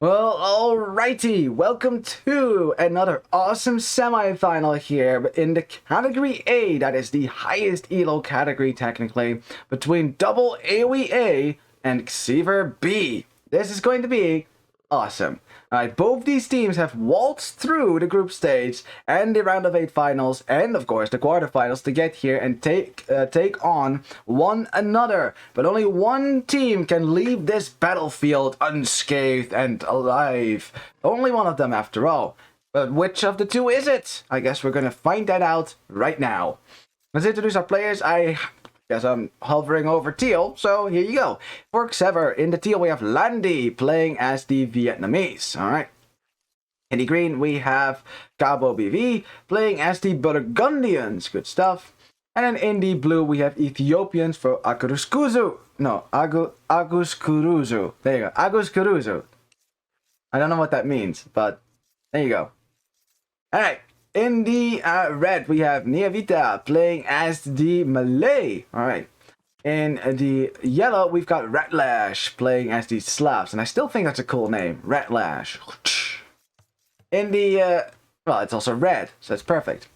Well, alrighty, welcome to another awesome semi-final here in the category A, that is the highest elo category technically, between double AAOE-A and XEVER-B. This is going to be awesome. Alright, both these teams have waltzed through the group stage and the round of 8 finals and of course the quarterfinals to get here and take on one another. But only one team can leave this battlefield unscathed and alive. Only one of them after all. But which of the two is it? I guess we're gonna find that out right now. Let's introduce our players. I guess I'm hovering over teal, so here you go. For XEVER, in the teal we have Landy playing as the Vietnamese. Alright. In the green we have Cabo BV playing as the Burgundians. Good stuff. And then in the blue we have Ethiopians for Aguskuruzu. No, Aguskuruzu. There you go. Aguskuruzu. I don't know what that means, but there you go. Alright. In the red, we have Niavita playing as the Malay. Alright. In the yellow, we've got Ratlash playing as the Slavs. And I still think that's a cool name. Ratlash. In the, well, it's also red, so it's perfect.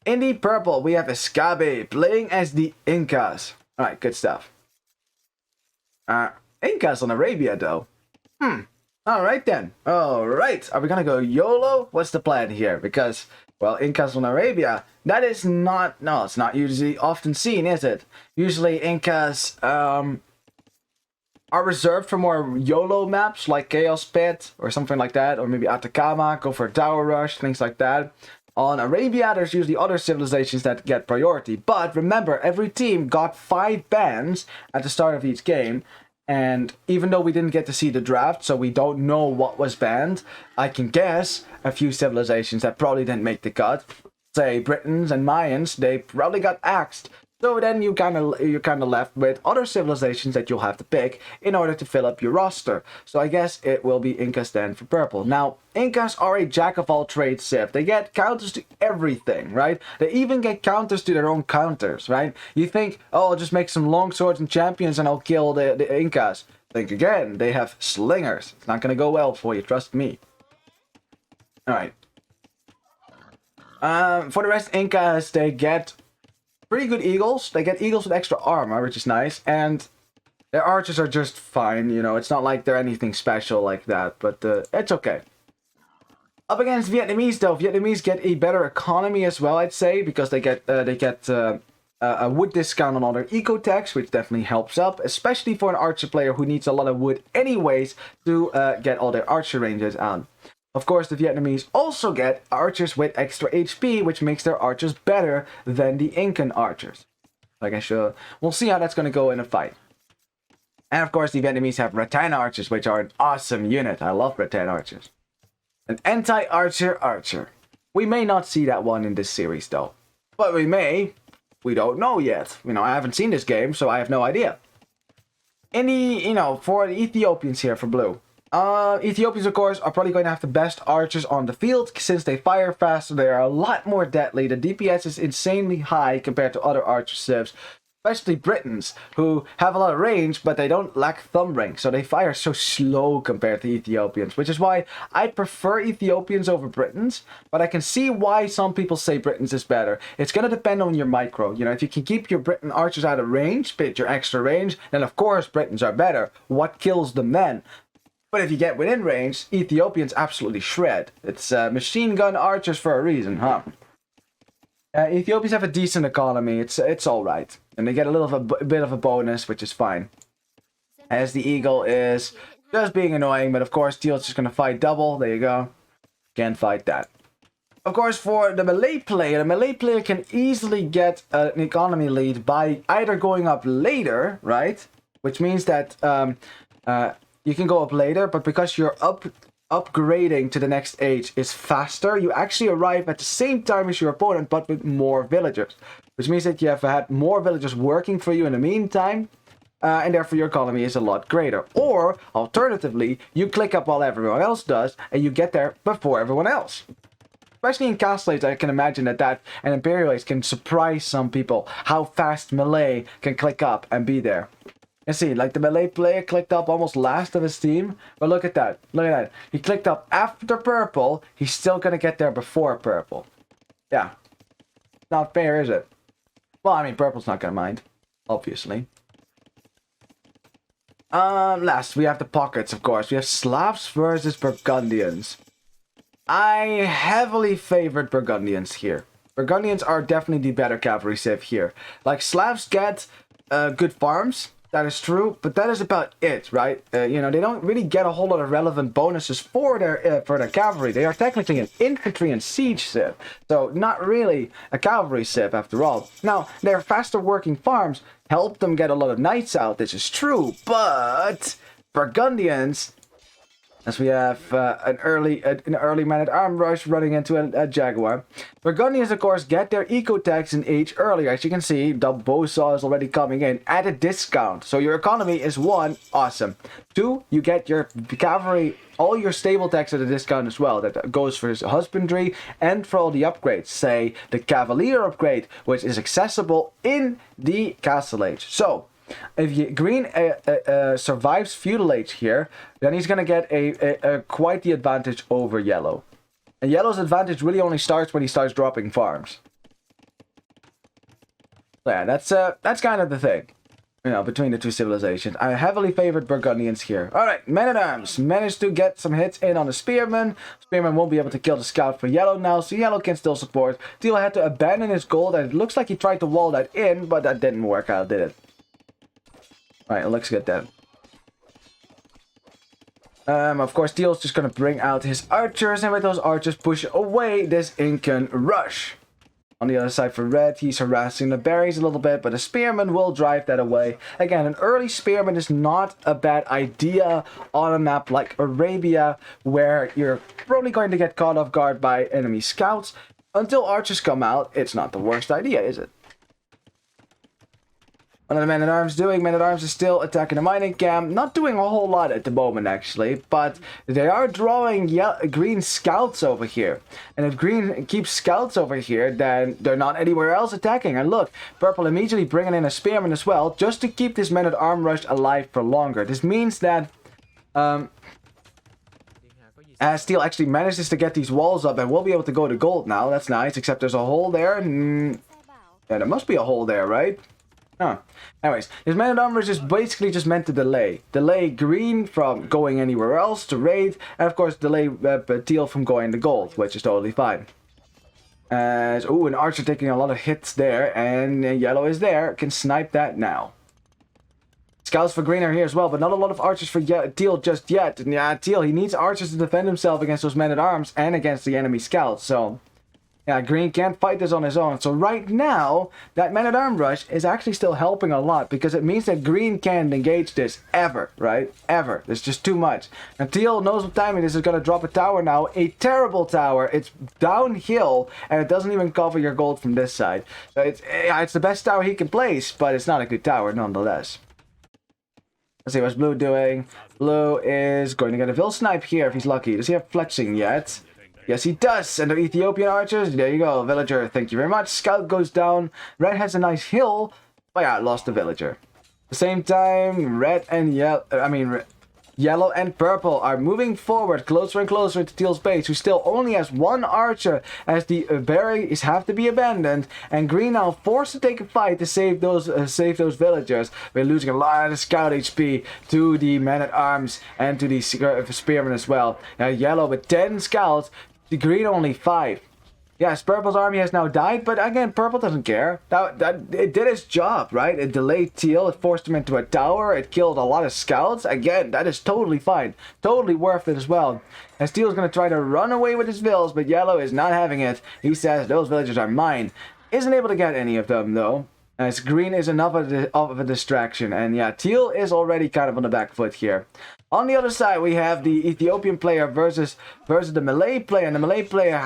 In the purple, we have Escabe playing as the Incas. Alright, good stuff. Incas on Arabia, though. Alright then. Alright. Are we gonna go YOLO? What's the plan here? Because, well, Incas on Arabia, that is not, no, it's not usually often seen, is it? Usually Incas are reserved for more YOLO maps like Chaos Pit or something like that, or maybe Atacama, go for Tower Rush, things like that. On Arabia, there's usually other civilizations that get priority. But remember, every team got 5 bans at the start of each game. And even though we didn't get to see the draft, so we don't know what was banned, I can guess a few civilizations that probably didn't make the cut. Say Britons and Mayans, they probably got axed. So then you're kind of left with other civilizations that you'll have to pick in order to fill up your roster. So I guess it will be Incas then for purple. Now, Incas are a jack of all trades civ. They get counters to everything, right? They even get counters to their own counters, right? You think, oh, I'll just make some longswords and champions and I'll kill the Incas. Think again, they have slingers. It's not going to go well for you, trust me. Alright. For the rest, Incas, they get pretty good eagles. They get eagles with extra armor, which is nice. And their archers are just fine, you know. It's not like they're anything special like that, but it's okay. Up against Vietnamese, though, Vietnamese get a better economy as well, I'd say, because they get a wood discount on all their eco-techs, which definitely helps up, especially for an archer player who needs a lot of wood anyways to get all their archer ranges on. Of course, the Vietnamese also get archers with extra HP, which makes their archers better than the Incan archers. I guess we'll see how that's going to go in a fight. And of course, the Vietnamese have rattan archers, which are an awesome unit. I love rattan archers. An anti-archer archer. We may not see that one in this series, though. But we may. We don't know yet. You know, I haven't seen this game, so I have no idea. For the Ethiopians here for blue. Ethiopians, of course, are probably going to have the best archers on the field. Since they fire faster, they are a lot more deadly. The DPS is insanely high compared to other archer civs. Especially Britons, who have a lot of range, but they don't lack thumb range. So they fire so slow compared to Ethiopians. Which is why I prefer Ethiopians over Britons. But I can see why some people say Britons is better. It's going to depend on your micro. You know, if you can keep your Briton archers out of range, bit your extra range, then of course Britons are better. What kills them then? But if you get within range, Ethiopians absolutely shred. It's machine gun archers for a reason, huh? Ethiopians have a decent economy. It's all right, and they get a bit of a bonus, which is fine. As the eagle is just being annoying, but of course Teal's just gonna fight double. There you go. Can't fight that. Of course, for the Malay player can easily get an economy lead by either going up later, right? Which means that you can go up later, but because you're upgrading to the next age is faster, you actually arrive at the same time as your opponent, but with more villagers. Which means that you have had more villagers working for you in the meantime, and therefore your economy is a lot greater. Or, alternatively, you click up while everyone else does, and you get there before everyone else. Especially in Castles, I can imagine that an Imperial Ace can surprise some people, how fast Malay can click up and be there. You see, like the melee player clicked up almost last of his team. But look at that. Look at that. He clicked up after purple. He's still going to get there before purple. Yeah. Not fair, is it? Well, I mean, purple's not going to mind. Obviously. Last, we have the pockets, of course. We have Slavs versus Burgundians. I heavily favored Burgundians here. Burgundians are definitely the better cavalry civ here. Like, Slavs get good farms. That is true, but that is about it, right? You know, they don't really get a whole lot of relevant bonuses for their cavalry. They are technically an infantry and siege civ, so not really a cavalry civ after all. Now, their faster working farms help them get a lot of knights out. This is true, but Burgundians, as we have an early man-at-arms rush running into a Jaguar. Burgundians, of course, get their eco-tax in age earlier. As you can see, the Bowsaw is already coming in at a discount. So your economy is 1, awesome. 2, you get your cavalry, all your stable tax at a discount as well. That goes for his husbandry and for all the upgrades. Say, the Cavalier upgrade, which is accessible in the Castle Age. So, if green survives feudal age here, then he's gonna get a quite the advantage over yellow. And yellow's advantage really only starts when he starts dropping farms. So yeah, that's kind of the thing, you know, between the two civilizations. I heavily favored Burgundians here. All right, men-at-arms managed to get some hits in on the spearman. Spearman won't be able to kill the scout for yellow now, so yellow can still support. Teal had to abandon his gold, and it looks like he tried to wall that in, but that didn't work out, did it? Right, it looks good then. Of course, Teal's just gonna bring out his archers, and with those archers push away this Incan rush. On the other side for red, he's harassing the berries a little bit, but a spearman will drive that away. Again, an early spearman is not a bad idea on a map like Arabia, where you're probably going to get caught off guard by enemy scouts. Until archers come out, it's not the worst idea, is it? What are the men-at-arms doing? Men-at-arms is still attacking the mining camp. Not doing a whole lot at the moment, actually. But they are drawing green scouts over here. And if green keeps scouts over here, then they're not anywhere else attacking. And look, purple immediately bringing in a spearman as well, just to keep this men-at-arm rush alive for longer. This means that as Steel actually manages to get these walls up, and we'll be able to go to gold now. That's nice, except there's a hole there. Yeah, there must be a hole there, right? Huh. Anyways, his man-at-arms is basically just meant to delay. Delay green from going anywhere else to raid, and of course delay teal from going to gold, which is totally fine. Ooh, an archer taking a lot of hits there, and yellow is there, can snipe that now. Scouts for green are here as well, but not a lot of archers for teal just yet. And yeah, teal, he needs archers to defend himself against those men-at-arms and against the enemy scouts, so... yeah, green can't fight this on his own. So right now, that man-at-arm rush is actually still helping a lot, because it means that green can't engage this ever, right? Ever. There's just too much. And teal knows what timing this is going to drop a tower now. A terrible tower. It's downhill, and it doesn't even cover your gold from this side. So it's the best tower he can place, but it's not a good tower nonetheless. Let's see, what's blue doing? Blue is going to get a Vil snipe here if he's lucky. Does he have fletching yet? Yes, he does. And the Ethiopian archers, there you go. Villager, thank you very much. Scout goes down. Red has a nice hill. But yeah, lost the villager. At the same time, red and yellow and purple are moving forward closer and closer to Teal's base, who still only has one archer, as the berries have to be abandoned, and green now forced to take a fight to save those villagers. We're losing a lot of scout HP to the men-at-arms and to the spearmen as well. Now yellow with 10 scouts, the green only 5. Yes, purple's army has now died, but again, purple doesn't care. It did its job, right? It delayed teal, it forced him into a tower, it killed a lot of scouts. Again, that is totally fine. Totally worth it as well. As teal's going to try to run away with his vills, but yellow is not having it. He says, those villagers are mine. Isn't able to get any of them, though. As green is enough of a distraction. And yeah, teal is already kind of on the back foot here. On the other side, we have the Ethiopian player versus the Malay player. And the Malay player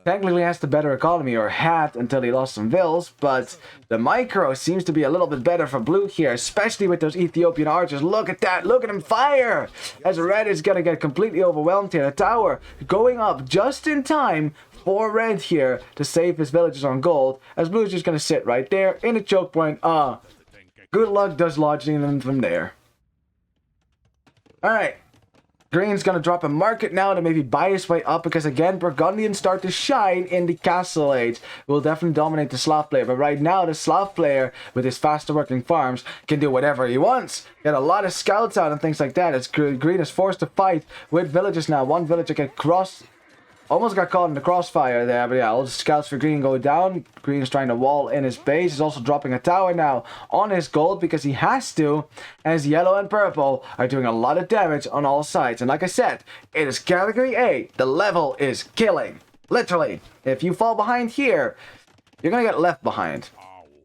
technically has the better economy, or had until he lost some vills, but the micro seems to be a little bit better for blue here, especially with those Ethiopian archers. Look at that, look at him fire! As red is gonna get completely overwhelmed here. The tower going up just in time for red here to save his villagers on gold, as blue is just gonna sit right there in a choke point. Good luck dislodging them from there. Alright. Green's going to drop a market now to maybe buy his way up because, again, Burgundians start to shine in the Castle Age. Will definitely dominate the Slav player, but right now the Slav player, with his faster working farms, can do whatever he wants. Get a lot of scouts out and things like that. As Green is forced to fight with villagers now. One villager get almost got caught in the crossfire there, but yeah, all the scouts for Green go down. Green is trying to wall in his base. He's also dropping a tower now on his gold because he has to, as Yellow and Purple are doing a lot of damage on all sides. And like I said, it is category A. The level is killing. Literally. If you fall behind here, you're gonna get left behind.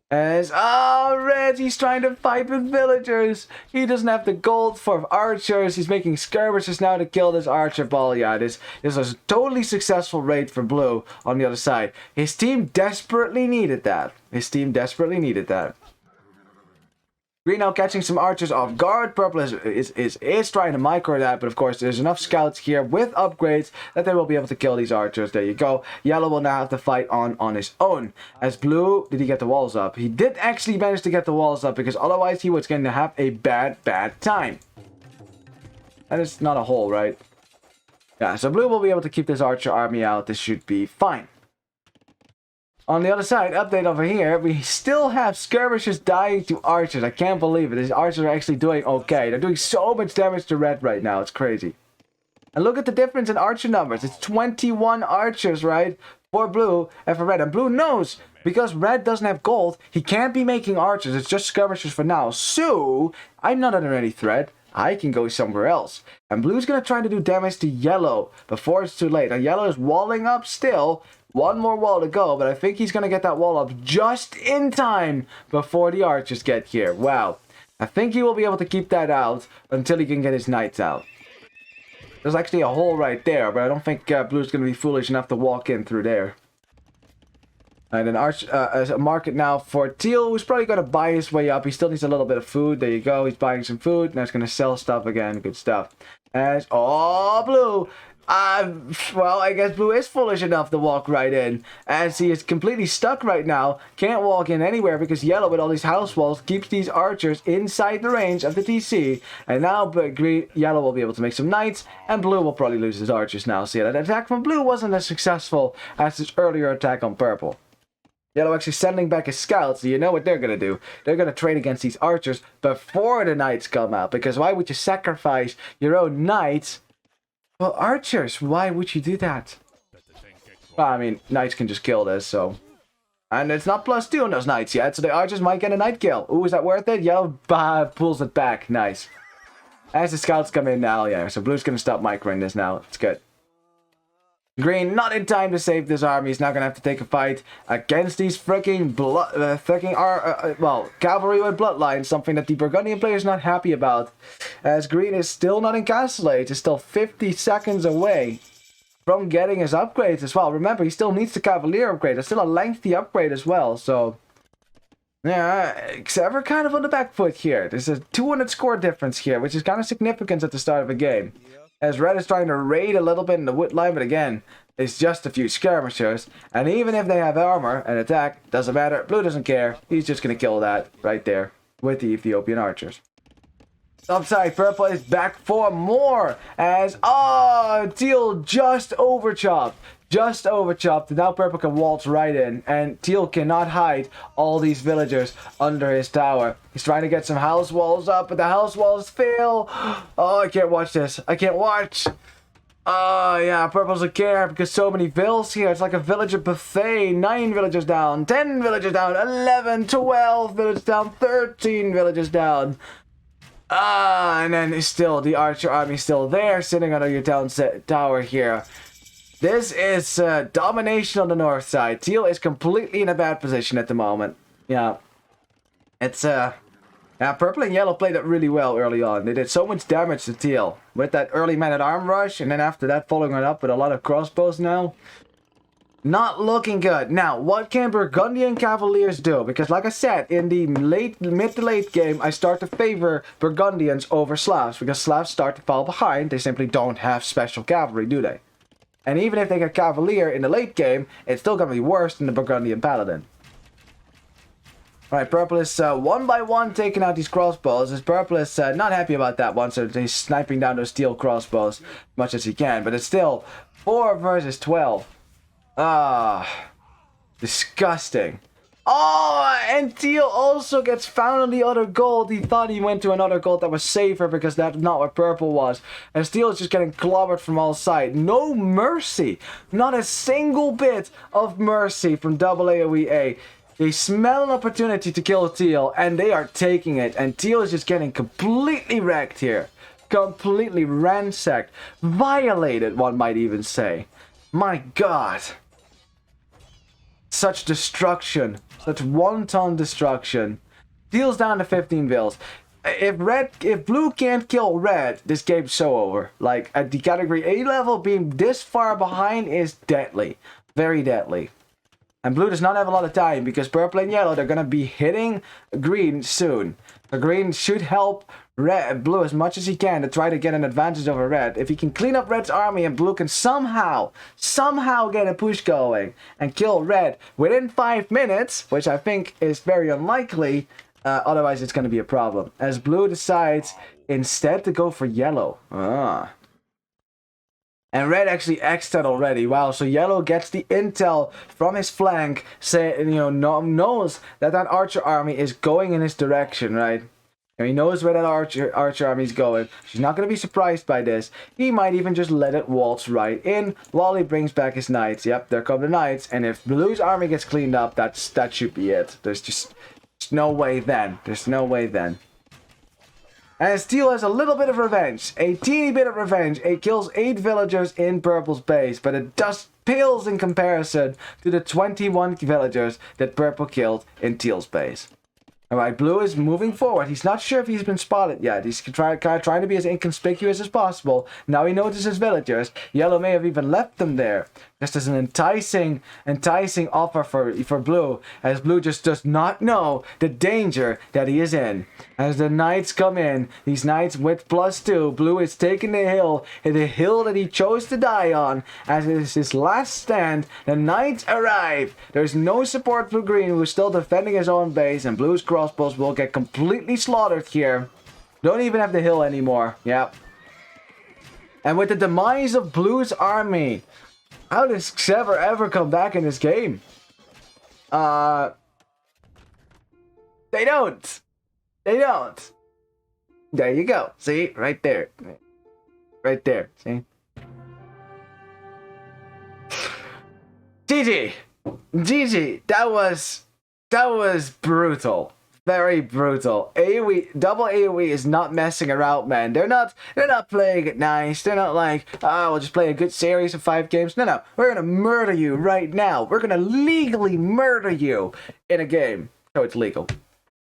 As, Red, he's trying to fight with villagers. He doesn't have the gold for archers. He's making skirmishes now to kill this archer ball. Yeah, this is a totally successful raid for Blue on the other side. His team desperately needed that. Green now catching some archers off guard. Purple is trying to micro that, but of course there's enough scouts here with upgrades that they will be able to kill these archers. There you go. Yellow will now have to fight on his own. As Blue, did he get the walls up? He did actually manage to get the walls up because otherwise he was going to have a bad time. That is not a hole, right? Yeah, so Blue will be able to keep this archer army out. This should be fine. On the other side, update over here, we still have skirmishers dying to archers. I can't believe it. These archers are actually doing okay. They're doing so much damage to red right now. It's crazy. And look at the difference in archer numbers. It's 21 archers, right? For Blue and for red. And Blue knows, because red doesn't have gold, he can't be making archers. It's just skirmishers for now. So, I'm not under any threat. I can go somewhere else. And Blue's going to try to do damage to Yellow before it's too late. Now, Yellow is walling up still. One more wall to go, but I think he's going to get that wall up just in time before the archers get here. Wow. I think he will be able to keep that out until he can get his knights out. There's actually a hole right there, but I don't think Blue's going to be foolish enough to walk in through there. And an a market now for Teal, who's probably going to buy his way up. He still needs a little bit of food. There you go. He's buying some food. Now he's going to sell stuff again. Good stuff. As, Blue. Well, I guess Blue is foolish enough to walk right in, as he is completely stuck right now. Can't walk in anywhere because Yellow, with all these house walls, keeps these archers inside the range of the TC. And now Yellow will be able to make some knights, and Blue will probably lose his archers now. So yeah, that attack from Blue wasn't as successful as his earlier attack on Purple. Yellow actually sending back his scouts, so you know what they're going to do. They're going to trade against these archers before the knights come out, because why would you sacrifice your own knights? Well, archers, why would you do that? Well, I mean, knights can just kill this, so... And it's not +2 on those knights yet, so the archers might get a knight kill. Ooh, is that worth it? Yellow pulls it back. Nice. As the scouts come in now, yeah, so Blue's going to stop microing this now. It's good. Green, not in time to save this army. He's now going to have to take a fight against these freaking cavalry with bloodlines, something that the Burgundian player is not happy about. As Green is still not in Castle Age, is still 50 seconds away from getting his upgrades as well. Remember, he still needs the Cavalier upgrade. It's still a lengthy upgrade as well, so... Yeah, XEVER kind of on the back foot here. There's a 200 score difference here, which is kind of significant at the start of a game. As Red is trying to raid a little bit in the wood line, but again, it's just a few skirmishers. And even if they have armor and attack, doesn't matter. Blue doesn't care. He's just going to kill that right there with the Ethiopian archers. Upside, Purple is back for more. As, Teal just overchopped. Just overchopped. Now Purple can waltz right in. And Teal cannot hide all these villagers under his tower. He's trying to get some house walls up, but the house walls fail. Oh, I can't watch this. I can't watch. Oh, yeah, Purple doesn't care because so many vills here. It's like a villager buffet. 9 villagers down. 10 villagers down. 11, 12 villagers down. 13 villagers down. And then still, the archer army still there, sitting under your tower here. This is domination on the north side. Teal is completely in a bad position at the moment. Yeah. It's, Purple and Yellow played it really well early on. They did so much damage to Teal with that early man-at-arm rush, and then after that following it up with a lot of crossbows now. Not looking good. Now, what can Burgundian Cavaliers do? Because like I said, in the mid to late game, I start to favor Burgundians over Slavs, because Slavs start to fall behind. They simply don't have special cavalry, do they? And even if they get Cavalier in the late game, it's still going to be worse than the Burgundian Paladin. Alright, purple is one by one taking out these crossbows. As purple is not happy about that one, so he's sniping down those steel crossbows as much as he can. But it's still 4 versus 12. Ah, disgusting. Oh, and Teal also gets found on the other gold. He thought he went to another gold that was safer because that's not what purple was. And Teal is just getting clobbered from all sides. No mercy. Not a single bit of mercy from AAOE-A. They smell an opportunity to kill Teal, and they are taking it. And Teal is just getting completely wrecked here. Completely ransacked. Violated, one might even say. My God. Such destruction. Such wanton destruction. Teal's down to 15 vills. If blue can't kill red, this game's so over. Like, at the category A level, being this far behind is deadly. Very deadly. And blue does not have a lot of time because purple and yellow, they're going to be hitting green soon. The green should help blue as much as he can to try to get an advantage over red. If he can clean up red's army and blue can somehow get a push going and kill red within 5 minutes, which I think is very unlikely, otherwise it's going to be a problem. As blue decides instead to go for yellow. And red actually X'd that already. Wow, so yellow gets the intel from his flank, knows that archer army is going in his direction, right? And he knows where that archer army is going. She's not going to be surprised by this. He might even just let it waltz right in while he brings back his knights. Yep, there come the knights. And if blue's army gets cleaned up, that should be it. There's no way then. There's no way then. And Steel has a little bit of revenge. A teeny bit of revenge. It kills 8 villagers in purple's base. But it just pales in comparison to the 21 villagers that purple killed in Teal's base. Alright, blue is moving forward. He's not sure if he's been spotted yet. He's trying to be as inconspicuous as possible. Now he notices villagers. Yellow may have even left them there. Just as an enticing offer for blue. As blue just does not know the danger that he is in. As the knights come in, these knights with +2, blue is taking the hill that he chose to die on. As it is his last stand, the knights arrive. There's no support for green, who's still defending his own base, and blue's crossbows will get completely slaughtered here. Don't even have the hill anymore. Yep. And with the demise of blue's army, how does XEVER ever come back in this game? They don't. They don't. There you go. See? Right there. Right there. See? GG. GG. That was brutal. Very brutal. AOE, AAOE is not messing around, man. They're not playing it nice. They're not like, we'll just play a good series of 5 games. No. We're gonna murder you right now. We're gonna legally murder you in a game. So it's legal.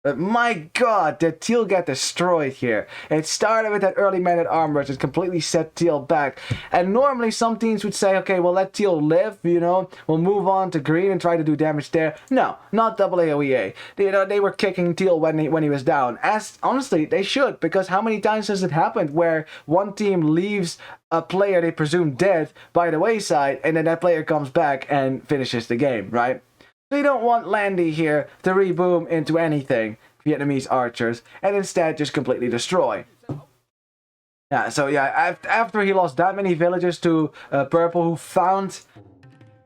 But my God, did Teal get destroyed here. It started with that early man-at-armor, just completely set Teal back. And normally some teams would say, okay, we'll let Teal live, we'll move on to green and try to do damage there. No, not AAOE-A. They were kicking Teal when he was down. As honestly, they should, because how many times has it happened where one team leaves a player they presume dead by the wayside, and then that player comes back and finishes the game, right? They don't want Landy here to reboom into anything, Vietnamese archers, and instead just completely destroy. Yeah, so yeah, after he lost that many villagers to purple, who found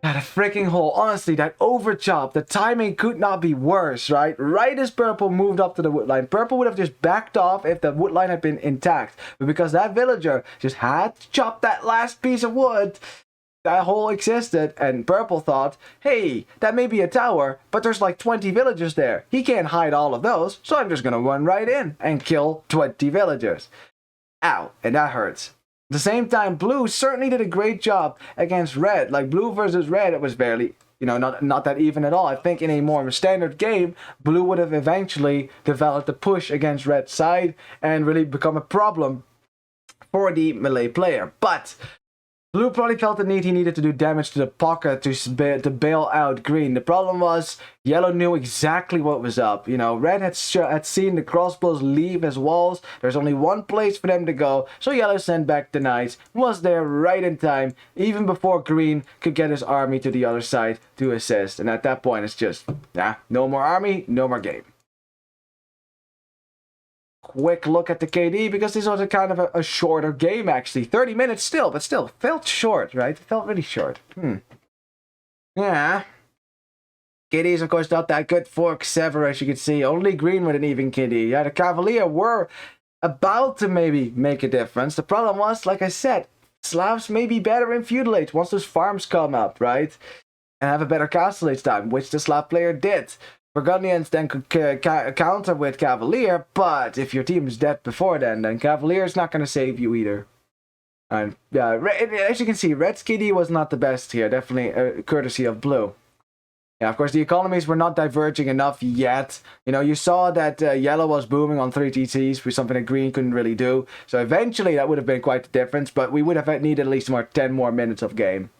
that freaking hole, honestly, that overchop, the timing could not be worse, right? Right as purple moved up to the wood line, purple would have just backed off if the wood line had been intact. But because that villager just had to chop that last piece of wood, that hole existed, and purple thought, hey, that may be a tower, but there's like 20 villagers there. He can't hide all of those, so I'm just gonna run right in and kill 20 villagers. Ow, and that hurts. At the same time, blue certainly did a great job against red. Like, blue versus red, it was barely, not that even at all. I think in a more standard game, blue would have eventually developed a push against red's side and really become a problem for the melee player. But Blue probably felt the need he needed to do damage to the pocket to bail out green. The problem was yellow knew exactly what was up. You know, red had seen the crossbows leave his walls. There's only one place for them to go, so yellow sent back the knights. Was there right in time, even before green could get his army to the other side to assist. And at that point, it's just, no more army, no more game. Quick look at the KD, because this was a kind of a shorter game, actually. 30 minutes still, but still, felt short, right? It felt really short. Yeah. KD is, of course, not that good for XEVER, as you can see. Only green with an even KD. Yeah, the Cavalier were about to maybe make a difference. The problem was, like I said, Slavs may be better in Feudal Age once those farms come up, right? And have a better Castle Age time, which the Slav player did. Burgundians then could counter with Cavalier, but if your team is dead before then Cavalier is not going to save you either. And yeah, as you can see, Red's KD was not the best here, definitely courtesy of Blue. Yeah, of course, the economies were not diverging enough yet. You know, you saw that Yellow was booming on 3 TTs for something that Green couldn't really do. So eventually that would have been quite the difference, but we would have needed at least 10 more minutes of game.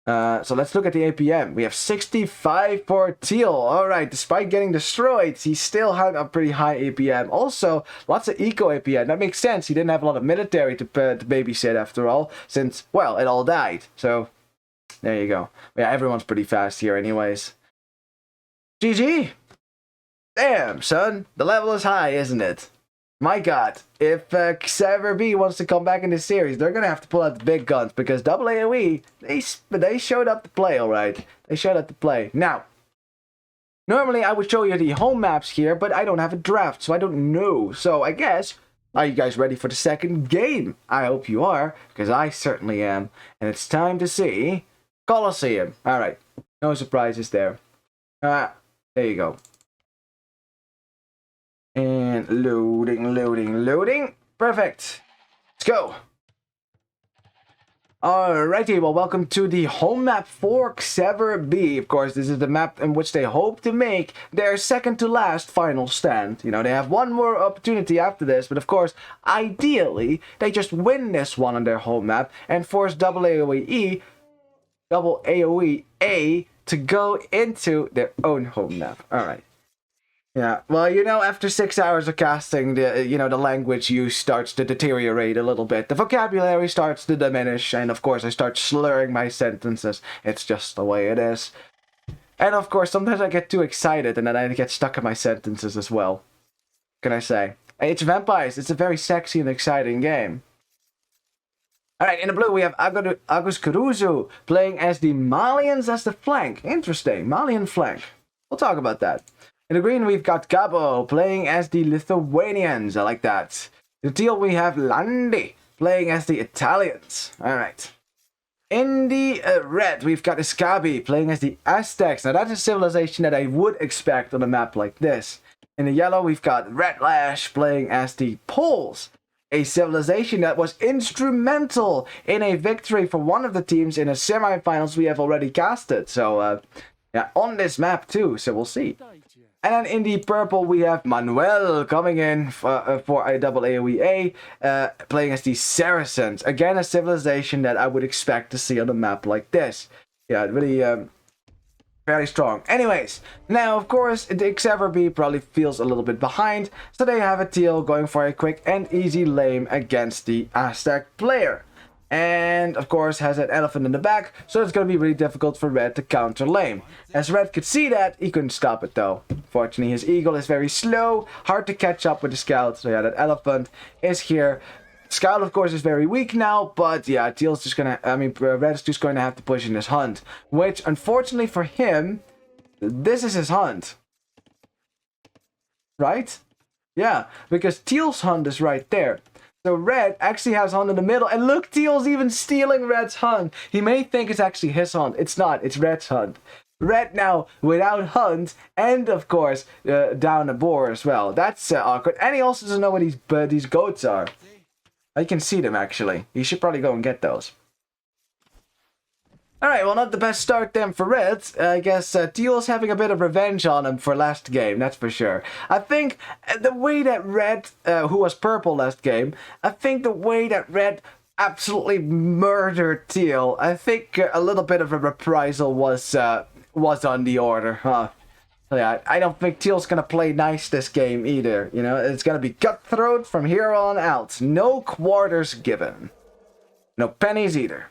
So let's look at the APM. We have 65 for Teal. Alright, despite getting destroyed, he still had a pretty high APM. Also, lots of eco APM. That makes sense. He didn't have a lot of military to babysit after all, since, well, it all died. So, there you go. Yeah, everyone's pretty fast here anyways. GG! Damn, son. The level is high, isn't it? My god, if XEVER-B wants to come back in this series, they're going to have to pull out the big guns, because AAOE, they showed up to play, alright? They showed up to play. Now, normally I would show you the home maps here, but I don't have a draft, so I don't know. So I guess, are you guys ready for the second game? I hope you are, because I certainly am. And it's time to see Colosseum. Alright, no surprises there. There you go. And loading. Perfect. Let's go. Alrighty, well, welcome to the home map for XEVER-B. Of course, this is the map in which they hope to make their second to last final stand. You know, they have one more opportunity after this, but of course, ideally, they just win this one on their home map and force AAOE-A to go into their own home map. Alright. Yeah, well, you know, after 6 hours of casting, the language use starts to deteriorate a little bit. The vocabulary starts to diminish, and of course I start slurring my sentences. It's just the way it is. And of course, sometimes I get too excited, and then I get stuck in my sentences as well. What can I say? Age of Empires, it's a very sexy and exciting game. Alright, in the blue we have Agus Caruso playing as the Malians as the flank. Interesting, Malian flank. We'll talk about that. In the green, we've got Gabo playing as the Lithuanians. I like that. In the teal, we have Landi playing as the Italians. Alright. In the red, we've got Escabi playing as the Aztecs. Now, that's a civilization that I would expect on a map like this. In the yellow, we've got Red Lash playing as the Poles. A civilization that was instrumental in a victory for one of the teams in the semifinals we have already casted. So, yeah, on this map too, so we'll see. And then in the purple, we have Manuel coming in for a AAOE-A, playing as the Saracens. Again, a civilization that I would expect to see on a map like this. Yeah, really, very strong. Anyways, now, of course, the XEVER-B probably feels a little bit behind, so they have a teal going for a quick and easy lane against the Aztec player. And, of course, has that elephant in the back, so it's going to be really difficult for Red to counter lane. As Red could see that, he couldn't stop it, though. Fortunately, his eagle is very slow, hard to catch up with the scout, so yeah, that elephant is here. Scout, of course, is very weak now, but yeah, Teal's just gonna, Red's just going to have to push in his hunt. Which, unfortunately for him, this is his hunt. Right? Yeah, because Teal's hunt is right there. So Red actually has hunt in the middle, and look, Teal's even stealing Red's hunt. He may think it's actually his hunt. It's not, it's Red's hunt. Red now without hunt, and of course, down a boar as well. That's awkward. And he also doesn't know what these goats are. I can see them, actually. You should probably go and get those. Alright, well, not the best start then for Red. I guess Teal's having a bit of revenge on him for last game, that's for sure. I think the way that Red, who was purple last game, I think the way that Red absolutely murdered Teal. I think a little bit of a reprisal was on the order, huh? So yeah, I don't think Teal's gonna play nice this game either. You know, it's gonna be cutthroat from here on out. No quarters given. No pennies either.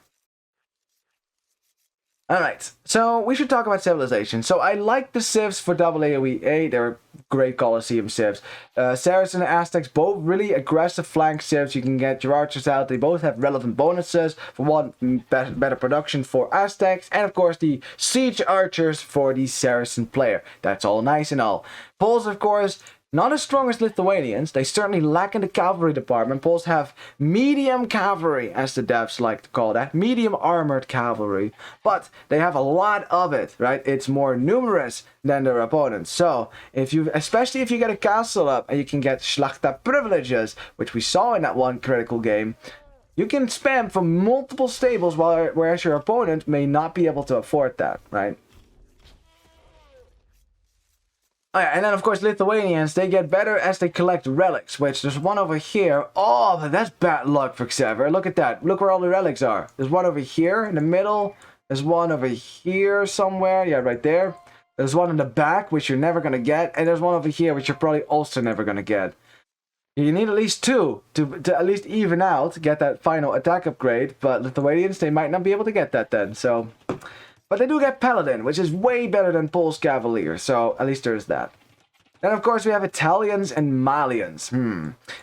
Alright, so we should talk about civilization. So I like the civs for AAOE-A. They're great Colosseum civs. Saracen and Aztecs, both really aggressive flank civs. You can get your archers out. They both have relevant bonuses. For one, better production for Aztecs. And of course the siege archers for the Saracen player. That's all nice and all. Poles, of course, not as strong as Lithuanians. They certainly lack in the cavalry department. Poles have medium cavalry, as the devs like to call that. Medium armored cavalry. But they have a lot of it, right? It's more numerous than their opponents. So, especially if you get a castle up and you can get Schlachta privileges, which we saw in that one critical game, you can spam from multiple stables, whereas your opponent may not be able to afford that, right? Oh yeah, and then of course Lithuanians, they get better as they collect relics, which there's one over here. Oh, but that's bad luck for XEVER. Look at that. Look where all the relics are. There's one over here in the middle. There's one over here somewhere. Yeah, right there. There's one in the back, which you're never going to get. And there's one over here, which you're probably also never going to get. You need at least two to at least even out, get that final attack upgrade. But Lithuanians, they might not be able to get that then, so... But they do get Paladin, which is way better than Pole's Cavalier, so at least there's that. Then, of course, we have Italians and Malians.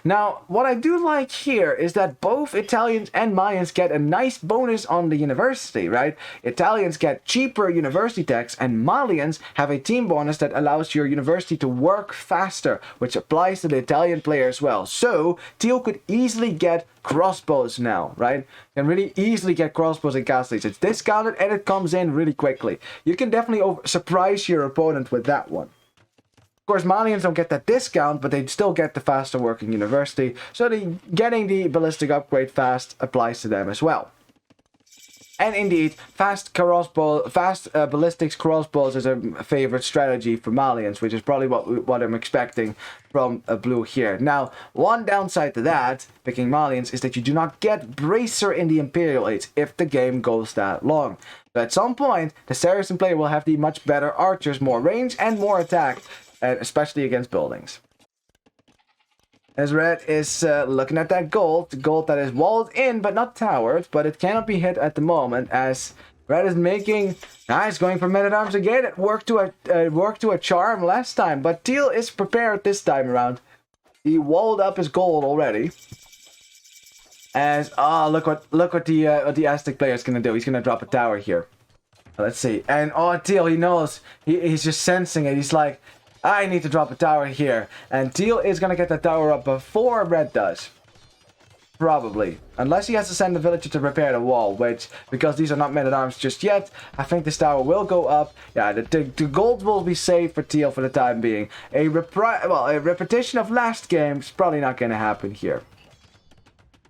Now, what I do like here is that both Italians and Malians get a nice bonus on the university, right? Italians get cheaper university tax, and Malians have a team bonus that allows your university to work faster, which applies to the Italian player as well. So, Teal could easily get crossbows now, right? Can really easily get crossbows and castles. It's discounted and it comes in really quickly. You can definitely surprise your opponent with that one. Of course, Malians don't get that discount, but they still get the faster working university, so getting the ballistic upgrade fast applies to them as well. And indeed, fast ballistics crossbows is a favorite strategy for Malians, which is probably what I'm expecting from a blue here. Now, one downside to that, picking Malians, is that you do not get Bracer in the Imperial Age if the game goes that long. So at some point, the Saracen player will have the much better archers, more range and more attack, especially against buildings. As Red is looking at that gold, the gold that is walled in but not towered, but it cannot be hit at the moment, as Red is making... Nice, going for men-at-arms again. It worked to a charm last time, but Teal is prepared this time around. He walled up his gold already. As, look what the Aztec player is gonna do. He's gonna drop a tower here. Let's see. And, Teal, he knows. He's just sensing it. He's like... I need to drop a tower here. And Teal is going to get the tower up before Red does. Probably. Unless he has to send a villager to repair the wall. Which, because these are not men-at-arms just yet, I think this tower will go up. Yeah, the gold will be saved for Teal for the time being. A repetition of last game is probably not going to happen here.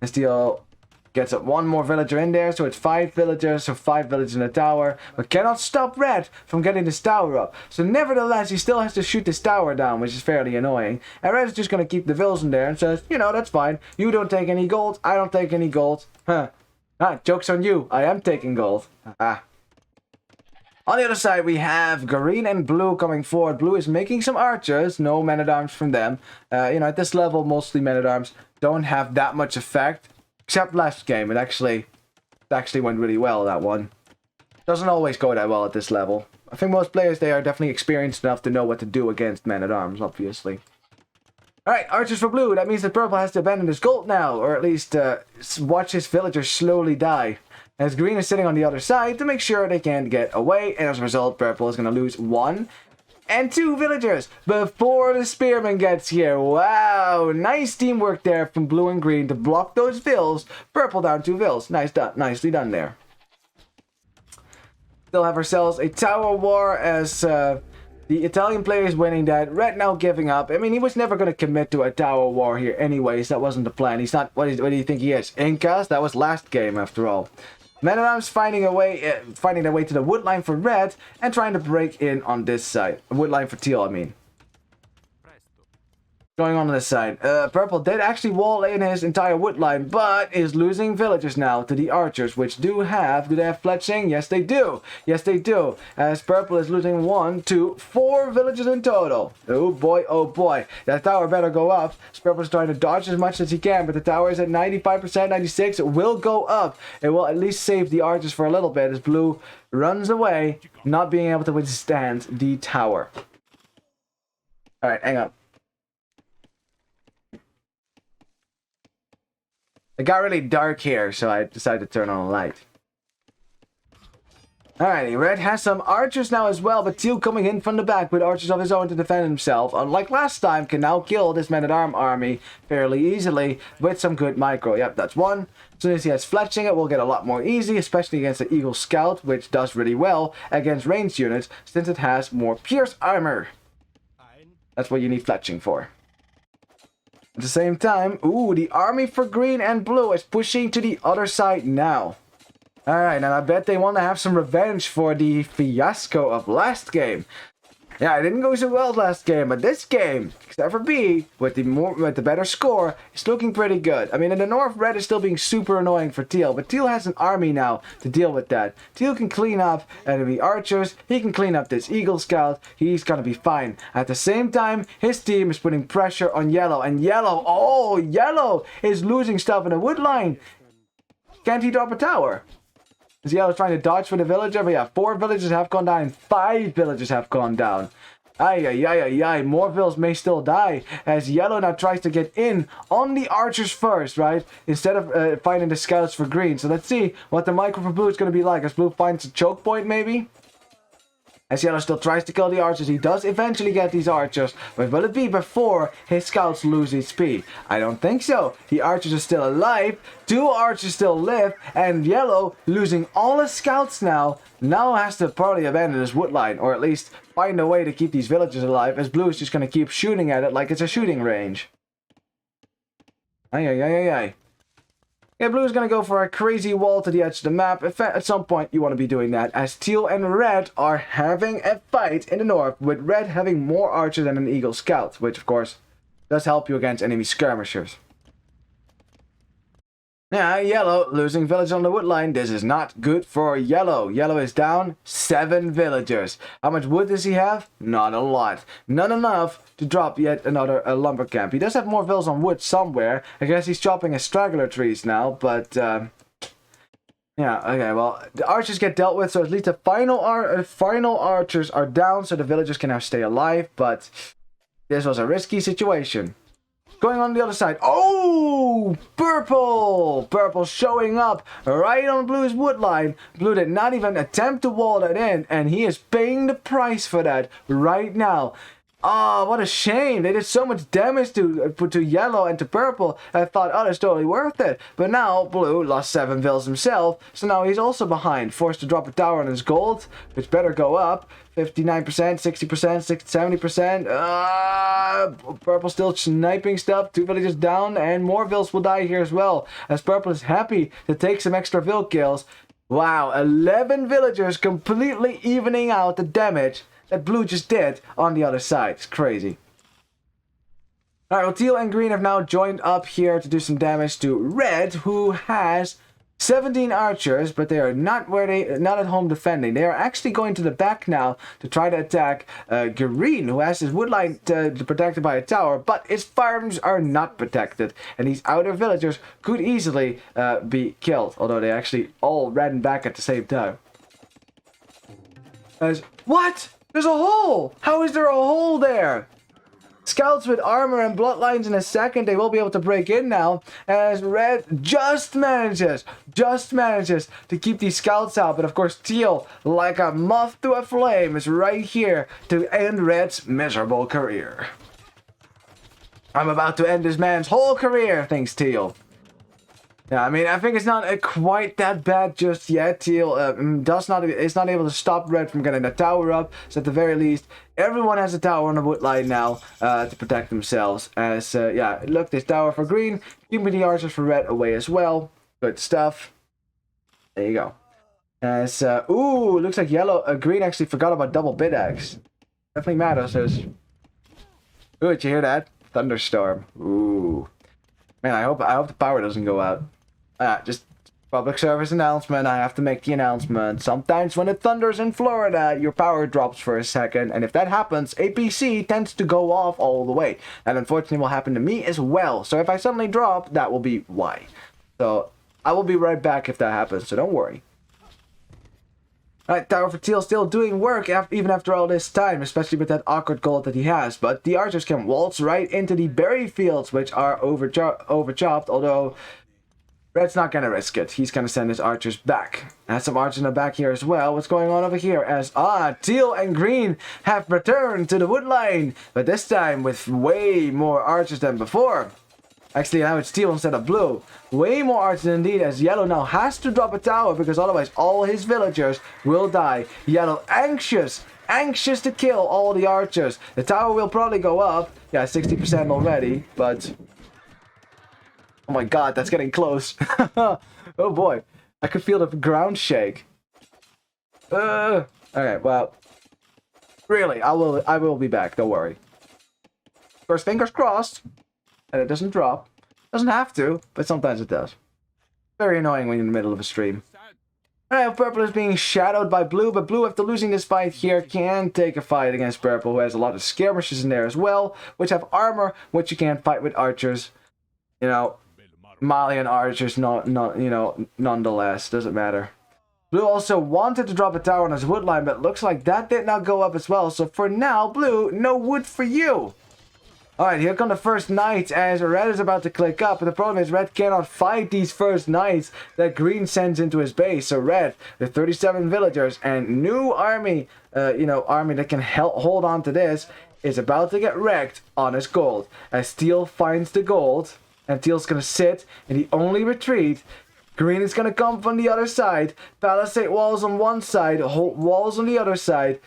As Teal gets up one more villager in there, so it's 5 villagers, so 5 villagers in the tower, but cannot stop Red from getting this tower up. So nevertheless, he still has to shoot this tower down, which is fairly annoying. And Red is just going to keep the vills in there and says, you know, that's fine. You don't take any gold, I don't take any gold. Huh. Joke's on you, I am taking gold. On the other side, we have green and blue coming forward. Blue is making some archers, no men-at-arms from them. You know, at this level, mostly men-at-arms don't have that much effect. Except last game, it actually went really well, that one. Doesn't always go that well at this level. I think most players, they are definitely experienced enough to know what to do against men-at-arms, obviously. Alright, archers for blue. That means that purple has to abandon his gold now, or at least watch his villagers slowly die. As green is sitting on the other side to make sure they can't get away, and as a result, purple is going to lose 1 and 2 villagers before the spearman gets here. Wow, nice teamwork there from blue and green to block those vills. Purple down 2 vills. Nicely done there. Still have ourselves a tower war as the Italian player is winning that. Red now giving up. I mean, he was never going to commit to a tower war here anyways. That wasn't the plan. He's not... What do you think he is? Incas? That was last game after all. Men-at-arms finding their way to the wood line for Red and trying to break in on this side. Wood line for Teal, I mean. Going on this side. Purple did actually wall in his entire wood line, but is losing villagers now to the archers, which do they have fletching? Yes, they do. Yes, they do. As Purple is losing 1, 2, 4 villagers in total. Oh boy, oh boy. That tower better go up. Purple's trying to dodge as much as he can, but the tower is at 95%, 96. It will go up. It will at least save the archers for a little bit as Blue runs away, not being able to withstand the tower. Alright, hang on. It got really dark here, so I decided to turn on a light. Alrighty, Red has some archers now as well, but Teal coming in from the back with archers of his own to defend himself. Unlike last time, can now kill this man-at-arm army fairly easily with some good micro. Yep, that's one. As soon as he has fletching, it will get a lot more easy, especially against the Eagle Scout, which does really well against ranged units, since it has more pierce armor. That's what you need fletching for. At the same time, ooh, the army for green and blue is pushing to the other side now. Alright, and I bet they want to have some revenge for the fiasco of last game. Yeah, it didn't go so well last game, but this game, XEVER-B, with the better score, is looking pretty good. I mean, in the north, Red is still being super annoying for Teal, but Teal has an army now to deal with that. Teal can clean up enemy archers, he can clean up this Eagle Scout, he's gonna be fine. At the same time, his team is putting pressure on Yellow, and Yellow, oh, Yellow is losing stuff in the wood line. Can't he drop a tower? Is Yellow trying to dodge for the villager? But yeah, 4 villagers have gone down and 5 villagers have gone down. Ay, ay, ay, ay, ay. More vills may still die as Yellow now tries to get in on the archers first, right? Instead of finding the scouts for green. So let's see what the micro for Blue is going to be like. As Blue finds a choke point, maybe? As Yellow still tries to kill the archers, he does eventually get these archers, but will it be before his scouts lose HP? I don't think so. The archers are still alive, 2 archers still live, and Yellow, losing all his scouts now has to probably abandon his wood line, or at least find a way to keep these villagers alive, as Blue is just going to keep shooting at it like it's a shooting range. Ay, ay, ay, ay, ay. Yeah, Blue is going to go for a crazy wall to the edge of the map. At some point, you want to be doing that, as Teal and Red are having a fight in the north, with Red having more archers than an Eagle Scout, which, of course, does help you against enemy skirmishers. Yeah, Yellow losing village on the wood line. This is not good for Yellow. Yellow is down 7 villagers. How much wood does he have? Not a lot. Not enough to drop yet another lumber camp. He does have more vills on wood somewhere. I guess he's chopping his straggler trees now, but yeah, okay, well, the archers get dealt with, so at least the final archers are down, so the villagers can now stay alive, but this was a risky situation. Going on the other side. Oh! Purple! Purple showing up right on Blue's wood line. Blue did not even attempt to wall that in, and he is paying the price for that right now. Oh, what a shame. They did so much damage to Yellow and to Purple. I thought, oh, that's totally worth it. But now, Blue lost 7 vills himself, so now he's also behind. Forced to drop a tower on his gold, which better go up. 59%, 60%, 70%. Purple still sniping stuff. 2 villagers down, and more vills will die here as well, as Purple is happy to take some extra vill kills. Wow, 11 villagers completely evening out the damage that Blue just did on the other side. It's crazy. Alright, well, Teal and Green have now joined up here to do some damage to Red, who has 17 archers, but they are not at home defending. They are actually going to the back now to try to attack Green, who has his wood line protected by a tower, but his farms are not protected, and these outer villagers could easily be killed, although they actually all ran back at the same time. What? There's a hole! How is there a hole there? Scouts with armor and bloodlines in a second, they will be able to break in now, as Red just manages to keep these scouts out. But of course, Teal, like a moth to a flame, is right here to end Red's miserable career. I'm about to end this man's whole career, thinks Teal. Yeah, I mean, I think it's not quite that bad just yet. Teal is not able to stop Red from getting the tower up. So at the very least, everyone has a tower on the wood line now to protect themselves. As yeah, look, this tower for Green, keeping the archers for Red away as well. Good stuff. There you go. As ooh, looks like Green actually forgot about double bid axe. Definitely matters. Ooh, did you hear that? thunderstorm. Ooh. Man, I hope the power doesn't go out. Just public service announcement. I have to make the announcement. Sometimes when it thunders in Florida, your power drops for a second. And if that happens, APC tends to go off all the way. That unfortunately will happen to me as well. So if I suddenly drop, that will be why. So I will be right back if that happens. So don't worry. Alright, Tower for Teal still doing work even after all this time, especially with that awkward gold that he has. But the archers can waltz right into the berry fields, which are overchopped, although Red's not going to risk it. He's going to send his archers back. Has some archers in the back here as well. What's going on over here? As, Teal and Green have returned to the wood line, but this time with way more archers than before. Actually, now it's Teal instead of Blue. Way more archers indeed, as Yellow now has to drop a tower, because otherwise all his villagers will die. Yellow anxious to kill all the archers. The tower will probably go up. Yeah, 60% already, but... Oh my god, that's getting close. Oh boy, I could feel the ground shake. Okay, well... Really, I will be back, don't worry. Of course, fingers crossed. And it doesn't drop. Doesn't have to, but sometimes it does. Very annoying when you're in the middle of a stream. Alright, Purple is being shadowed by Blue, but Blue, after losing this fight here, can take a fight against Purple, who has a lot of skirmishes in there as well, which have armor, which you can't fight with archers. You know, Malian archers, nonetheless, doesn't matter. Blue also wanted to drop a tower on his wood line, but looks like that did not go up as well, so for now, Blue, no wood for you! Alright, here come the first knights as Red is about to click up. But the problem is Red cannot fight these first knights that Green sends into his base. So Red, with 37 villagers and new army, army that can hold on to this, is about to get wrecked on his gold. As Teal finds the gold, and Teal's going to sit in the only retreat. Green is going to come from the other side. Palisade walls on one side, walls on the other side.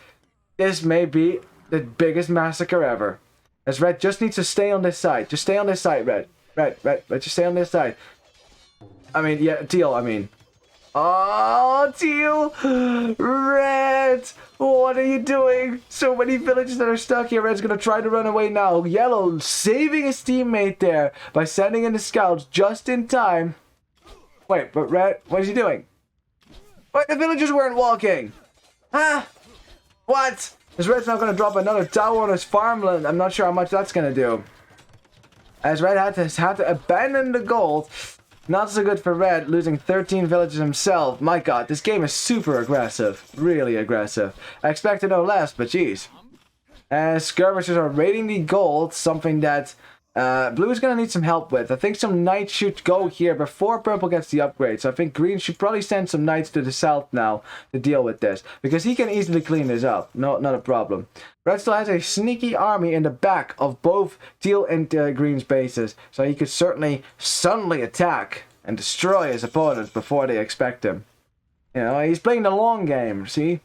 This may be the biggest massacre ever. As Red just needs to stay on this side. Just stay on this side, Red. Red, just stay on this side. I mean, yeah, Teal, I mean. Oh, Teal! Red! What are you doing? So many villages that are stuck here. Red's gonna try to run away now. Yellow saving his teammate there by sending in the scouts just in time. Wait, but Red, what is he doing? What? The villagers weren't walking! Huh? What? As Red's not going to drop another tower on his farmland. I'm not sure how much that's going to do. As Red had to abandon the gold. Not so good for Red, losing 13 villages himself. My god, this game is super aggressive. Really aggressive. I expected no less, but jeez. As skirmishers are raiding the gold, something that Blue is going to need some help with. I think some knights should go here before Purple gets the upgrade. So I think Green should probably send some knights to the south now to deal with this. Because he can easily clean this up. No, not a problem. Red still has a sneaky army in the back of both Teal and Green's bases. So he could certainly suddenly attack and destroy his opponents before they expect him. You know, he's playing the long game, see?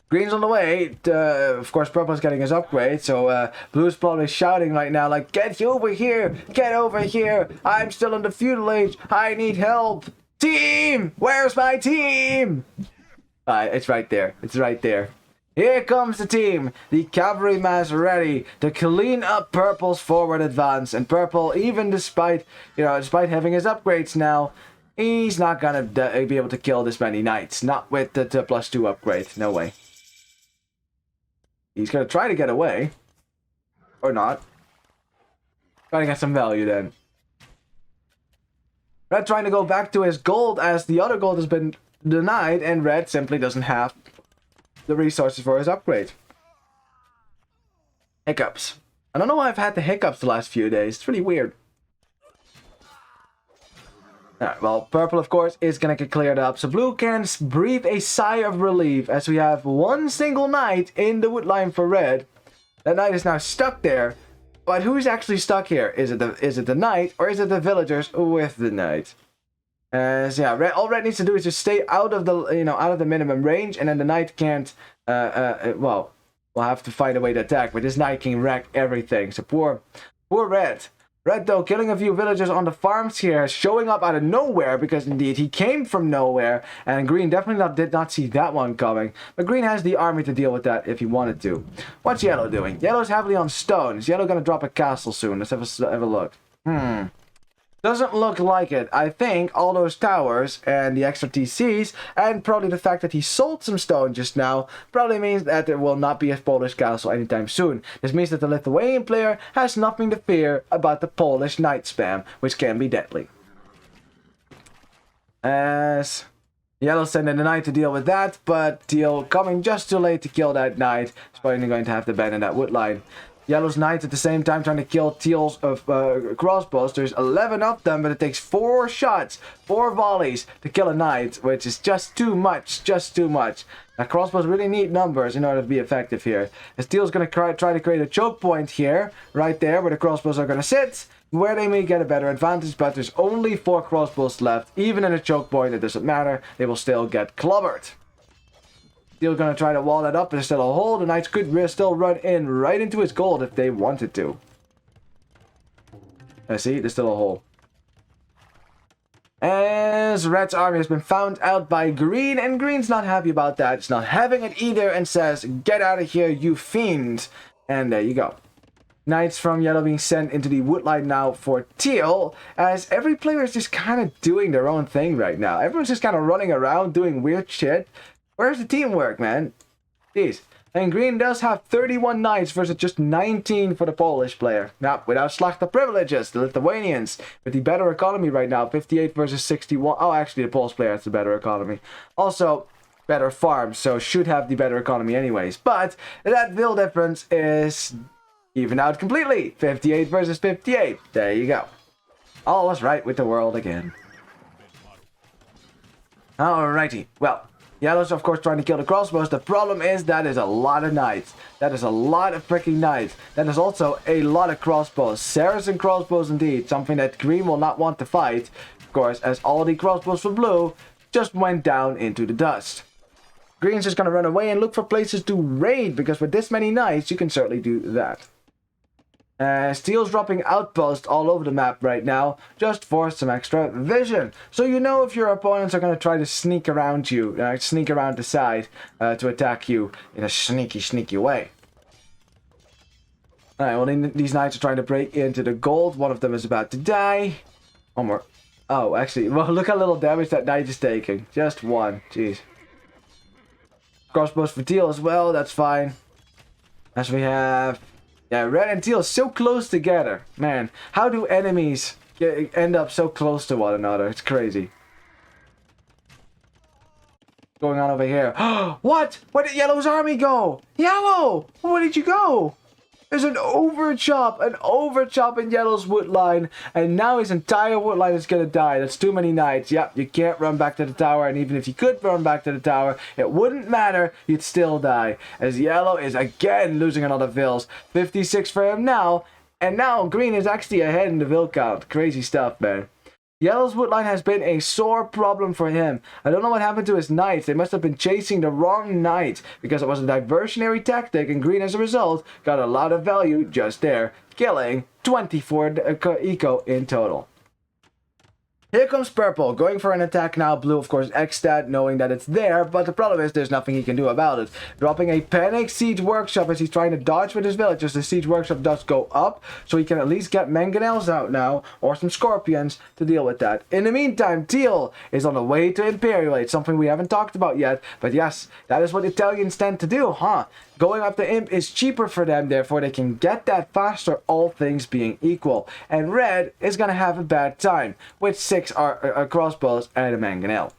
Green's on the way. Of course, Purple's getting his upgrade, so Blue's probably shouting right now, like, get over here! Get over here! I'm still in the feudal age! I need help! Team! Where's my team? It's right there. It's right there. Here comes the team! The cavalry mass ready to clean up Purple's forward advance. And Purple, even despite having his upgrades now, he's not gonna be able to kill this many knights. Not with the +2 upgrade. No way. He's going to try to get away. Or not. Trying to get some value then. Red trying to go back to his gold as the other gold has been denied. And Red simply doesn't have the resources for his upgrade. Hiccups. I don't know why I've had the hiccups the last few days. It's really weird. Alright, well, Purple, of course, is going to get cleared up. So Blue can breathe a sigh of relief as we have one single knight in the wood line for Red. That knight is now stuck there. But who's actually stuck here? Is it the knight or is it the villagers with the knight? So yeah, all Red needs to do is just stay out of the minimum range, and then the knight can't. We'll have to find a way to attack, but this knight can wreck everything. So poor Red. Red, though, killing a few villagers on the farms here, showing up out of nowhere, because indeed he came from nowhere, and Green definitely did not see that one coming. But Green has the army to deal with that if he wanted to. What's Yellow doing? Yellow's heavily on stone. Is Yellow going to drop a castle soon? Let's have a look. Doesn't look like it. I think all those towers and the extra TCs, and probably the fact that he sold some stone just now, probably means that there will not be a Polish castle anytime soon. This means that the Lithuanian player has nothing to fear about the Polish knight spam, which can be deadly. As Yellow sending the knight to deal with that, but Teal coming just too late to kill that knight. He's probably going to have to abandon that wood line. Yellow's knights at the same time trying to kill Teal's crossbows. There's 11 of them, but it takes 4 shots, 4 volleys to kill a knight, which is just too much, Now, crossbows really need numbers in order to be effective here. As Teal's going to try to create a choke point here, right there, where the crossbows are going to sit, where they may get a better advantage, but there's only 4 crossbows left. Even in a choke point, it doesn't matter. They will still get clobbered. Still gonna try to wall that up, but there's still a hole. The knights could still run in right into his gold if they wanted to. See, there's still a hole. As Red's army has been found out by Green, and Green's not happy about that. It's not having it either, and says, "Get out of here, you fiend!" And there you go. Knights from Yellow being sent into the woodline now for Teal, as every player is just kind of doing their own thing right now. Everyone's just kind of running around doing weird shit. Where's the teamwork, man? Jeez. And Green does have 31 knights versus just 19 for the Polish player. Now, without Slachta privileges, the Lithuanians with the better economy right now, 58 versus 61. Oh, actually, the Polish player has the better economy. Also, better farms, so should have the better economy anyways. But that bill difference is even out completely. 58 versus 58. There you go. All was right with the world again. Alrighty. Well, Yellow's, of course, trying to kill the crossbows. The problem is that is a lot of knights. That is a lot of freaking knights. That is also a lot of crossbows. Saracen crossbows indeed. Something that Green will not want to fight. Of course, as all the crossbows for blue just went down into the dust. Green's just going to run away and look for places to raid. Because with this many knights, you can certainly do that. Steel's dropping outposts all over the map right now, just for some extra vision. So you know if your opponents are going to try to sneak around you, sneak around the side to attack you in a sneaky way. Alright, well these knights are trying to break into the gold. One of them is about to die. One more. Oh, actually, well look how little damage that knight is taking. Just one. Jeez. Crossbows for Teal as well, that's fine. As we have... Yeah, Red and Teal so close together. Man, how do enemies end up so close to one another? It's crazy. What's going on over here? What? Where did Yellow's army go? Yellow! Where did you go? There's an overchop in Yellow's wood line, and now his entire wood line is gonna die. That's too many knights. Yep, you can't run back to the tower, and even if you could run back to the tower, it wouldn't matter, you'd still die. As Yellow is again losing another vills. 56 for him now, and now Green is actually ahead in the vill count. Crazy stuff, man. Yellow's woodline has been a sore problem for him. I don't know what happened to his knights. They must have been chasing the wrong knights because it was a diversionary tactic, and Green as a result got a lot of value just there, killing 24 eco in total. Here comes Purple, going for an attack now. Blue, of course, X-Stat, knowing that it's there, but the problem is there's nothing he can do about it. Dropping a Panic Siege Workshop as he's trying to dodge with his villagers. The Siege Workshop does go up, so he can at least get Mangonels out now, or some Scorpions to deal with that. In the meantime, Teal is on the way to Imperialate, something we haven't talked about yet, but yes, that is what Italians tend to do, huh? Going up the Imp is cheaper for them, therefore they can get that faster, all things being equal. And Red is going to have a bad time with 6 crossbows and a Mangonel.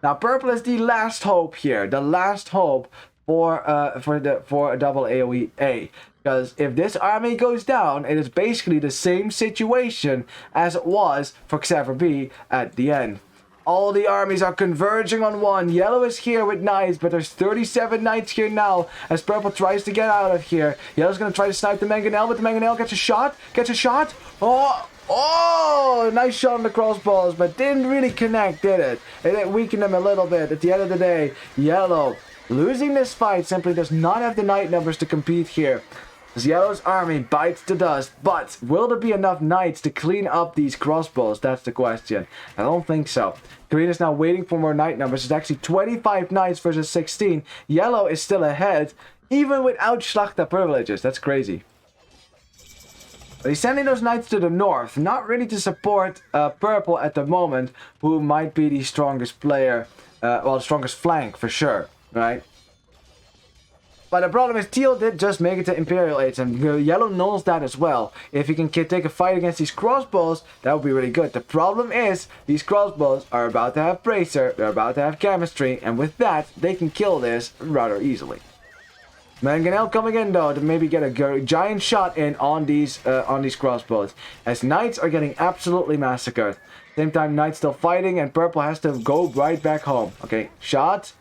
Now Purple is the last hope here, the last hope for a double AOE-A. Because if this army goes down, it is basically the same situation as it was for XEVER-B at the end. All the armies are converging on one. Yellow is here with knights, but there's 37 knights here now as Purple tries to get out of here. Yellow's going to try to snipe the Mangonel, but the Mangonel gets a shot. Oh, nice shot on the crossbows, but didn't really connect, did it? It weakened them a little bit. At the end of the day, Yellow, losing this fight, simply does not have the knight numbers to compete here. As Yellow's army bites the dust, but will there be enough knights to clean up these crossbows? That's the question. I don't think so. Green is now waiting for more knight numbers. It's actually 25 knights versus 16. Yellow is still ahead, even without Schlachter privileges. That's crazy. But he's sending those knights to the north, not really to support Purple at the moment, who might be the strongest player, well, the strongest flank for sure, right? But the problem is Teal did just make it to Imperial Age, and Yellow knows that as well. If he can take a fight against these crossbows, that would be really good. The problem is, these crossbows are about to have Bracer, they're about to have Chemistry, and with that, they can kill this rather easily. Mangonel coming in though to maybe get a giant shot in on these crossbows, as Knights are getting absolutely massacred. Same time, Knights still fighting, and Purple has to go right back home. Okay, shot.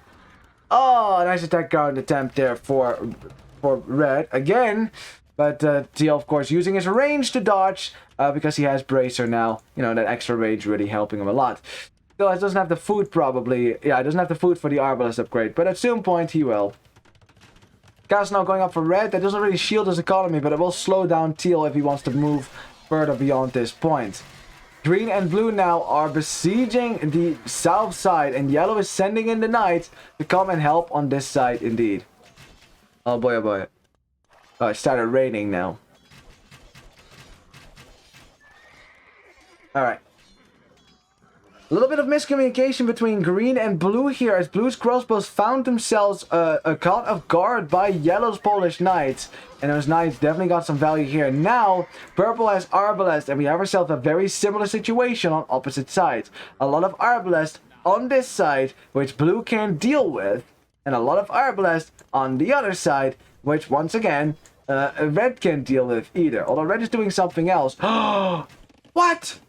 Oh, nice attack ground attempt there for Red again. But Teal, of course, using his range to dodge because he has Bracer now. You know, that extra range really helping him a lot. Still, he doesn't have the food probably. Yeah, he doesn't have the food for the Arbalest upgrade, but at some point he will. Gas now going up for Red. That doesn't really shield his economy, but it will slow down Teal if he wants to move further beyond this point. Green and blue now are besieging the south side, and yellow is sending in the knights to come and help on this side indeed. Oh boy, oh boy. Oh, it started raining now. Alright. A little bit of miscommunication between green and blue here, as blue's crossbows found themselves caught off guard by yellow's Polish knights. And those knights definitely got some value here. Now, purple has Arbalest, and we have ourselves a very similar situation on opposite sides. A lot of Arbalest on this side, which blue can't deal with, and a lot of Arbalest on the other side, which once again, red can't deal with either. Although red is doing something else. What?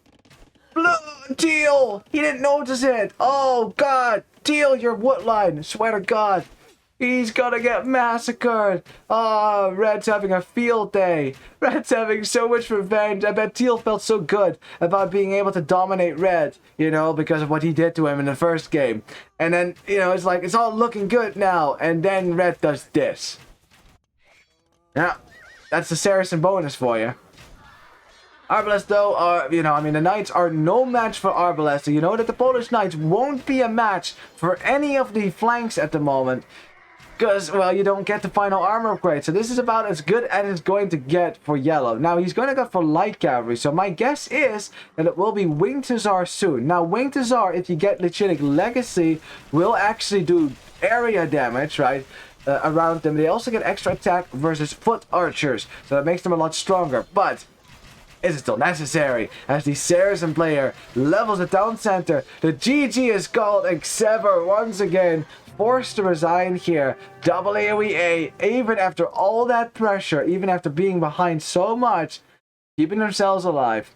Blue, Teal! He didn't notice it! Oh god! Teal, your woodline! Swear to god! He's gonna get massacred! Oh, Red's having a field day! Red's having so much revenge! I bet Teal felt so good about being able to dominate Red, you know, because of what he did to him in the first game. And then, you know, it's like, it's all looking good now, and then Red does this. Yeah, that's the Saracen bonus for you. Arbalest, though, are, you know, I mean, the Knights are no match for Arbalest. So you know that the Polish Knights won't be a match for any of the flanks at the moment. Because, well, you don't get the final armor upgrade. So this is about as good as it's going to get for yellow. Now, he's going to go for light cavalry. So my guess is that it will be Winged Hussar soon. Now, Winged Hussar, if you get Lichitic Legacy, will actually do area damage, right? Around them. They also get extra attack versus foot archers. So that makes them a lot stronger. But is it still necessary? As the Saracen player levels the town center, the GG is called, and XEVER once again forced to resign here. Double AOE-A, even after all that pressure, even after being behind so much, keeping themselves alive.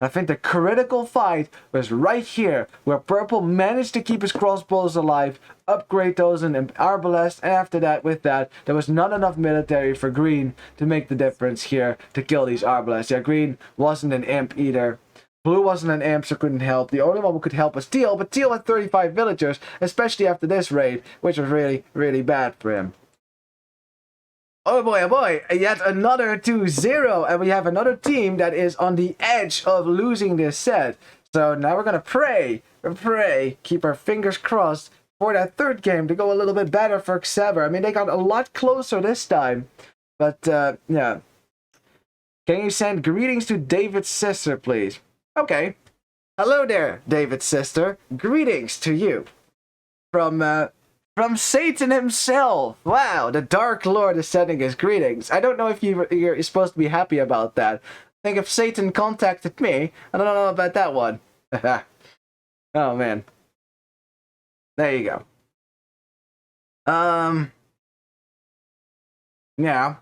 I think the critical fight was right here, where Purple managed to keep his crossbows alive, upgrade those in Arbalest, and after that, with that, there was not enough military for Green to make the difference here to kill these Arbalests. Yeah, Green wasn't an imp either. Blue wasn't an imp, so couldn't help. The only one who could help was Teal, but Teal had 35 villagers, especially after this raid, which was really, really bad for him. Oh boy, yet another 2-0, and we have another team that is on the edge of losing this set. So now we're gonna pray, keep our fingers crossed for that third game to go a little bit better for XEVER. I mean, they got a lot closer this time, but yeah. Can you send greetings to David's sister, please? Okay. Hello there, David's sister. Greetings to you. From Satan himself! Wow, the Dark Lord is sending his greetings. I don't know if you're supposed to be happy about that. I think if Satan contacted me, I don't know about that one. Oh, man. There you go. Yeah.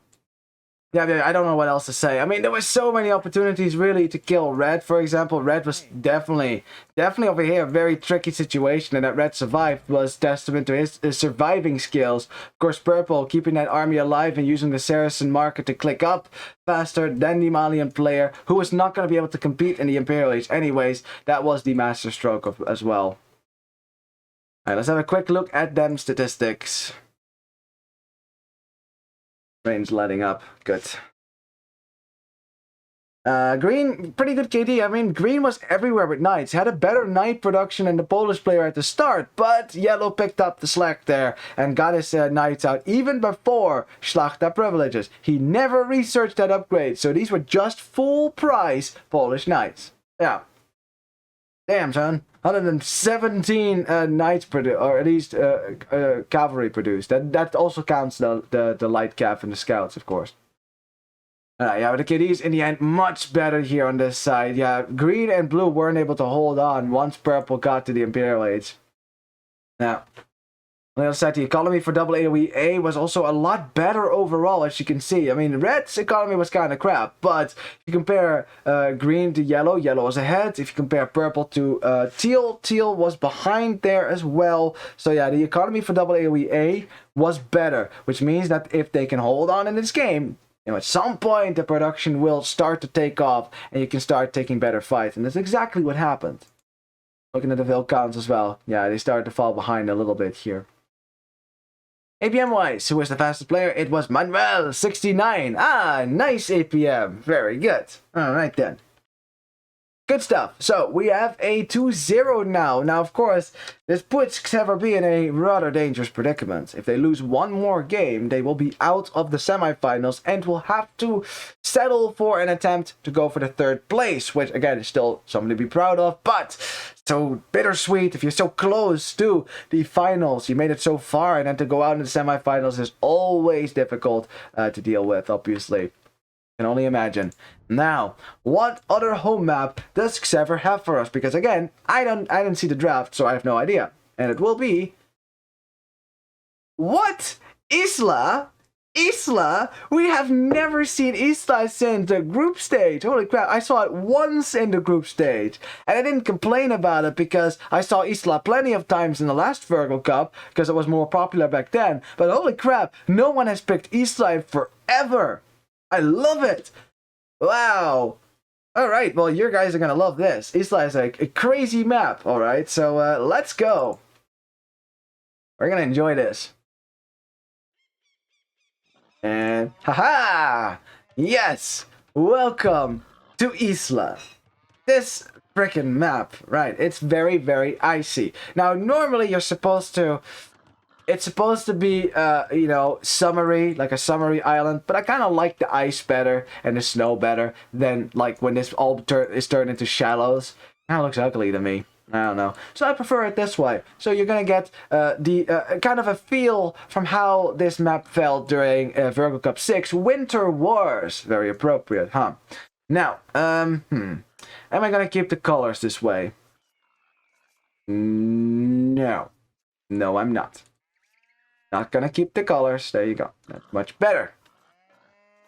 Yeah, I don't know what else to say. I mean, there were so many opportunities, really, to kill Red. For example, Red was definitely over here a very tricky situation, and that Red survived was testament to his surviving skills. Of course, Purple keeping that army alive and using the Saracen marker to click up faster than the Malian player, who was not going to be able to compete in the Imperial Age anyways. That was the masterstroke as well. Alright, let's have a quick look at them statistics. Rain's letting up. Good. Green, pretty good KD. I mean, Green was everywhere with knights. Had a better knight production than the Polish player at the start, but Yellow picked up the slack there and got his knights out even before Schlachta privileges. He never researched that upgrade, so these were just full price Polish knights. Yeah. Damn, son. 117 knights produced, or at least cavalry produced. That also counts the light cav and the scouts, of course. Yeah, but the KDs in the end much better here on this side. Yeah, green and blue weren't able to hold on once purple got to the Imperial Age. Now, on the other side, the economy for AAOE-A was also a lot better overall, as you can see. I mean, red's economy was kind of crap, but if you compare green to yellow, yellow was ahead. If you compare purple to teal, teal was behind there as well. So yeah, the economy for AAOE-A was better, which means that if they can hold on in this game, you know, at some point the production will start to take off and you can start taking better fights. And that's exactly what happened. Looking at the Vil counts as well. Yeah, they started to fall behind a little bit here. APM-wise, who was the fastest player? It was Manuel, 69. Ah, nice APM. Very good. Alright then. Good stuff. So, we have a 2-0 now. Now, of course, this puts XEVER-B in a rather dangerous predicament. If they lose one more game, they will be out of the semifinals and will have to settle for an attempt to go for the third place, which, again, is still something to be proud of, but so bittersweet. If you're so close to the finals, you made it so far, and then to go out in the semifinals is always difficult to deal with, obviously. Can only imagine. Now, what other home map does XEVER have for us? Because again, I didn't see the draft, so I have no idea. And it will be what? Isla? Isla? We have never seen Isla since the group stage. Holy crap, I saw it once in the group stage. And I didn't complain about it because I saw Isla plenty of times in the last Virgo Cup because it was more popular back then. But holy crap, no one has picked Isla in forever. I love it! Wow! Alright, well, you guys are gonna love this. Isla is a crazy map, alright? So, let's go. We're gonna enjoy this. And, haha! Yes! Welcome to Isla. This frickin' map, right? It's very, very icy. Now, normally you're supposed to... It's supposed to be, you know, summery, like a summery island, but I kind of like the ice better and the snow better than, like, when this all is turned into shallows. Kind of looks ugly to me. I don't know. So I prefer it this way. So you're going to get the kind of a feel from how this map felt during Virgo Cup VI Winter Wars. Very appropriate, huh? Now, am I going to keep the colors this way? No. No, I'm not. Not gonna keep the colors. There you go. That's much better.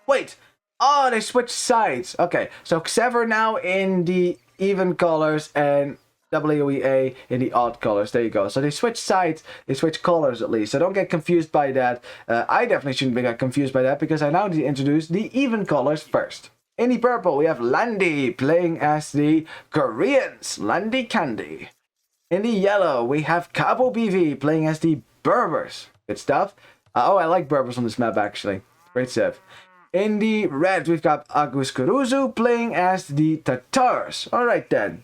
Wait. Oh, they switched sides. Okay, so XEVER now in the even colors and AAOE-A in the odd colors. There you go. So they switched sides. They switched colors at least. So don't get confused by that. I definitely shouldn't get confused by that because I now need to introduce the even colors first. In the purple, we have Landy playing as the Koreans. Landy Candy. In the yellow, we have Cabo BV playing as the Berbers. Good stuff. Oh, I like Berbers on this map, actually. Great save. In the red, we've got Agus Kuruzu playing as the Tatars. Alright then.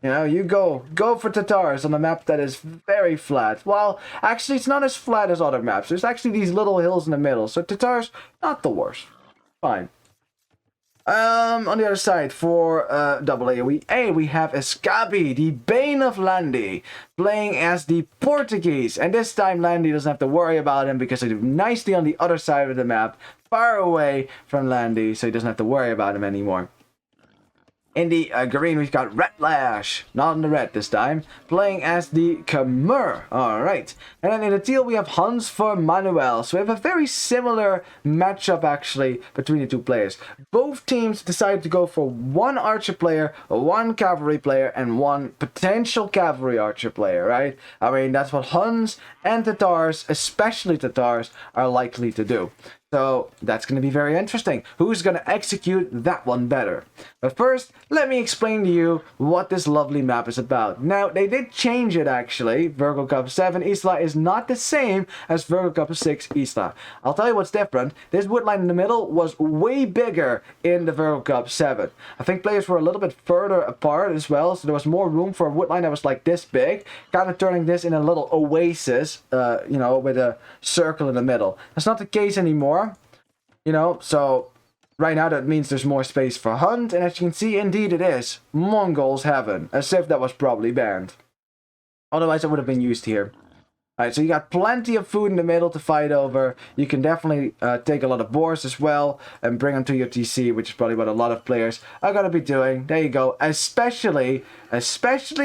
You know, you go for Tatars on a map that is very flat. Well, actually, it's not as flat as other maps. There's actually these little hills in the middle. So Tatars, not the worst. Fine. On the other side, for AAOE-A, we have Escabi, the Bane of Landy, playing as the Portuguese. And this time, Landy doesn't have to worry about him because they do nicely on the other side of the map, far away from Landy, so he doesn't have to worry about him anymore. In the green, we've got Red Lash, not in the red this time, playing as the Khmer. Alright. And then in the teal, we have Hans for Manuel. So we have a very similar matchup, actually, between the two players. Both teams decided to go for one archer player, one cavalry player, and one potential cavalry archer player, right? I mean, that's what Huns and Tatars, especially Tatars, are likely to do. So that's going to be very interesting. Who's going to execute that one better? But first, let me explain to you what this lovely map is about. Now, they did change it actually. Virgo Cup VII Isla is not the same as Virgo Cup VI Isla. I'll tell you what's different. This wood line in the middle was way bigger in the Virgo Cup VII. I think players were a little bit further apart as well, so there was more room for a wood line that was like this big, kind of turning this in a little oasis, you know, with a circle in the middle. That's not the case anymore. You know, so right now that means there's more space for hunt, and as you can see, indeed it is. Mongols heaven, as if that was probably banned. Otherwise it would have been used here. Alright, so you got plenty of food in the middle to fight over. You can definitely take a lot of boars as well and bring them to your TC, which is probably what a lot of players are going to be doing. There you go. Especially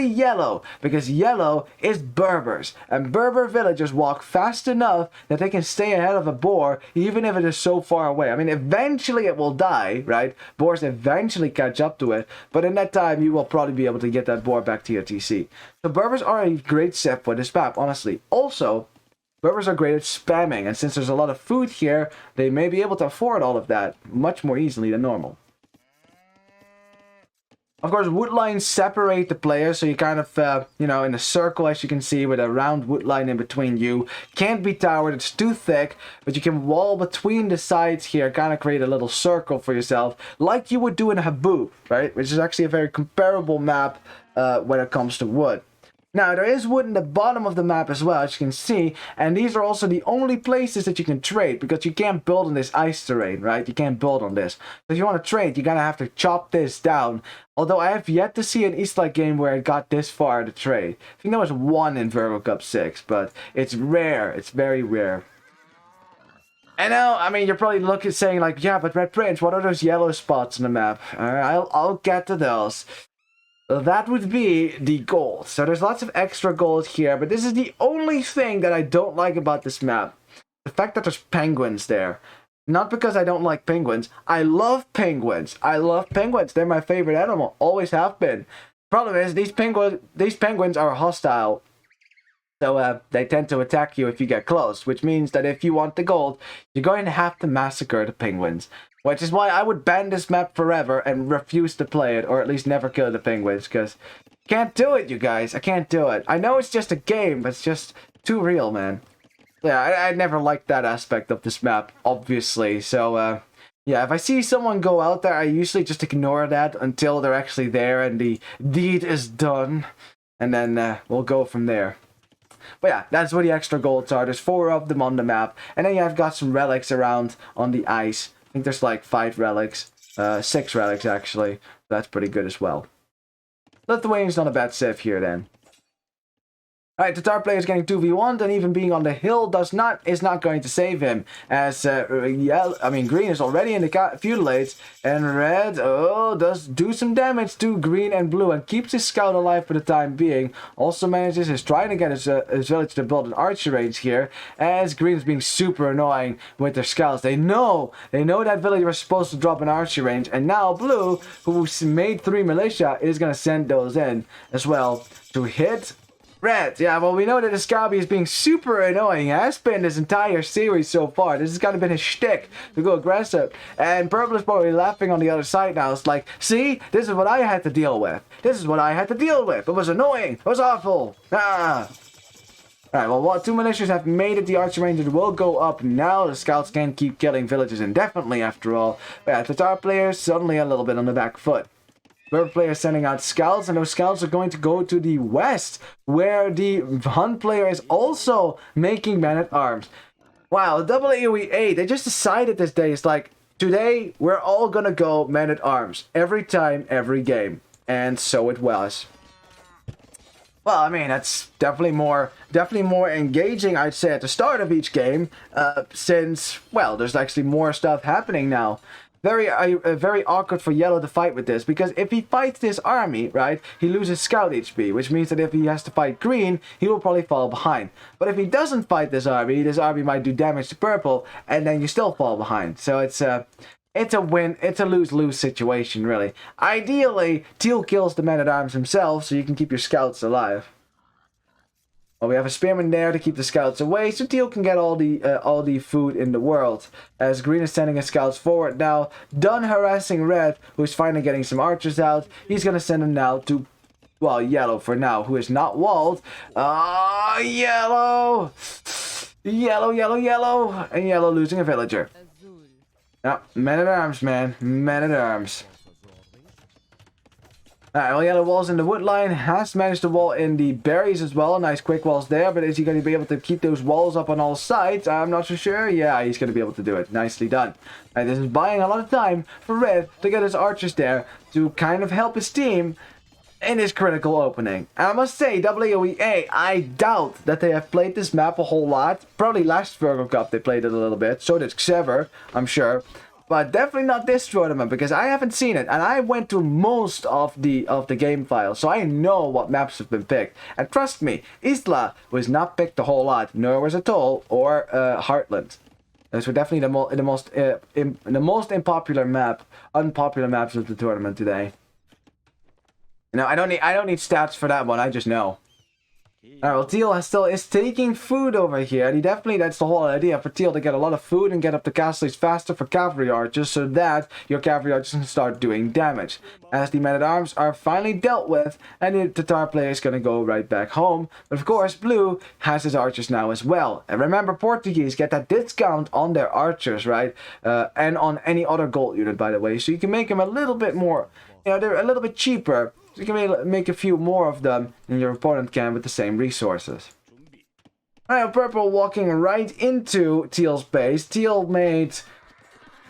yellow, because yellow is Berbers. And Berber villagers walk fast enough that they can stay ahead of a boar, even if it is so far away. I mean, eventually it will die, right? Boars eventually catch up to it, but in that time you will probably be able to get that boar back to your TC. So Berbers are a great set for this map, honestly. Also, Berbers are great at spamming, and since there's a lot of food here, they may be able to afford all of that much more easily than normal. Of course, wood lines separate the players, so you kind of, you know, in a circle, as you can see, with a round wood line in between you. Can't be towered, it's too thick, but you can wall between the sides here, kind of create a little circle for yourself, like you would do in Haboob, right? Which is actually a very comparable map when it comes to wood. Now, there is wood in the bottom of the map as well, as you can see, and these are also the only places that you can trade, because you can't build on this ice terrain, right? You can't build on this. So if you want to trade, you're going to have to chop this down, although I have yet to see an Isla game where it got this far to trade. I think there was one in Virgo Cup VI, but it's rare. It's very rare. And now, I mean, you're probably saying like, yeah, but Red Prince, what are those yellow spots on the map? I'll get to those. That would be the gold. So there's lots of extra gold here, but this is the only thing that I don't like about this map. The fact that there's penguins there. Not because I don't like penguins. I love penguins. I love penguins. They're my favorite animal. Always have been. Problem is, these penguins are hostile. So they tend to attack you if you get close, which means that if you want the gold, you're going to have to massacre the penguins. Which is why I would ban this map forever and refuse to play it, or at least never kill the penguins, because can't do it, you guys. I can't do it. I know it's just a game, but it's just too real, man. Yeah, I never liked that aspect of this map, obviously. So, yeah, if I see someone go out there, I usually just ignore that until they're actually there and the deed is done. And then we'll go from there. But yeah, that's where the extra golds are. There's 4 of them on the map. And then I've got some relics around on the ice. I think there's like 5 relics. 6 relics, actually. That's pretty good as well. Lithuania's not a bad civ here, then. Alright, the Tar player is getting 2v1, and even being on the hill is not going to save him. As green is already in the feudalates, and red does do some damage to green and blue and keeps his scout alive for the time being. Also is trying to get his village to build an archer range here, as green is being super annoying with their scouts. They know that village was supposed to drop an archer range, and now blue, who made 3 militia, is going to send those in as well to hit red. Yeah, well, we know that this Scabby is being super annoying. He has been this entire series so far. This has kind of been his shtick to go aggressive. And Purple is probably laughing on the other side now. It's like, see, this is what I had to deal with. This is what I had to deal with. It was annoying. It was awful. Ah. Alright, well, 2 militias have made it. The archer range will go up now. The scouts can't keep killing villages indefinitely after all. But yeah, the Tar player suddenly a little bit on the back foot. Bird player sending out scouts, and those scouts are going to go to the west, where the Hunt player is also making men-at-arms. Wow, double AAOE-A, they just decided this day, it's like, today we're all gonna go men-at-arms. Every time, every game. And so it was. Well, I mean, that's definitely more engaging, I'd say, at the start of each game, since, well, there's actually more stuff happening now. Very awkward for Yellow to fight with this, because if he fights this army, right, he loses scout HP, which means that if he has to fight green, he will probably fall behind. But if he doesn't fight this army might do damage to purple, and then you still fall behind. So it's a lose-lose situation, really. Ideally, Teal kills the man-at-arms himself, so you can keep your scouts alive. Well, we have a spearman there to keep the scouts away, so teal can get all the food in the world. As green is sending his scouts forward now, done harassing red, who's finally getting some archers out. He's gonna send them now to, well, yellow for now, who is not walled. Yellow! Yellow! And yellow losing a villager. Yeah, men-at-arms, man. Men-at-arms. Alright, well, yellow walls in the wood line. Has managed to wall in the berries as well. Nice quick walls there, but is he going to be able to keep those walls up on all sides? I'm not so sure. Yeah, he's going to be able to do it. Nicely done. And this is buying a lot of time for red to get his archers there to kind of help his team in his critical opening. And I must say, AAOE-A, I doubt that they have played this map a whole lot. Probably last Virgo Cup they played it a little bit. So did XEVER, I'm sure. But definitely not this tournament, because I haven't seen it. And I went through most of the game files, so I know what maps have been picked. And trust me, Isla was not picked a whole lot, nor was Atoll or Heartland. Those were definitely the most unpopular maps of the tournament today. No, I don't need stats for that one. I just know. Alright, well, teal is taking food over here, and that's the whole idea for teal, to get a lot of food and get up the castles faster for cavalry archers, so that your cavalry archers can start doing damage. As the men-at-arms are finally dealt with, and the Tatar player is going to go right back home. But of course, blue has his archers now as well. And remember, Portuguese get that discount on their archers, right? And on any other gold unit, by the way, so you can make them a little bit more, they're a little bit cheaper. So you can make a few more of them than your opponent can with the same resources. Alright, purple walking right into teal's base. Teal made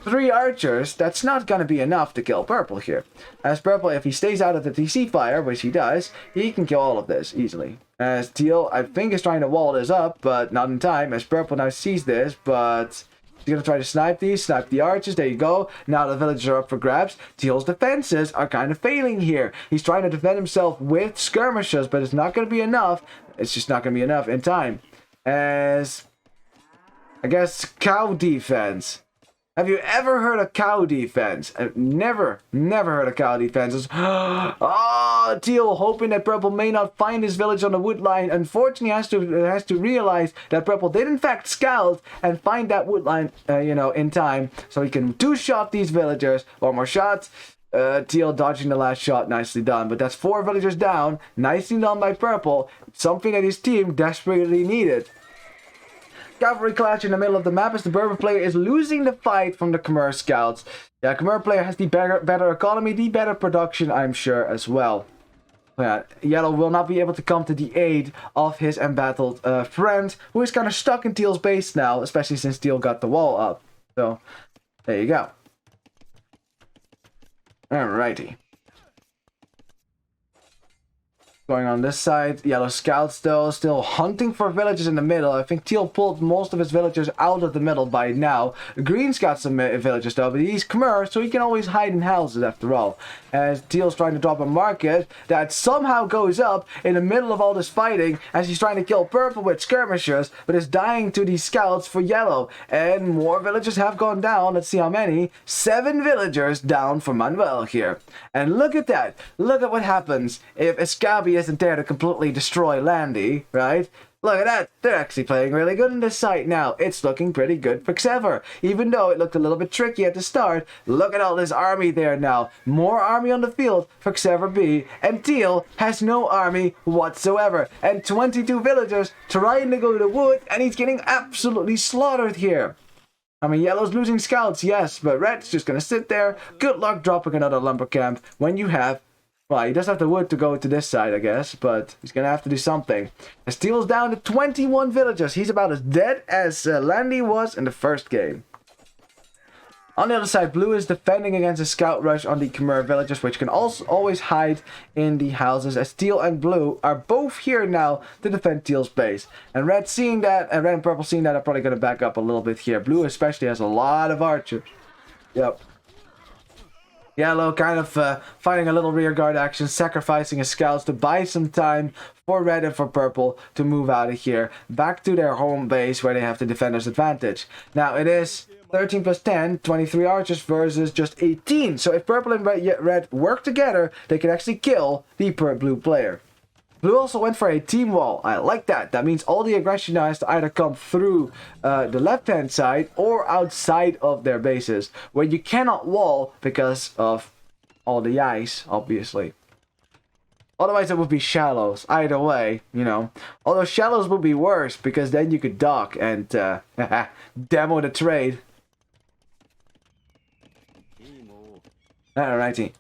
3 archers. That's not going to be enough to kill purple here. As purple, if he stays out of the TC fire, which he does, he can kill all of this easily. As teal, I think, is trying to wall this up, but not in time. As purple now sees this, but he's going to try to snipe the archers. There you go. Now the villagers are up for grabs. Teal's defenses are kind of failing here. He's trying to defend himself with skirmishes, but it's not going to be enough. It's just not going to be enough in time. As, I guess, cow defense. Have you ever heard of cow defense? I've never heard of cow defenses. Oh, teal hoping that purple may not find his village on the wood line. Unfortunately, has to realize that purple did in fact scout and find that wood line, in time, so he can two-shot these villagers. One more shot. Teal dodging the last shot, nicely done. But that's 4 villagers down. Nicely done by purple. Something that his team desperately needed. Cavalry clash in the middle of the map as the Berber player is losing the fight from the Khmer scouts. Yeah, Khmer player has the better economy, the better production, I'm sure, as well. Yeah, yellow will not be able to come to the aid of his embattled friend, who is kind of stuck in teal's base now, especially since teal got the wall up. So, there you go. Alrighty. Going on this side, yellow scouts though, still hunting for villagers in the middle. I think teal pulled most of his villagers out of the middle by now. Green's got some villagers though, but he's Khmer, so he can always hide in houses after all. As teal's trying to drop a market that somehow goes up in the middle of all this fighting, as he's trying to kill purple with skirmishers, but is dying to these scouts for yellow. And more villagers have gone down. Let's see how many. 7 villagers down for Manuel here. And look at that. Look at what happens if Escabi isn't there to completely destroy Landy, right? Look at that. They're actually playing really good in this site now. It's looking pretty good for XEVER. Even though it looked a little bit tricky at the start, look at all this army there now. More army on the field for XEVER-B, and teal has no army whatsoever. And 22 villagers trying to go to the wood, and he's getting absolutely slaughtered here. I mean, yellow's losing scouts, yes, but red's just gonna sit there. Good luck dropping another lumber camp when you have, well, he does have the wood to go to this side, I guess, but he's gonna have to do something. As teal's down to 21 villagers. He's about as dead as Landy was in the first game. On the other side, blue is defending against a scout rush on the Khmer villagers, which can also always hide in the houses, as teal and blue are both here now to defend teal's base. And red seeing that, and red and purple seeing that, are probably going to back up a little bit here. Blue especially has a lot of archers. Yep. Yellow kind of fighting a little rearguard action, sacrificing his scouts to buy some time for red and for purple to move out of here, back to their home base where they have the defender's advantage. Now it is 13 plus 10, 23 archers versus just 18. So if purple and red work together, they can actually kill the blue player. Blue also went for a team wall. I like that. That means all the aggression now has to either come through the left-hand side or outside of their bases, where you cannot wall because of all the ice, obviously. Otherwise, it would be shallows. Either way, you know. Although shallows would be worse, because then you could dock and demo the trade. Alrighty.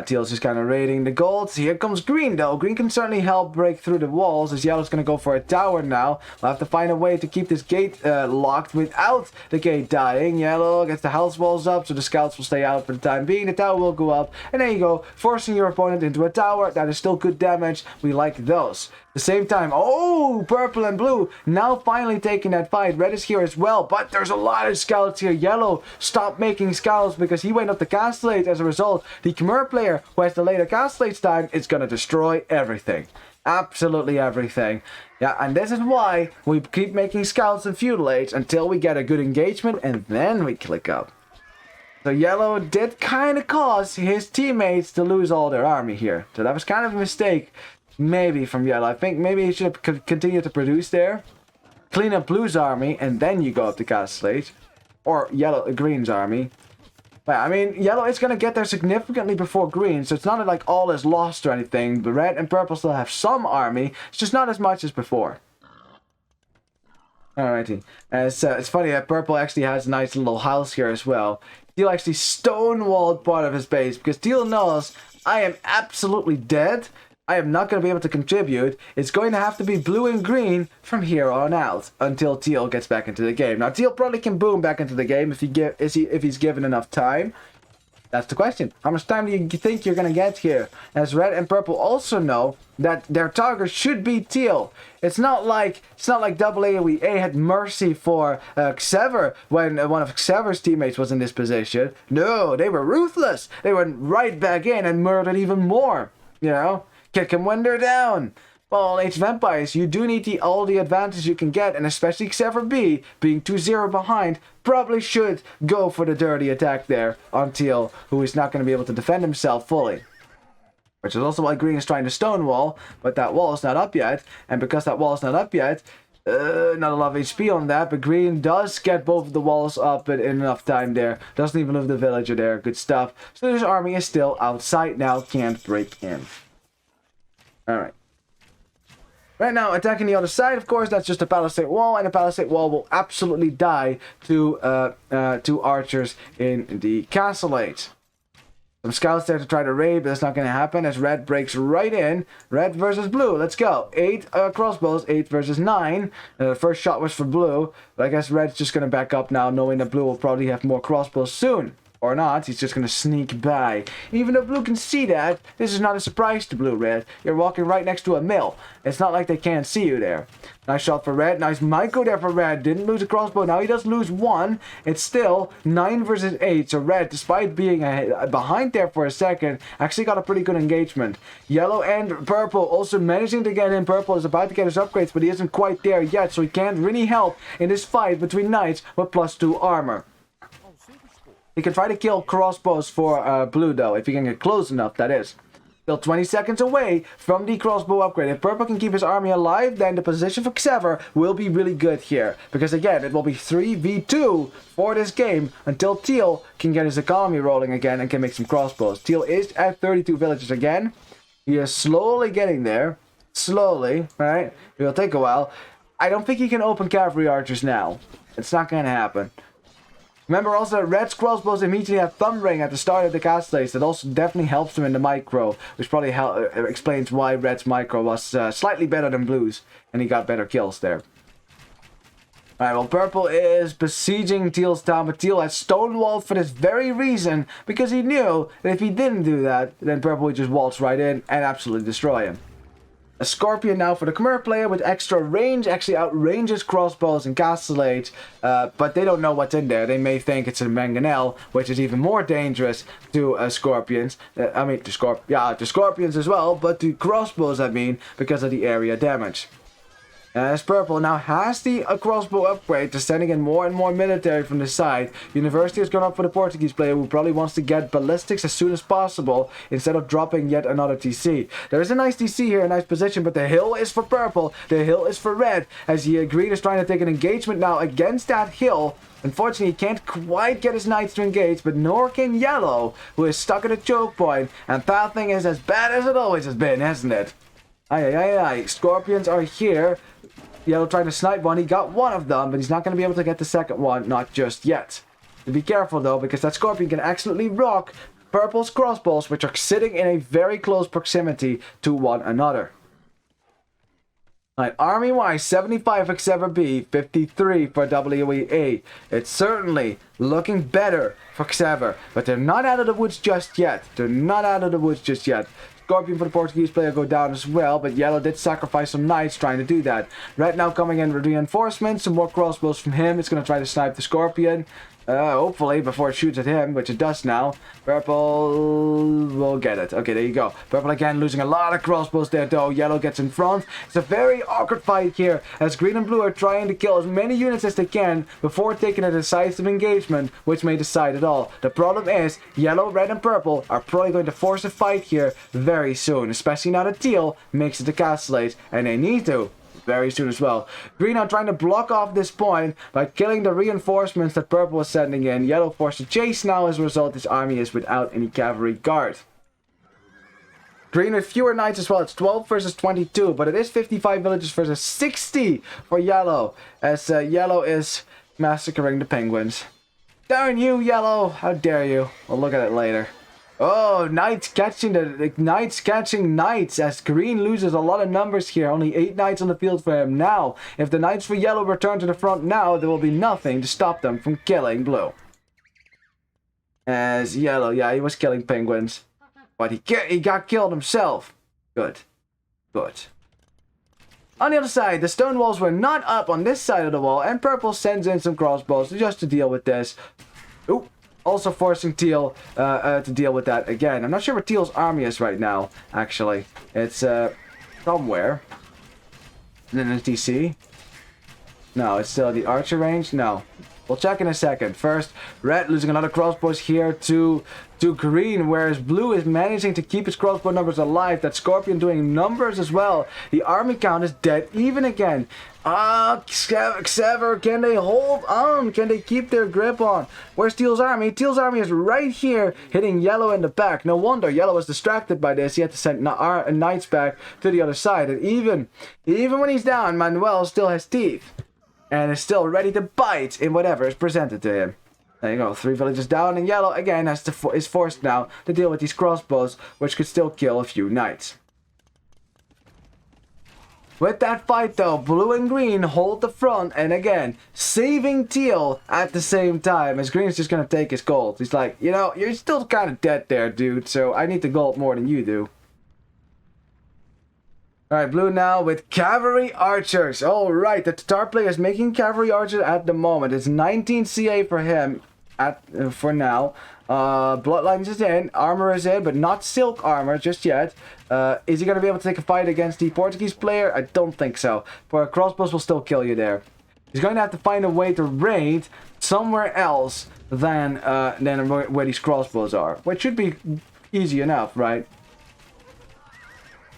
Teal's just kind of raiding the golds. Here comes green, though. Green can certainly help break through the walls, as yellow's going to go for a tower now. We'll have to find a way to keep this gate locked without the gate dying. Yellow gets the house walls up, so the scouts will stay out for the time being. The tower will go up, and there you go, forcing your opponent into a tower. That is still good damage. We like those. At the same time, oh, purple and blue now finally taking that fight. Red is here as well, but there's a lot of scouts here. Yellow stopped making scouts because he went up to Castellate. As a result, the Khmer player who has the later Castellate's time is going to destroy everything. Absolutely everything. Yeah, and this is why we keep making scouts and feudalates until we get a good engagement, and then we click up. So yellow did kind of cause his teammates to lose all their army here. So that was kind of a mistake. Maybe from yellow. I think maybe he should have continued to produce there. Clean up blue's army, and then you go up to Castellate. Or green's army. But I mean, yellow is going to get there significantly before green, so it's not like all is lost or anything. But red and purple still have some army. It's just not as much as before. Alrighty. It's funny that purple actually has a nice little house here as well. Teal actually stonewalled part of his base, because Teal knows I am absolutely dead. I am not going to be able to contribute. It's going to have to be blue and green from here on out until Teal gets back into the game. Now, Teal probably can boom back into the game if he's given enough time. That's the question. How much time do you think you're going to get here? As red and purple also know that their target should be Teal. It's not like AAOE-A had mercy for XEVER when one of XEVER's teammates was in this position. No, they were ruthless. They went right back in and murdered even more. You know? Kick them when they're down. Well, Age of Empires, you do need all the advantage you can get, and especially XEVER-B, being 2-0 behind, probably should go for the dirty attack there on Teal, who is not going to be able to defend himself fully. Which is also why green is trying to stonewall, but that wall is not up yet, and because that wall is not up yet, not a lot of HP on that, but green does get both of the walls up in enough time there. Doesn't even lose the villager there. Good stuff. So his army is still outside now, can't break in. Alright. Right now, attacking the other side, of course, that's just a palisade wall, and the palisade wall will absolutely die to two archers in the Castellate. Some scouts there to try to raid, but that's not going to happen as red breaks right in. Red versus blue, let's go. 8 crossbows, 8 versus 9. The first shot was for blue, but I guess red's just going to back up now, knowing that blue will probably have more crossbows soon. Or not, he's just going to sneak by. Even though blue can see that, this is not a surprise to blue-red. You're walking right next to a mill. It's not like they can't see you there. Nice shot for red. Nice micro there for red. Didn't lose a crossbow. Now he does lose 1. It's still 9 versus 8. So red, despite being behind there for a second, actually got a pretty good engagement. Yellow and purple also managing to get in. Purple is about to get his upgrades, but he isn't quite there yet. So he can't really help in this fight between knights with +2 armor. He can try to kill crossbows for blue, though, if he can get close enough, that is. Still 20 seconds away from the crossbow upgrade. If purple can keep his army alive, then the position for XEVER will be really good here. Because, again, it will be 3v2 for this game until Teal can get his economy rolling again and can make some crossbows. Teal is at 32 villages again. He is slowly getting there. Slowly, right? It will take a while. I don't think he can open cavalry archers now. It's not going to happen. Remember also that red's crossbows immediately have thumb ring at the start of the Castellates. That also definitely helps him in the micro, which probably explains why red's micro was slightly better than blue's, and he got better kills there. Alright, well, purple is besieging Teal's town, but Teal has stonewalled for this very reason, because he knew that if he didn't do that, then purple would just waltz right in and absolutely destroy him. A Scorpion now for the Khmer player with extra range, actually outranges crossbows and Castellate, but they don't know what's in there. They may think it's a mangonel, which is even more dangerous to Scorpions. To Scorpions as well, but to crossbows, I mean, because of the area damage. As Purple now has the crossbow upgrade to sending in more and more military from the side. University has gone up for the Portuguese player who probably wants to get ballistics as soon as possible instead of dropping yet another TC. There is a nice TC here, a nice position, but the hill is for Purple, the hill is for Red, as Green is trying to take an engagement now against that hill. Unfortunately, he can't quite get his knights to engage, but nor can Yellow, who is stuck at a choke point, and pathing is as bad as it always has been, hasn't it? Aye. Scorpions are here. Yellow trying to snipe one. He got one of them, but he's not going to be able to get the second one. Not just yet. Be careful, though, because that Scorpion can accidentally rock Purple's crossbows, which are sitting in a very close proximity to one another. Alright, army-wise, 75 for XEVER-B, 53 for AAOE-A. It's certainly looking better for XEVER, but they're not out of the woods just yet. Scorpion for the Portuguese player go down as well, but Yellow did sacrifice some knights trying to do that. Red now coming in with reinforcements, some more crossbows from him. It's going to try to snipe the Scorpion. Hopefully before it shoots at him, which it does now. Purple will get it. Okay, there you go. Purple again losing a lot of crossbows there though. Yellow gets in front. It's a very awkward fight here as Green and Blue are trying to kill as many units as they can before taking a decisive engagement, which may decide it all. The problem is Yellow, Red and Purple are probably going to force a fight here very soon, especially now that Teal makes it to Castle Age, and they need to very soon as well. Green are trying to block off this point by killing the reinforcements that Purple was sending in. Yellow forced to chase now. As a result, his army is without any cavalry guard. Green with fewer knights as well. It's 12 versus 22, but it is 55 villagers versus 60 for Yellow, as Yellow is massacring the penguins. Darn you, Yellow! How dare you? We'll look at it later. Oh, Knights catching Knights as Green loses a lot of numbers here. Only 8 Knights on the field for him now. If the Knights for Yellow return to the front now, there will be nothing to stop them from killing Blue. As Yellow, yeah, he was killing penguins, but he got killed himself. Good. On the other side, the stone walls were not up on this side of the wall, and Purple sends in some crossbows just to deal with this. Ooh. Also forcing Teal to deal with that again. I'm not sure where Teal's army is right now, actually. It's somewhere. And then the TC. No, it's still the archer range. No. We'll check in a second. First, Red losing another crossbows here to Green, whereas Blue is managing to keep his crossbow numbers alive. That Scorpion doing numbers as well. The army count is dead even again. XEVER, can they hold on? Can they keep their grip on? Where's Teal's army? Teal's army is right here, hitting Yellow in the back. No wonder Yellow was distracted by this. He had to send knights back to the other side. And even when he's down, Manuel still has teeth. And is still ready to bite in whatever is presented to him. There you go, 3 villages down, and Yellow again is forced now to deal with these crossbows, which could still kill a few knights. With that fight though, Blue and Green hold the front, and again, saving Teal at the same time, as Green is just going to take his gold. He's like, you know, you're still kind of dead there, dude, so I need the gold more than you do. Alright, Blue now with cavalry archers. Alright, the Tatar player is making cavalry archers at the moment. It's 19 CA for him for now. Bloodlines is in, armor is in, but not silk armor just yet. Is he going to be able to take a fight against the Portuguese player? I don't think so. For crossbows will still kill you there. He's going to have to find a way to raid somewhere else than where these crossbows are. Which should be easy enough, right?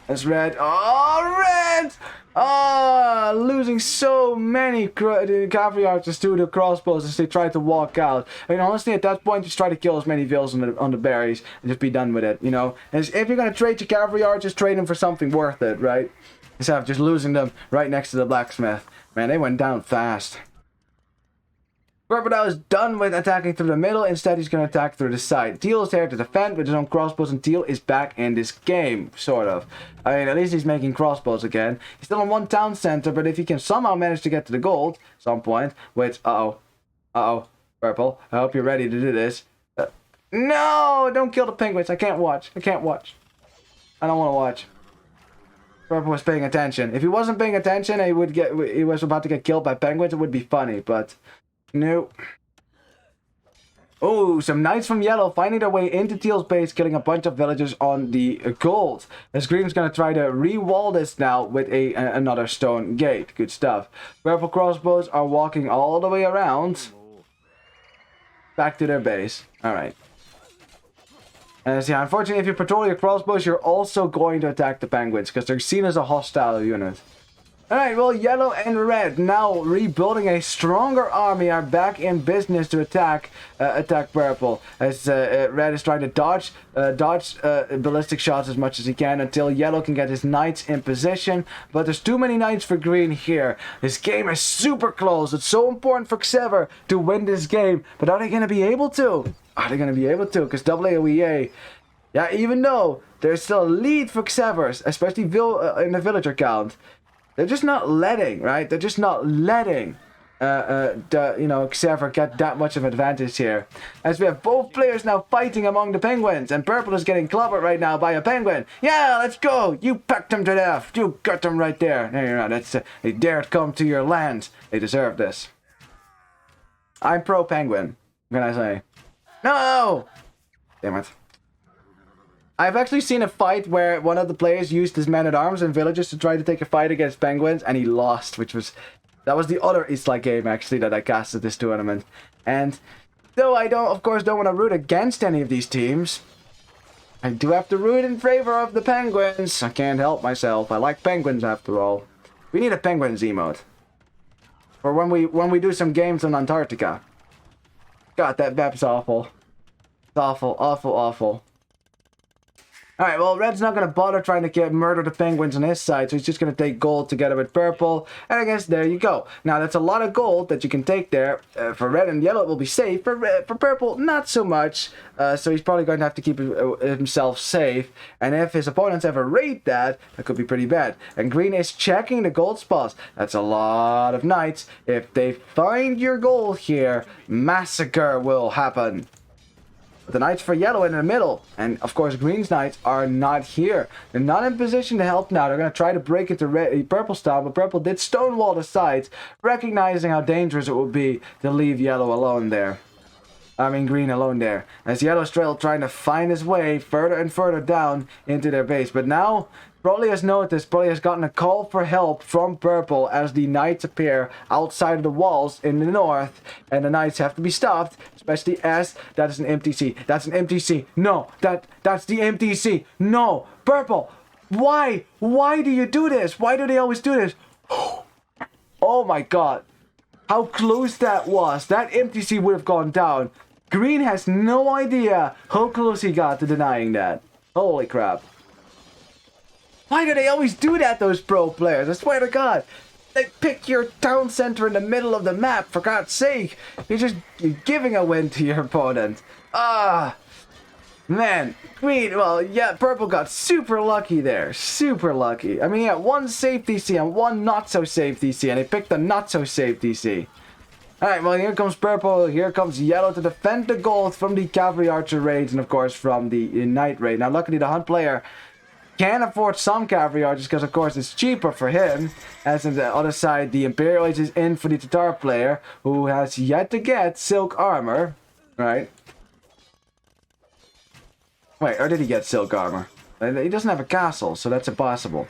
That's Red. Oh, Red! Oh, losing so many cavalry archers to the crossbows as they try to walk out. I mean, honestly, at that point, just try to kill as many vills on the berries and just be done with it, you know? And if you're going to trade your cavalry archers, trade them for something worth it, right? Instead of just losing them right next to the blacksmith. Man, they went down fast. Purple now is done with attacking through the middle. Instead, he's going to attack through the side. Teal is there to defend with his own crossbows, and Teal is back in this game, sort of. I mean, at least he's making crossbows again. He's still in one town center, but if he can somehow manage to get to the gold at some point, which, Purple, I hope you're ready to do this. No, don't kill the penguins. I can't watch. I don't want to watch. Purple was paying attention. If he wasn't paying attention, he was about to get killed by penguins. It would be funny, but... Nope. Oh, some knights from yellow finding their way into teal's base, killing a bunch of villagers on the gold. As green's gonna try to re-wall this now with another stone gate. Good stuff. Purple crossbows are walking all the way around back to their base. Alright. And yeah, unfortunately, if you patrol your crossbows, you're also going to attack the penguins because they're seen as a hostile unit. Alright, well, yellow and red, now rebuilding a stronger army, are back in business to attack purple. As red is trying to dodge ballistic shots as much as he can until yellow can get his knights in position. But there's too many knights for green here. This game is super close. It's so important for XEVER to win this game. But are they going to be able to? Are they going to be able to? Because AAOE-A, yeah, even though there's still a lead for XEVER, especially in the villager count, they're just not letting, right? They're just not letting, XEVER get that much of an advantage here. As we have both players now fighting among the penguins, and purple is getting clobbered right now by a penguin. Yeah, let's go! You pecked him to death. You got him right there. There you are. That's they dared come to your land. They deserve this. I'm pro penguin. What can I say? No! Damn it. I've actually seen a fight where one of the players used his men-at-arms and villagers to try to take a fight against penguins, and he lost, that was the other Eastlight game, actually, that I casted this tournament. And though I of course don't want to root against any of these teams, I do have to root in favor of the penguins. I can't help myself. I like penguins, after all. We need a penguins emote. Or when we do some games in Antarctica. God, that map's awful. It's awful, awful, awful. Alright, well, red's not going to bother trying to murder the penguins on his side, so he's just going to take gold together with purple. And I guess there you go. Now, that's a lot of gold that you can take there. For red and yellow, it will be safe. For purple, not so much. So he's probably going to have to keep himself safe. And if his opponents ever raid that could be pretty bad. And green is checking the gold spots. That's a lot of knights. If they find your gold here, massacre will happen. The knights for yellow in the middle, and of course green's knights are not here. They're not in position to help now. They're going to try to break into purple's town, but purple did stonewall the sides, recognizing how dangerous it would be to leave yellow alone there. Green alone there. As yellow's still trying to find his way further and further down into their base. But now, probably has noticed, probably has gotten a call for help from purple as the knights appear outside of the walls in the north. And the knights have to be stopped, especially as that is an MTC. That's an MTC. No, that's the MTC. No, purple. Why? Why do you do this? Why do they always do this? Oh my god. How close that was. That MTC would have gone down. Green has no idea how close he got to denying that. Holy crap. Why do they always do that, those pro players? I swear to God. They pick your town center in the middle of the map, for God's sake. You're giving a win to your opponent. Man. Green, well, yeah, purple got super lucky there. Super lucky. I mean, yeah, one safe DC and one not so safe DC, and they picked the not so safe DC. Alright, well, here comes purple, here comes yellow to defend the gold from the cavalry archer raids, and of course from the knight raid. Now, luckily, the hunt player can afford some cavalry archers because, of course, it's cheaper for him. As on the other side, the Imperial Age is in for the Tatar player, who has yet to get silk armor. Right? Wait, or did he get silk armor? He doesn't have a castle, so that's impossible.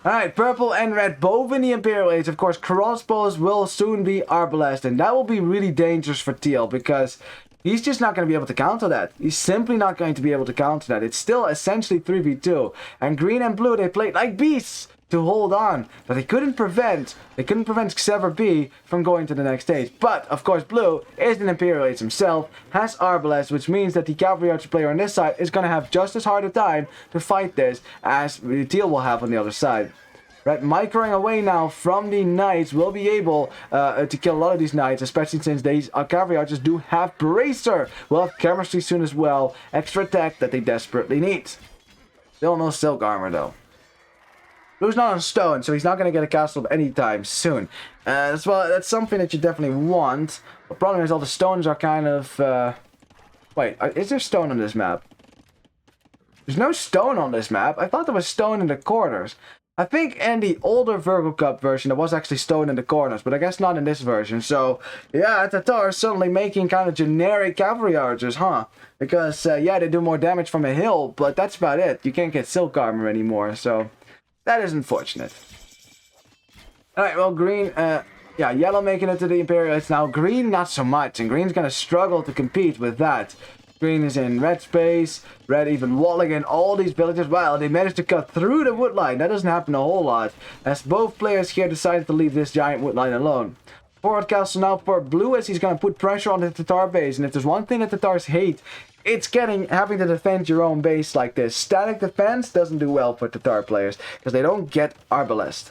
Alright, purple and red both in the Imperial Age. Of course, crossbows will soon be arbalest, and that will be really dangerous for teal because he's just not going to be able to counter that. He's simply not going to be able to counter that. It's still essentially 3v2. And green and blue, they played like beasts to hold on, but they couldn't prevent XEVER-B from going to the next stage. But of course, blue is an Imperial Age himself, has arbalest, which means that the cavalry archer player on this side is going to have just as hard a time to fight this as the teal will have on the other side. Right, microing away now from the knights will be able to kill a lot of these knights, especially since these cavalry archers do have bracer. Will have chemistry soon as well, extra attack that they desperately need. Still no silk armor though. Blue's not on stone, so he's not going to get a castle anytime soon. That's something that you definitely want. The problem is all the stones are kind of... Wait, is there stone on this map? There's no stone on this map. I thought there was stone in the corners. I think in the older Virgo Cup version, there was actually stone in the corners, but I guess not in this version. So, yeah, Tatar is suddenly making kind of generic cavalry archers, huh? Because, yeah, they do more damage from a hill, but that's about it. You can't get silk armor anymore, so that is unfortunate. Alright, well, green, yeah, yellow making it to the Imperialists now. Green, not so much, and green's gonna struggle to compete with that. Green is in red space, red even walling in all these villages. Wow, they managed to cut through the wood line. That doesn't happen a whole lot, as both players here decided to leave this giant wood line alone. Forward castle now for blue, as he's going to put pressure on the Tatar base. And if there's one thing that Tatars hate, it's having to defend your own base like this. Static defense doesn't do well for Tatar players, because they don't get Arbalest.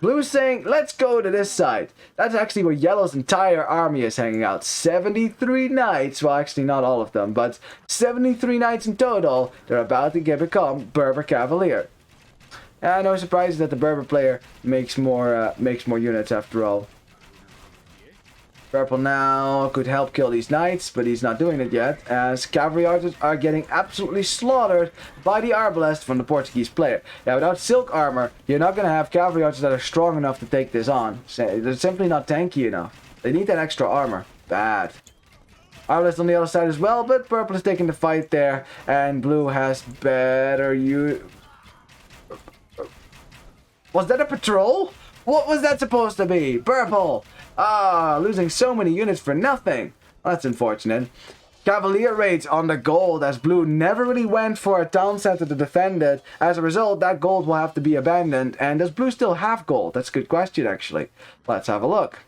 Blue's saying, let's go to this side. That's actually where Yellow's entire army is hanging out. 73 knights, well actually not all of them, but 73 knights in total. They're about to become Berber Cavalier. No surprise that the Berber player makes more units after all. Purple now could help kill these knights, but he's not doing it yet, as cavalry archers are getting absolutely slaughtered by the Arbalest from the Portuguese player. Yeah, without silk armor, you're not going to have cavalry archers that are strong enough to take this on. They're simply not tanky enough. They need that extra armor. Bad. Arbalest on the other side as well, but purple is taking the fight there, and blue has better Was that a patrol? What was that supposed to be? Purple! Ah, losing so many units for nothing. Well, that's unfortunate. Cavalier raids on the gold, as blue never really went for a town center to defend it. As a result, that gold will have to be abandoned. And does blue still have gold? That's a good question, actually. Let's have a look.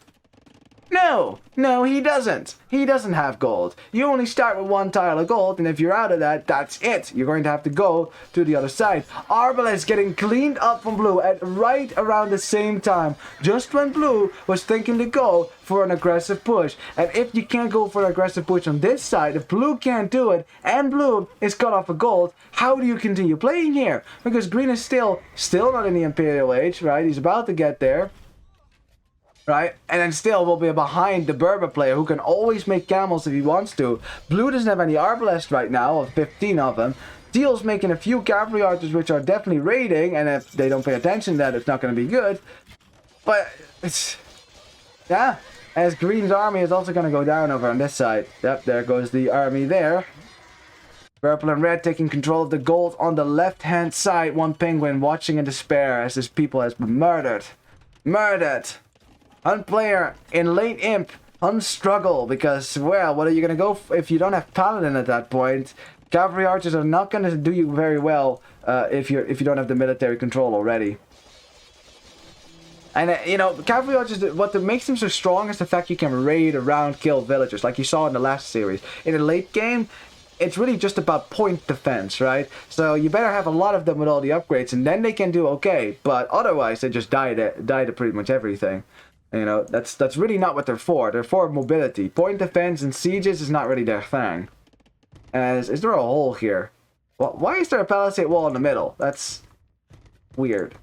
No, he doesn't. He doesn't have gold. You only start with one tile of gold, and if you're out of that, that's it. You're going to have to go to the other side. Arbalest is getting cleaned up from blue at right around the same time, just when blue was thinking to go for an aggressive push. And if you can't go for an aggressive push on this side, if blue can't do it, and blue is cut off of gold, how do you continue playing here? Because green is still not in the Imperial Age, right? He's about to get there. Right? And then still will be behind the Berber player, who can always make camels if he wants to. Blue doesn't have any Arbalest right now, of 15 of them. Teal's making a few cavalry archers, which are definitely raiding, and if they don't pay attention to that, it's not going to be good. But it's... yeah, as green's army is also going to go down over on this side. Yep, there goes the army there. Purple and red taking control of the gold on the left-hand side. One penguin watching in despair as his people has been murdered. Murdered! Hunt player in late imp, Hunt struggle, because, well, what are you going to go if you don't have paladin at that point? Cavalry archers are not going to do you very well if you don't have the military control already. And, you know, cavalry archers, what makes them so strong is the fact you can raid around, kill villagers, like you saw in the last series. In the late game, it's really just about point defense, right? So you better have a lot of them with all the upgrades, and then they can do okay. But otherwise, they just die to pretty much everything. You know, that's really not what they're for. They're for mobility. Point defense and sieges is not really their thing. Is there a hole here? Well, why is there a palisade wall in the middle? That's weird.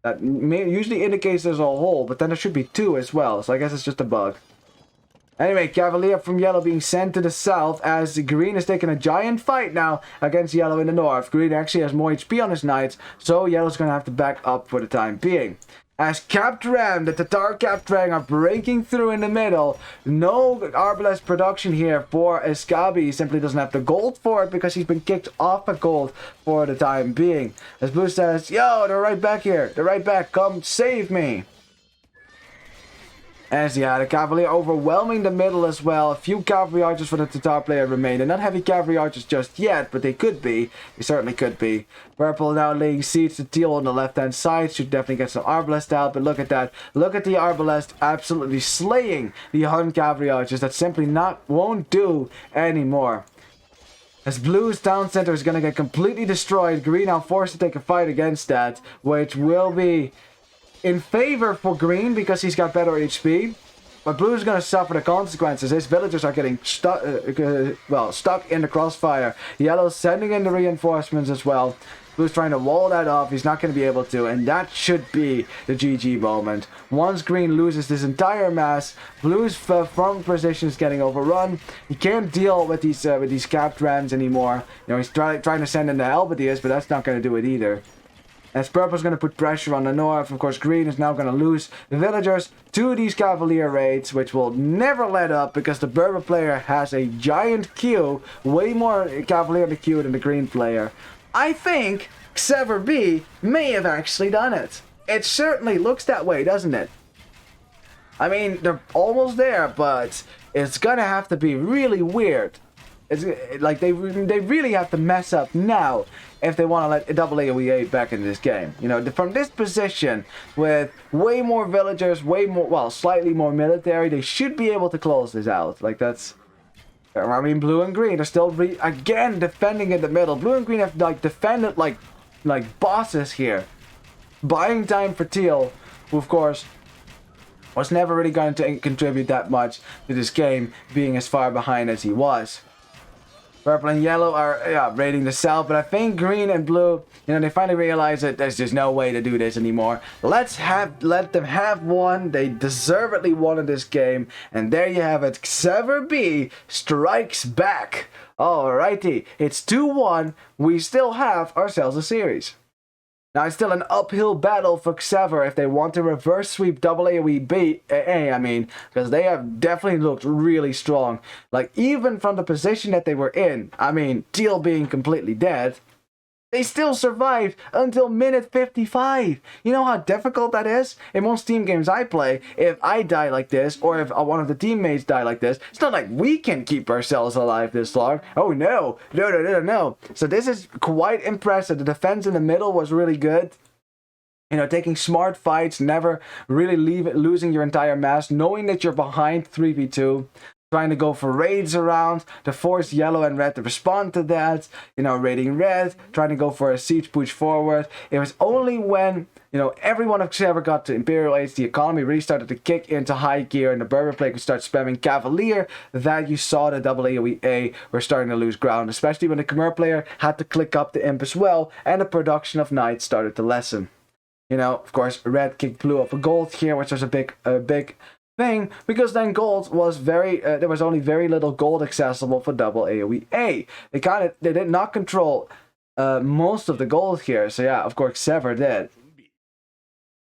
That usually indicates there's a hole, but then there should be two as well. So I guess it's just a bug. Anyway, Cavalier from Yellow being sent to the south, as Green is taking a giant fight now against Yellow in the north. Green actually has more HP on his knights, so Yellow's going to have to back up for the time being. As Capped Ram, the Tatar Capped Ram are breaking through in the middle. No Arbalest production here for Escabi. He simply doesn't have the gold for it because he's been kicked off of gold for the time being. As Blue says, yo, they're right back here. They're right back. Come save me. As yeah, the Cavalier overwhelming the middle as well. A few cavalry archers for the Tatar player remain. They're not heavy cavalry archers just yet, but they could be. They certainly could be. Purple now laying siege to Teal on the left-hand side. Should definitely get some Arbalest out, but look at that. Look at the Arbalest absolutely slaying the Hun cavalry archers. That simply won't do anymore. As Blue's town center is going to get completely destroyed, Green now forced to take a fight against that, which will be in favor for Green because he's got better HP, but Blue's going to suffer the consequences. His villagers are getting stuck in the crossfire. Yellow's sending in the reinforcements as well. Blue's trying to wall that off. He's not going to be able to, and that should be the GG moment. Once Green loses this entire mass, Blue's front position is getting overrun. He can't deal with these capped rams anymore. You know, he's trying to send in the Halberdiers, but that's not going to do it either. as purple's going to put pressure on the north. Of course, green is now going to lose the villagers to these cavalier raids, which will never let up because the purple player has a giant queue, way more cavalier in the queue than the green player. I think XEVER-B may have actually done it. It certainly looks that way, doesn't it? I mean, they're almost there, but it's gonna have to be really weird. It's like they really have to mess up now if they want to let AAOE-A back in this game. You know, from this position with way more villagers, way more, well, slightly more military, they should be able to close this out. Like that's, I mean, blue and green are still again defending in the middle. Blue and green have like defended like bosses here, buying time for teal, who of course was never really going to contribute that much to this game, being as far behind as he was. Purple and yellow are raiding the south, but I think green and blue, you know, they finally realize that there's just no way to do this anymore. Let them have one. They deservedly won this game, and there you have it. XEVER-B strikes back. Alrighty, it's 2-1. We still have ourselves a series. Now, it's still an uphill battle for XEVER if they want to reverse sweep AAOE-A, I mean, because they have definitely looked really strong. Like, even from the position that they were in, I mean, teal being completely dead, they still survived until minute 55. You know how difficult that is? In most team games I play, if I die like this, or if one of the teammates die like this, it's not like we can keep ourselves alive this long. Oh no, no. So this is quite impressive. The defense in the middle was really good. You know, taking smart fights, never really losing your entire mass, knowing that you're behind 3v2. Trying to go for raids around to force yellow and red to respond to that, you know, raiding red, trying to go for a siege push forward. It was only when, you know, everyone of XEVER got to Imperial Age, the economy really started to kick into high gear and the Berber player could start spamming Cavalier, that you saw the AAOE-A were starting to lose ground, especially when the Khmer player had to click up the imp as well and the production of knights started to lessen. You know, of course, red kicked blue up a gold here, which was a big thing, because then gold was there was only very little gold accessible for AAOE-A. They did not control most of the gold here, so yeah, of course XEVER did.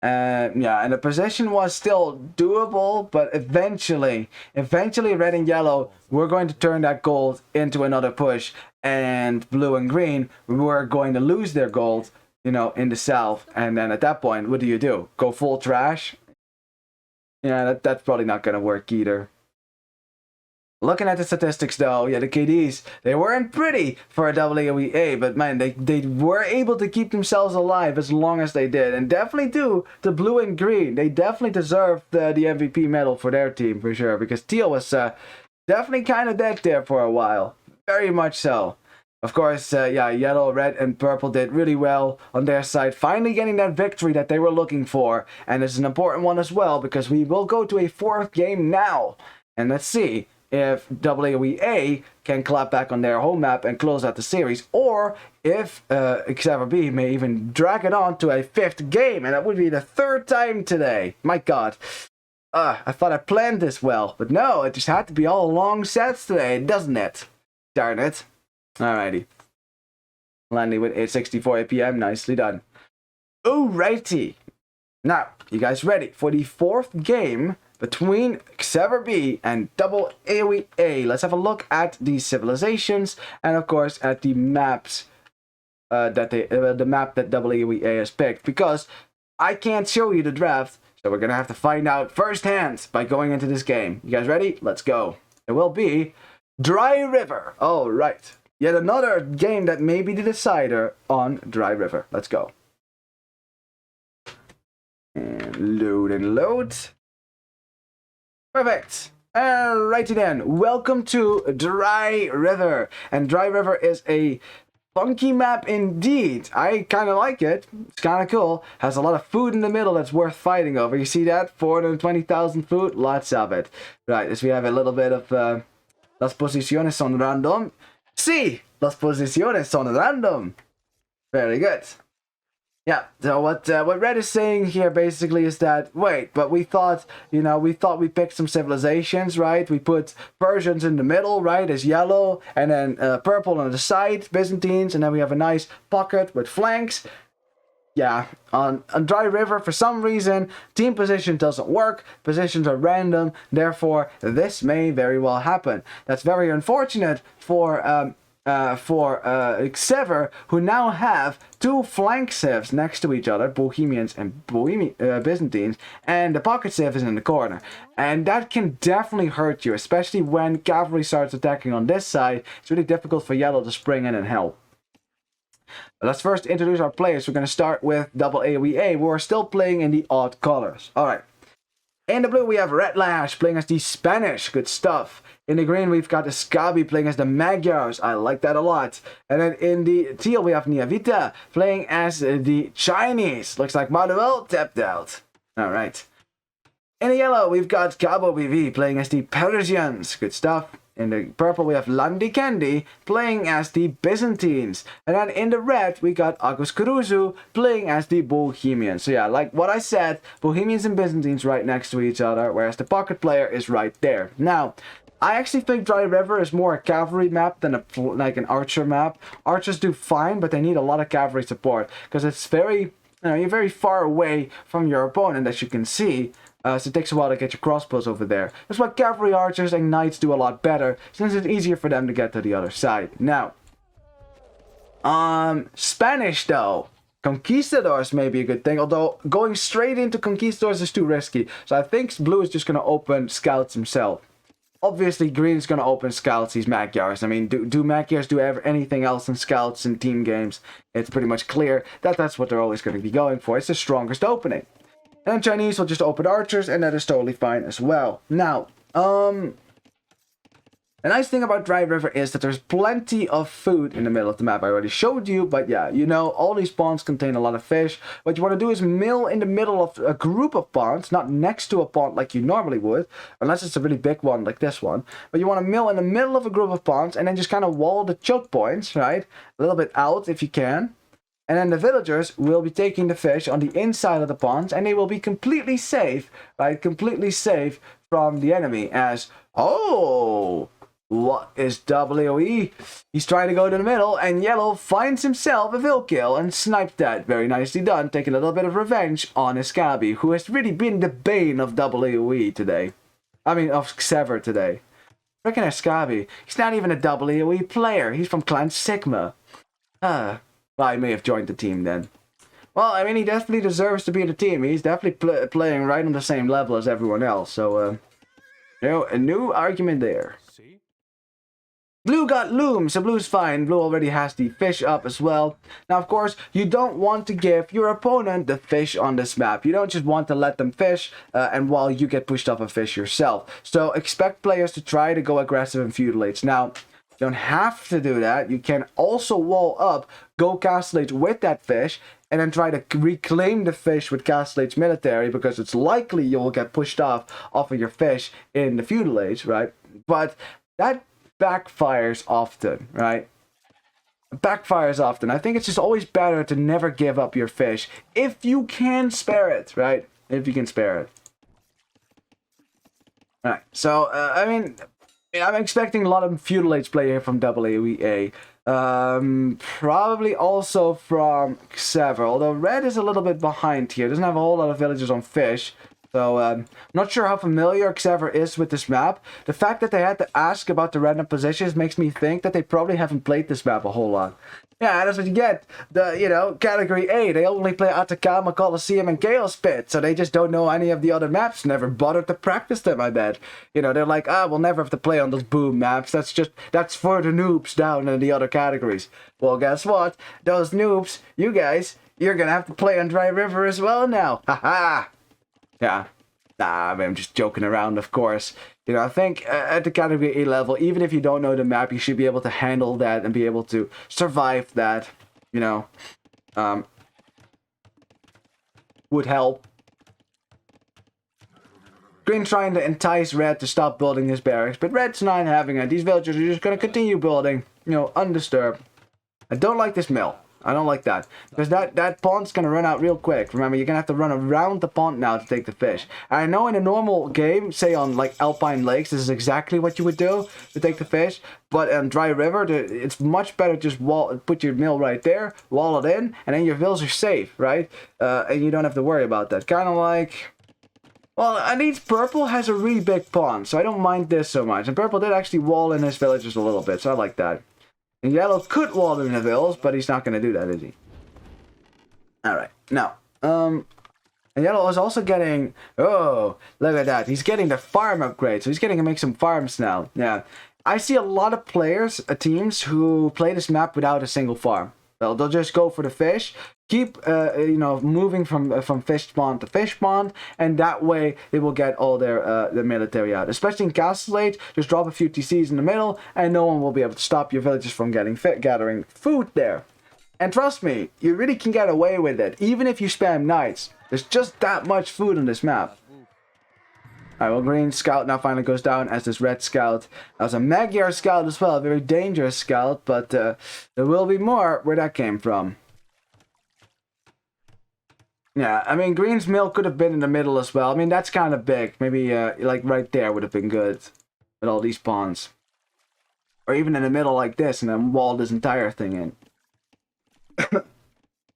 Yeah, and the position was still doable, but eventually red and yellow were going to turn that gold into another push, and blue and green were going to lose their gold, you know, in the south, and then at that point, what do? Go full trash? Yeah, that's probably not going to work either. Looking at the statistics though, yeah, the KDs, they weren't pretty for a AAOE-A, but man, they were able to keep themselves alive as long as they did. And definitely due to blue and green, they definitely deserved the MVP medal for their team, for sure. Because teal was definitely kind of dead there for a while. Very much so. Of course, yeah, yellow, red, and purple did really well on their side, finally getting that victory that they were looking for. And it's an important one as well, because we will go to a 4th game now. And let's see if AAOE-A can clap back on their home map and close out the series, or if XEVER-B may even drag it on to a 5th game, and that would be the 3rd time today. My god. I thought I planned this well, but no, it just had to be all long sets today, doesn't it? Darn it. Alrighty. Landing with 864 APM. Nicely done. Alrighty. Now, you guys ready for the 4th game between XEVER-B and AAOE-A? Let's have a look at the civilizations and, of course, at the maps the map that AAOE-A has picked. Because I can't show you the draft, so we're gonna have to find out firsthand by going into this game. You guys ready? Let's go. It will be Dry River. All right. Yet another game that may be the decider on Dry River. Let's go. And load. Perfect. Alrighty then. Welcome to Dry River. And Dry River is a funky map indeed. I kind of like it. It's kind of cool. Has a lot of food in the middle that's worth fighting over. You see that? 420,000 food. Lots of it. Right. So we have a little bit of las posiciones son random. Sí, las posiciones son random. Very good. Yeah, so what Red is saying here basically is that, wait, but we thought we picked some civilizations, right? We put Persians in the middle, right, as yellow, and then purple on the side, Byzantines, and then we have a nice pocket with flanks. yeah, on Dry River, for some reason, team position doesn't work. Positions are random. Therefore, this may very well happen. That's very unfortunate for XEVER, who now have two flank civs next to each other, Bohemians and Byzantines, and the pocket civ is in the corner. And that can definitely hurt you, especially when cavalry starts attacking on this side. It's really difficult for yellow to spring in and help. Let's first introduce our players. We're going to start with double AOE-A. We're still playing in the odd colors. Alright. In the blue, we have Red Lash playing as the Spanish. Good stuff. In the green, we've got the Scabi playing as the Magyars. I like that a lot. And then in the teal, we have Niavita playing as the Chinese. Looks like Manuel tapped out. Alright. In the yellow, we've got Cabo BV playing as the Persians. Good stuff. In the purple, we have Landi Candy playing as the Byzantines. And then in the red, we got Agus Kuruzu playing as the Bohemians. So yeah, like what I said, Bohemians and Byzantines right next to each other, whereas the pocket player is right there. Now, I actually think Dry River is more a cavalry map than like an archer map. Archers do fine, but they need a lot of cavalry support because it's very, you're very far away from your opponent, as you can see. So it takes a while to get your crossbows over there. That's why cavalry archers and knights do a lot better, since it's easier for them to get to the other side. Now, Spanish though. Conquistadors may be a good thing, although going straight into Conquistadors is too risky. So I think blue is just going to open scouts himself. Obviously, green is going to open scouts, these Magyars. I mean, do Magyars do anything else in scouts in team games? It's pretty much clear that that's what they're always going to be going for. It's the strongest opening. And Chinese will just open archers, and that is totally fine as well. Now, the nice thing about Dry River is that there's plenty of food in the middle of the map. I already showed you, but yeah, you know, all these ponds contain a lot of fish. What you want to do is mill in the middle of a group of ponds, not next to a pond like you normally would, unless it's a really big one like this one. But you want to mill in the middle of a group of ponds, and then just kind of wall the choke points, right? A little bit out if you can. And then the villagers will be taking the fish on the inside of the ponds, and they will be completely safe, right? Completely safe from the enemy. As, oh, what is AAOE? He's trying to go to the middle, and yellow finds himself a vill kill and sniped that. Very nicely done, taking a little bit of revenge on Scabi, who has really been the bane of AAOE today. I mean, of XEVER today. Freaking Scabi. He's not even a AAOE player. He's from Clan Sigma. I may have joined the team then. Well, I mean, he definitely deserves to be in the team. He's definitely playing right on the same level as everyone else. So, you know, a new argument there. Blue got loom, so blue's fine. Blue already has the fish up as well. Now, of course, you don't want to give your opponent the fish on this map. You don't just want to let them fish, and while you get pushed off a fish yourself. So, expect players to try to go aggressive and feudalates. Now, you don't have to do that. You can also wall up, go Castellate with that fish, and then try to reclaim the fish with Castellate's military, because it's likely you'll get pushed off of your fish in the feudal age, right? But that backfires often, right? Backfires often. I think it's just always better to never give up your fish if you can spare it, right? If you can spare it. Alright, so, I mean, I'm expecting a lot of feudal age play here from AAOE-A. Probably also from XEVER, although red is a little bit behind here. Doesn't have a whole lot of villagers on fish. So, I'm not sure how familiar XEVER is with this map. The fact that they had to ask about the random positions makes me think that they probably haven't played this map a whole lot. Yeah, that's what you get. You know, Category A, they only play Atacama, Colosseum, and Chaos Pit, so they just don't know any of the other maps, never bothered to practice them, I bet. You know, they're like, we'll never have to play on those boom maps, that's for the noobs down in the other categories. Well, guess what? Those noobs, you guys, you're gonna have to play on Dry River as well now. Haha! Yeah. Nah, I'm just joking around, of course. You know, I think at the Category A level, even if you don't know the map, you should be able to handle that and be able to survive that, you know. Would help. Green trying to entice Red to stop building his barracks, but Red's not having it. These villagers are just going to continue building, you know, undisturbed. I don't like this mill. I don't like that. Because that pond's going to run out real quick. Remember, you're going to have to run around the pond now to take the fish. And I know in a normal game, say on like Alpine Lakes, this is exactly what you would do to take the fish. But on Dry River, it's much better just put your mill right there, wall it in, and then your vills are safe, right? And you don't have to worry about that. Kind of like... Well, at least Purple has a really big pond, so I don't mind this so much. And Purple did actually wall in his villages a little bit, so I like that. And Yellow could wall in the villas, but he's not going to do that, is he? Alright, now, and Yellow is also getting, oh, look at that. He's getting the farm upgrade, so he's getting to make some farms now. Yeah, I see a lot of players, teams, who play this map without a single farm. They'll just go for the fish, keep, you know, moving from fish spawn to fish spawn, and that way they will get all their military out. Especially in Castle Age, just drop a few TCs in the middle, and no one will be able to stop your villagers from gathering food there. And trust me, you really can get away with it, even if you spam knights. There's just that much food on this map. Alright, well, green scout now finally goes down as this red scout. That was a Magyar scout as well, a very dangerous scout, but there will be more where that came from. Yeah, I mean, green's mill could have been in the middle as well. I mean, that's kind of big. Maybe, like, right there would have been good with all these pawns. Or even in the middle like this and then wall this entire thing in. Kind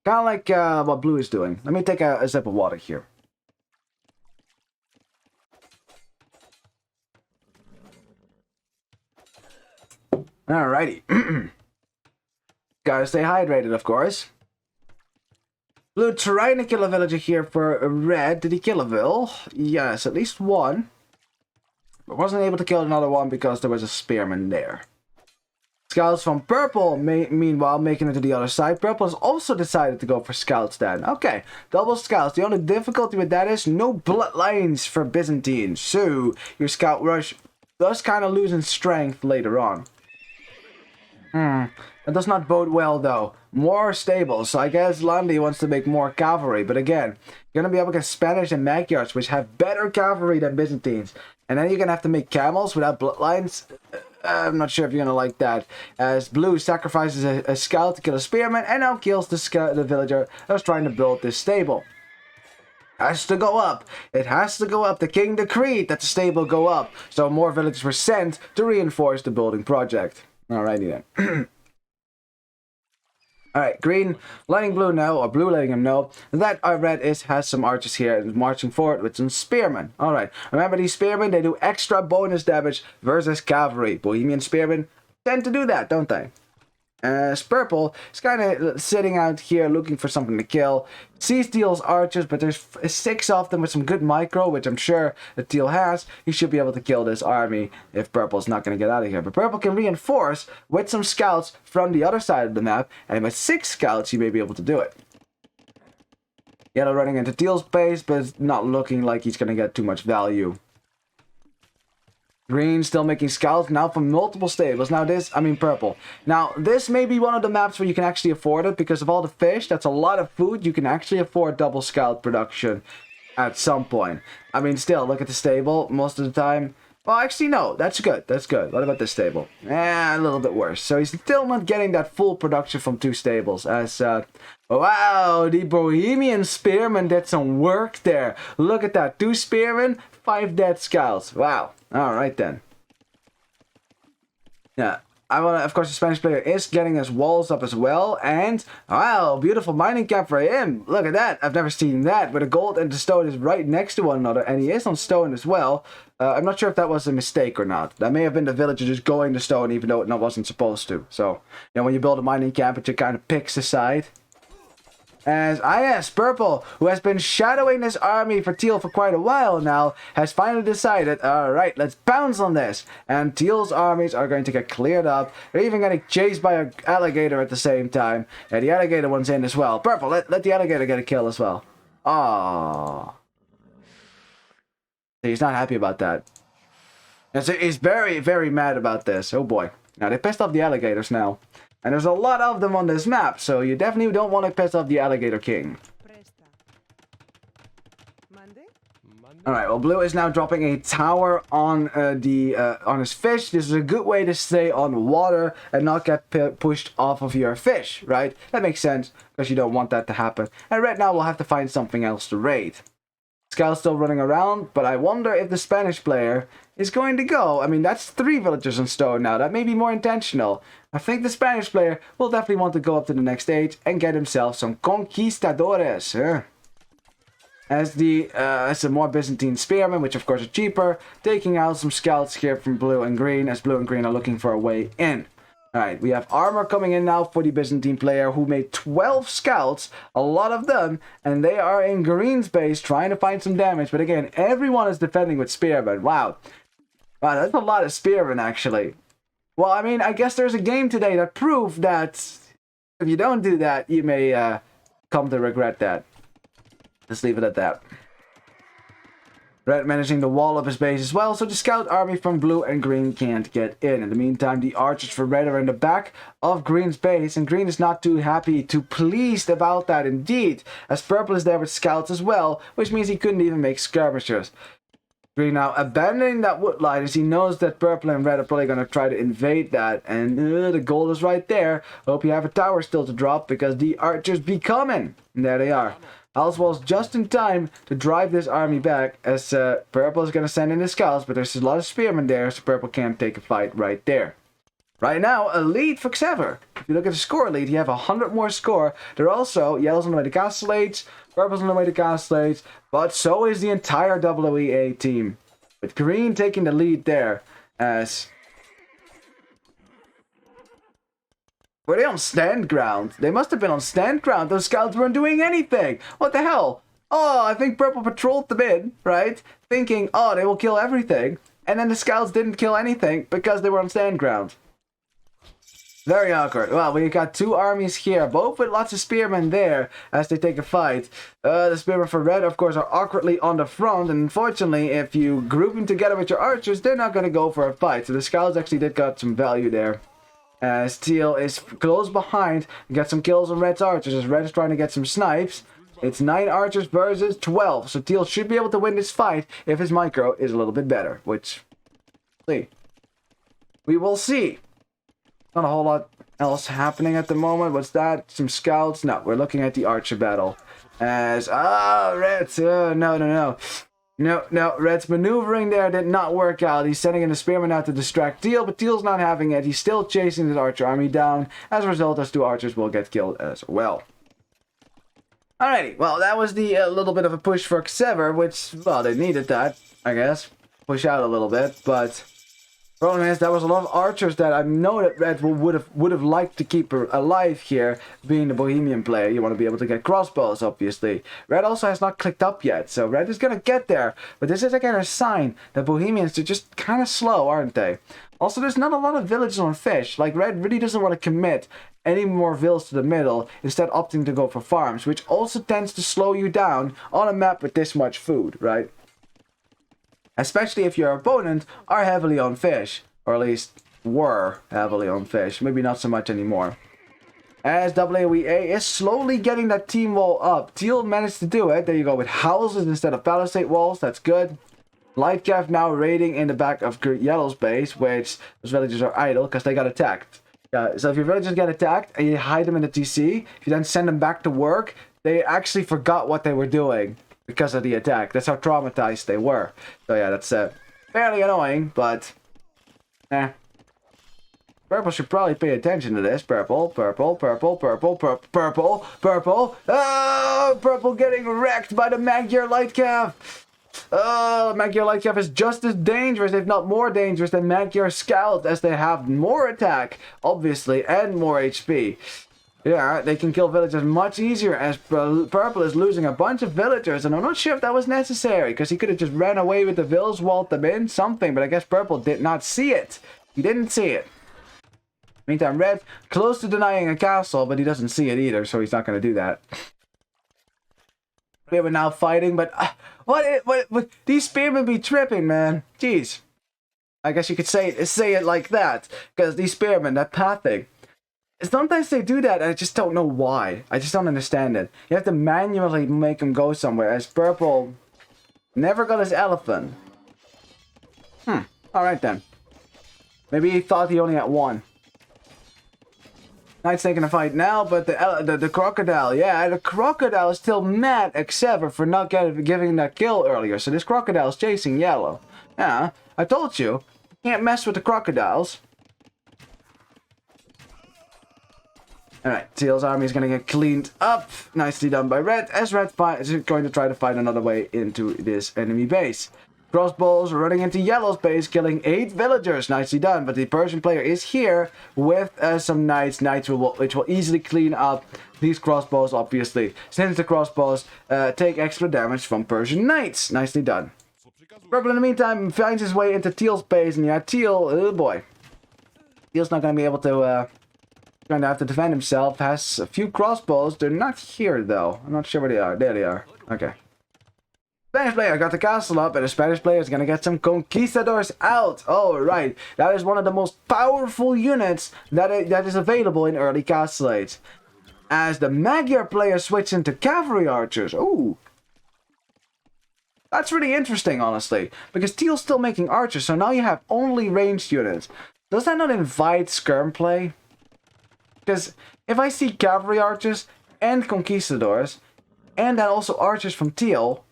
of like what blue is doing. Let me take a sip of water here. Alrighty. Gotta stay hydrated, of course. Blue trying to kill a villager here for red. Did he kill a vill? Yes, at least one. But wasn't able to kill another one because there was a spearman there. Scouts from purple, meanwhile, making it to the other side. Purple has also decided to go for scouts then. Okay, double scouts. The only difficulty with that is no bloodlines for Byzantine. So, your scout rush does kind of lose in strength later on. That does not bode well though. More stables, so I guess Landi wants to make more cavalry, but again, you're gonna be able to get Spanish and Magyars, which have better cavalry than Byzantines. And then you're gonna have to make camels without bloodlines. I'm not sure if you're gonna like that. As Blue sacrifices a scout to kill a spearman and now kills the villager that was trying to build this stable. Has to go up. It has to go up. The king decreed that the stable go up, so more villagers were sent to reinforce the building project. Alrighty then. Alright, green letting blue know, or blue letting him know, that our red has some archers here and marching forward with some spearmen. Alright, remember these spearmen, they do extra bonus damage versus cavalry. Bohemian spearmen tend to do that, don't they? Purple is kind of sitting out here looking for something to kill. Sees Teal's archers, but there's 6 of them with some good micro, which I'm sure that Teal has. He should be able to kill this army if Purple's not going to get out of here. But Purple can reinforce with some scouts from the other side of the map, and with 6 scouts, he may be able to do it. Yellow running into Teal's base, but it's not looking like he's going to get too much value. Green still making scouts now from multiple stables. Now purple. Now this may be one of the maps where you can actually afford it because of all the fish. That's a lot of food. You can actually afford double scout production at some point. I mean, still, look at the stable most of the time. Well, actually, no. That's good. That's good. What about this stable? A little bit worse. So he's still not getting that full production from 2 stables. As, wow, the Bohemian Spearman did some work there. Look at that. 2 Spearmen, 5 dead scouts. Wow. Alright then. Yeah. Of course, the Spanish player is getting his walls up as well. And, wow, beautiful mining camp for him. Look at that. I've never seen that. Where the gold and the stone is right next to one another. And he is on stone as well. I'm not sure if that was a mistake or not. That may have been the villager just going to stone even though it wasn't supposed to. So, you know, when you build a mining camp, it just kind of picks a side. As IS Purple, who has been shadowing this army for Teal for quite a while now, has finally decided, alright, let's bounce on this. And Teal's armies are going to get cleared up. They're even getting chased by an alligator at the same time. And the alligator one's in as well. Purple, let the alligator get a kill as well. Aww. He's not happy about that. And so he's very, very mad about this. Oh boy. Now they pissed off the alligators now. And there's a lot of them on this map, so you definitely don't want to piss off the Alligator King. Alright, well, blue is now dropping a tower on on his fish. This is a good way to stay on water and not get pushed off of your fish, right? That makes sense, because you don't want that to happen. And red now will have to find something else to raid. Scouts still running around, but I wonder if the Spanish player is going to go. I mean, that's 3 villagers on stone now. That may be more intentional. I think the Spanish player will definitely want to go up to the next stage and get himself some conquistadores. As some more Byzantine spearmen, which of course are cheaper, taking out some scouts here from blue and green, as blue and green are looking for a way in. Alright, we have armor coming in now for the Byzantine player, who made 12 scouts, a lot of them, and they are in green's base trying to find some damage. But again, everyone is defending with spearmen. Wow. Wow, that's a lot of spearmen, actually. Well, I mean, I guess there's a game today that proved that if you don't do that, you may come to regret that. Let's leave it at that. Red managing the wall of his base as well, so the scout army from blue and green can't get in. In the meantime, the archers for red are in the back of green's base, and green is not too happy, too pleased about that indeed, as purple is there with scouts as well, which means he couldn't even make skirmishers. Green now abandoning that woodline as he knows that purple and red are probably going to try to invade that, and the gold is right there. Hope you have a tower still to drop, because the archers be coming. And there they are. Oswald's just in time to drive this army back, as purple is going to send in his scouts, but there's a lot of spearmen there, so purple can't take a fight right there. Right now, a lead for XEVER. If you look at the score lead, you have 100 more score. They're also, yellow's on the way to Castle Age, purple's on the way to Castle Age, but so is the entire AAOE-A team. With green taking the lead there, as... Were they on stand ground? They must have been on stand ground. Those scouts weren't doing anything. What the hell? Oh, I think purple patrolled them in, right? Thinking, oh, they will kill everything. And then the scouts didn't kill anything because they were on stand ground. Very awkward. Well, we got 2 armies here, both with lots of spearmen there as they take a fight. The spearmen for red, of course, are awkwardly on the front. And unfortunately, if you group them together with your archers, they're not going to go for a fight. So the scouts actually did got some value there. As teal is close behind and get some kills on red's archers, as red is trying to get some snipes. It's 9 archers versus 12, so teal should be able to win this fight if his micro is a little bit better, which we will see. Not a whole lot else happening at the moment. What's that? Some scouts? No, we're looking at the archer battle. As reds, No, red's maneuvering there did not work out. He's sending in a spearman out to distract teal, but teal's not having it. He's still chasing his archer army down. As a result, those 2 archers will get killed as well. Alrighty, well, that was the little bit of a push for XEVER, which, well, they needed that, I guess. Push out a little bit, but... Problem is, there was a lot of archers that I know that red would have liked to keep alive here, being the Bohemian player. You want to be able to get crossbows, obviously. Red also has not clicked up yet, so red is going to get there. But this is again a sign that Bohemians are just kind of slow, aren't they? Also, there's not a lot of villages on fish. Like, red really doesn't want to commit any more villas to the middle, instead opting to go for farms, which also tends to slow you down on a map with this much food, right? Especially if your opponent are heavily on fish. Or at least were heavily on fish. Maybe not so much anymore. As AAOE-A is slowly getting that team wall up. Teal managed to do it. There you go, with houses instead of palisade walls. That's good. Lightcav now raiding in the back of yellow's base, which those villagers are idle because they got attacked. So if your villagers get attacked and you hide them in the TC, if you then send them back to work, they actually forgot what they were doing because of the attack. That's how traumatized they were. So yeah, that's fairly annoying, but purple should probably pay attention to this. Purple. Oh, purple getting wrecked by the Magyar Lightcav. Oh, Magyar Lightcav is just as dangerous, if not more dangerous, than Magyar Scout, as they have more attack, obviously, and more HP. Yeah, they can kill villagers much easier, as purple is losing a bunch of villagers, and I'm not sure if that was necessary, because he could have just ran away with the vills, walled them in, something, but I guess purple did not see it. He didn't see it. Meantime, red, close to denying a castle, but he doesn't see it either, so he's not going to do that. They were now fighting, but what these spearmen be tripping, man. Jeez. I guess you could say it like that, because these spearmen, that pathing. Sometimes they do that, and I just don't know why. I just don't understand it. You have to manually make them go somewhere, as purple Never got his elephant. Alright then. Maybe he thought he only had one. Knight's taking a fight now, but the crocodile, yeah, the crocodile is still mad at XEVER for not giving that kill earlier. So this crocodile is chasing yellow. Yeah, I told you, can't mess with the crocodiles. Alright, Teal's army is going to get cleaned up. Nicely done by Red, as Red is going to try to find another way into this enemy base. Crossbows running into Yellow's base, killing 8 villagers. Nicely done, but the Persian player is here with some knights. Which will easily clean up these crossbows, obviously, since the crossbows take extra damage from Persian knights. Nicely done. Purple, in the meantime, finds his way into Teal's base, and yeah, Teal, oh boy. Teal's not going to be able to, going to have to defend himself. Has a few crossbows. They're not here, though. I'm not sure where they are. There they are. Okay. Spanish player got the castle up, and the Spanish player is going to get some conquistadors out. Oh, right. That is one of the most powerful units that is available in early castle age. As the Magyar player switches into cavalry archers. Ooh. That's really interesting, honestly. Because Teal's still making archers, so now you have only ranged units. Does that not invite skirm play? Because if I see cavalry archers and conquistadors, and then also archers from Teal,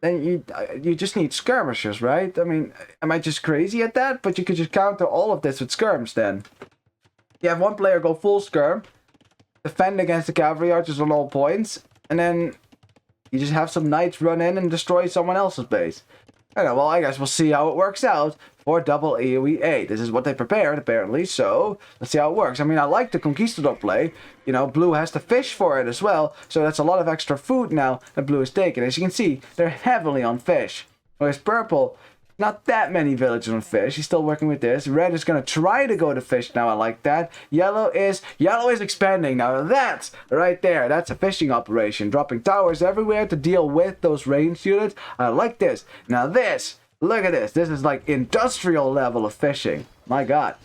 then you just need skirmishers, right? I mean, am I just crazy at that? But you could just counter all of this with skirms then. You have one player go full skirm, defend against the cavalry archers on all points, and then you just have some knights run in and destroy someone else's base. I don't know, well, I guess we'll see how it works out for double AOE-A. This is what they prepared, apparently, so let's see how it works. I mean, I like the Conquistador play. You know, Blue has to fish for it as well, so that's a lot of extra food now that Blue is taking. As you can see, they're heavily on fish. Whereas Purple, not that many villagers on fish. He's still working with this. Red is going to try to go to fish now. I like that. Yellow is expanding. Now that's right there. That's a fishing operation. Dropping towers everywhere to deal with those ranged units. I like this. Now this, look at this. This is like industrial level of fishing. My God.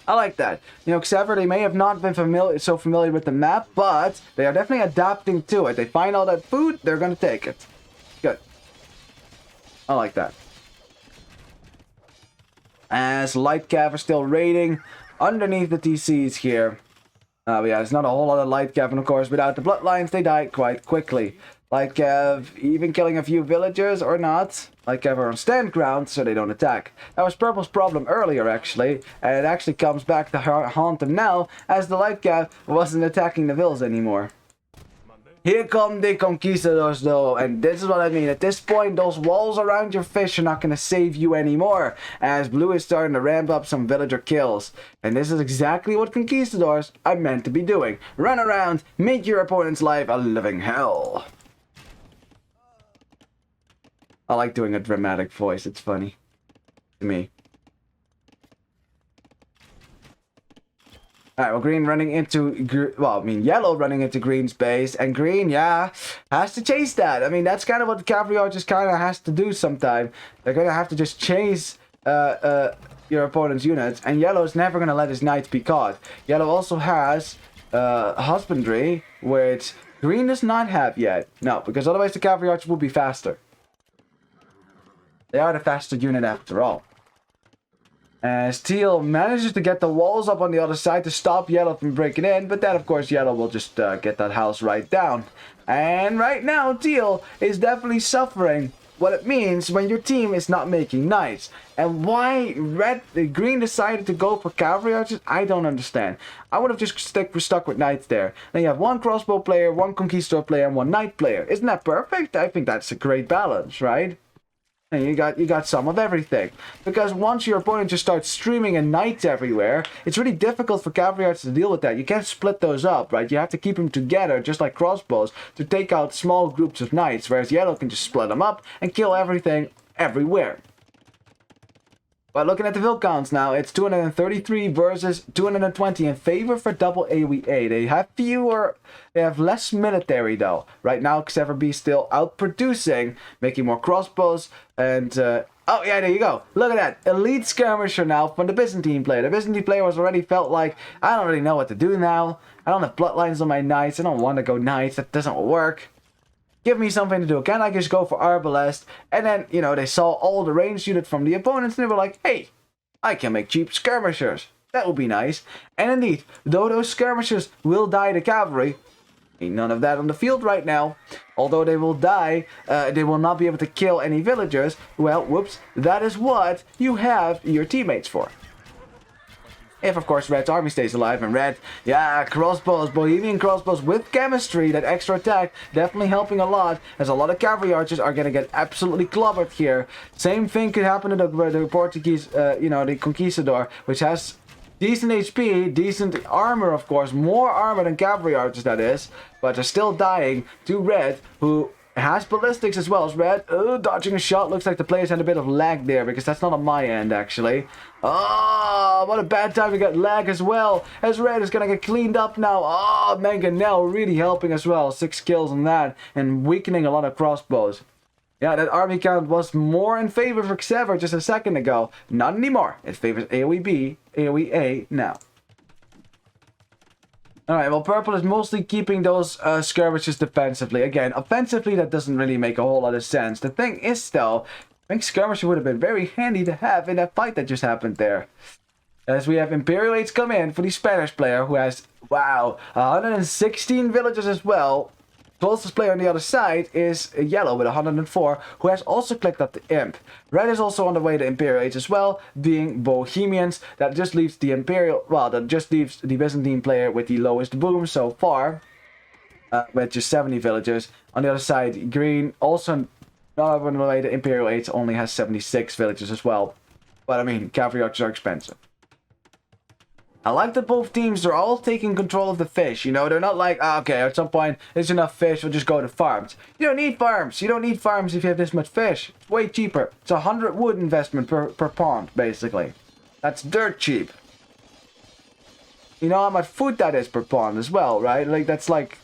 I like that. You know, XEVER, they may have not been so familiar with the map, but they are definitely adapting to it. They find all that food, they're going to take it. Good. I like that. As Light Cav are still raiding underneath the TCs here. Yeah, there's not a whole lot of Light Cav, and of course, without the Bloodlines, they die quite quickly. Light Cav even killing a few villagers or not. Light Cav are on stand ground, so they don't attack. That was Purple's problem earlier, actually, and it actually comes back to haunt them now, as the Light Cav wasn't attacking the vills anymore. Here come the Conquistadors, though, and this is what I mean. At this point, those walls around your fish are not going to save you anymore, as Blue is starting to ramp up some villager kills. And this is exactly what Conquistadors are meant to be doing. Run around, make your opponent's life a living hell. I like doing a dramatic voice, it's funny to me. Alright, well, green running into, yellow running into green's base, and green, yeah, has to chase that. I mean, that's kind of what the cavalry archers kind of has to do sometime. They're going to have to just chase your opponent's units, and yellow's never going to let his knights be caught. Yellow also has husbandry, which green does not have yet. No, because otherwise the cavalry archers will be faster. They are the faster unit after all. As Teal manages to get the walls up on the other side to stop Yellow from breaking in, but then of course Yellow will just get that house right down. And right now Teal is definitely suffering what it means when your team is not making knights. And why green decided to go for cavalry archers, I don't understand. I would have just stuck with knights there. Then you have one crossbow player, one conquistador player, and one knight player. Isn't that perfect? I think that's a great balance, right? And you got some of everything. Because once your opponent just starts streaming in knights everywhere, it's really difficult for cavalry archers to deal with that. You can't split those up, right? You have to keep them together, just like crossbows, to take out small groups of knights, whereas yellow can just split them up and kill everything everywhere. But looking at the vill counts now, it's 233 versus 220 in favor for double AOE-A. They have less military though. Right now, XEVER-B still outproducing, making more crossbows, and oh yeah, there you go. Look at that, elite skirmisher now from the Byzantine player. The Byzantine player was already felt like, I don't really know what to do now. I don't have bloodlines on my knights. I don't want to go knights. That doesn't work. Give me something to do. Can I just go for Arbalest? And then, you know, they saw all the ranged units from the opponents and they were like, hey, I can make cheap skirmishers. That would be nice. And indeed, though those skirmishers will die to cavalry, ain't none of that on the field right now. Although they will die, they will not be able to kill any villagers. Well, whoops, that is what you have your teammates for. If, of course, Red's army stays alive, and Red, yeah, crossbows, Bohemian crossbows with chemistry, that extra attack, definitely helping a lot, as a lot of cavalry archers are going to get absolutely clobbered here. Same thing could happen to the Portuguese, you know, the Conquistador, which has decent HP, decent armor, of course, more armor than cavalry archers, that is, but they're still dying to Red, who has ballistics as well as Red. Dodging a shot. Looks like the players had a bit of lag there, because that's not on my end, actually. Oh, what a bad time we got lag as well, as Red is going to get cleaned up now. Oh, Mangonel really helping as well. 6 kills on that, and weakening a lot of crossbows. Yeah, that army count was more in favor for XEVER just a second ago. Not anymore. It favors AAOE-B, AAOE-A now. Alright, well, purple is mostly keeping those skirmishes defensively. Again, offensively, that doesn't really make a whole lot of sense. The thing is, though, I think skirmisher would have been very handy to have in that fight that just happened there. As we have Imperial 8s come in for the Spanish player, who has, wow, 116 villagers as well. Closest player on the other side is Yellow with 104, who has also clicked up the Imp. Red is also on the way to Imperial Age as well, being Bohemians. That just leaves the Imperial, well, that just leaves the Byzantine player with the lowest boom so far, with just 70 villagers. On the other side, Green, also not on the way to Imperial Age, only has 76 villagers as well. But I mean, cavalry archers are expensive. I like that both teams are all taking control of the fish. You know, they're not like, oh, okay, at some point, there's enough fish, we'll just go to farms. You don't need farms. You don't need farms if you have this much fish. It's way cheaper. It's 100 wood investment per pond, basically. That's dirt cheap. You know how much food that is per pond as well, right? Like, that's like,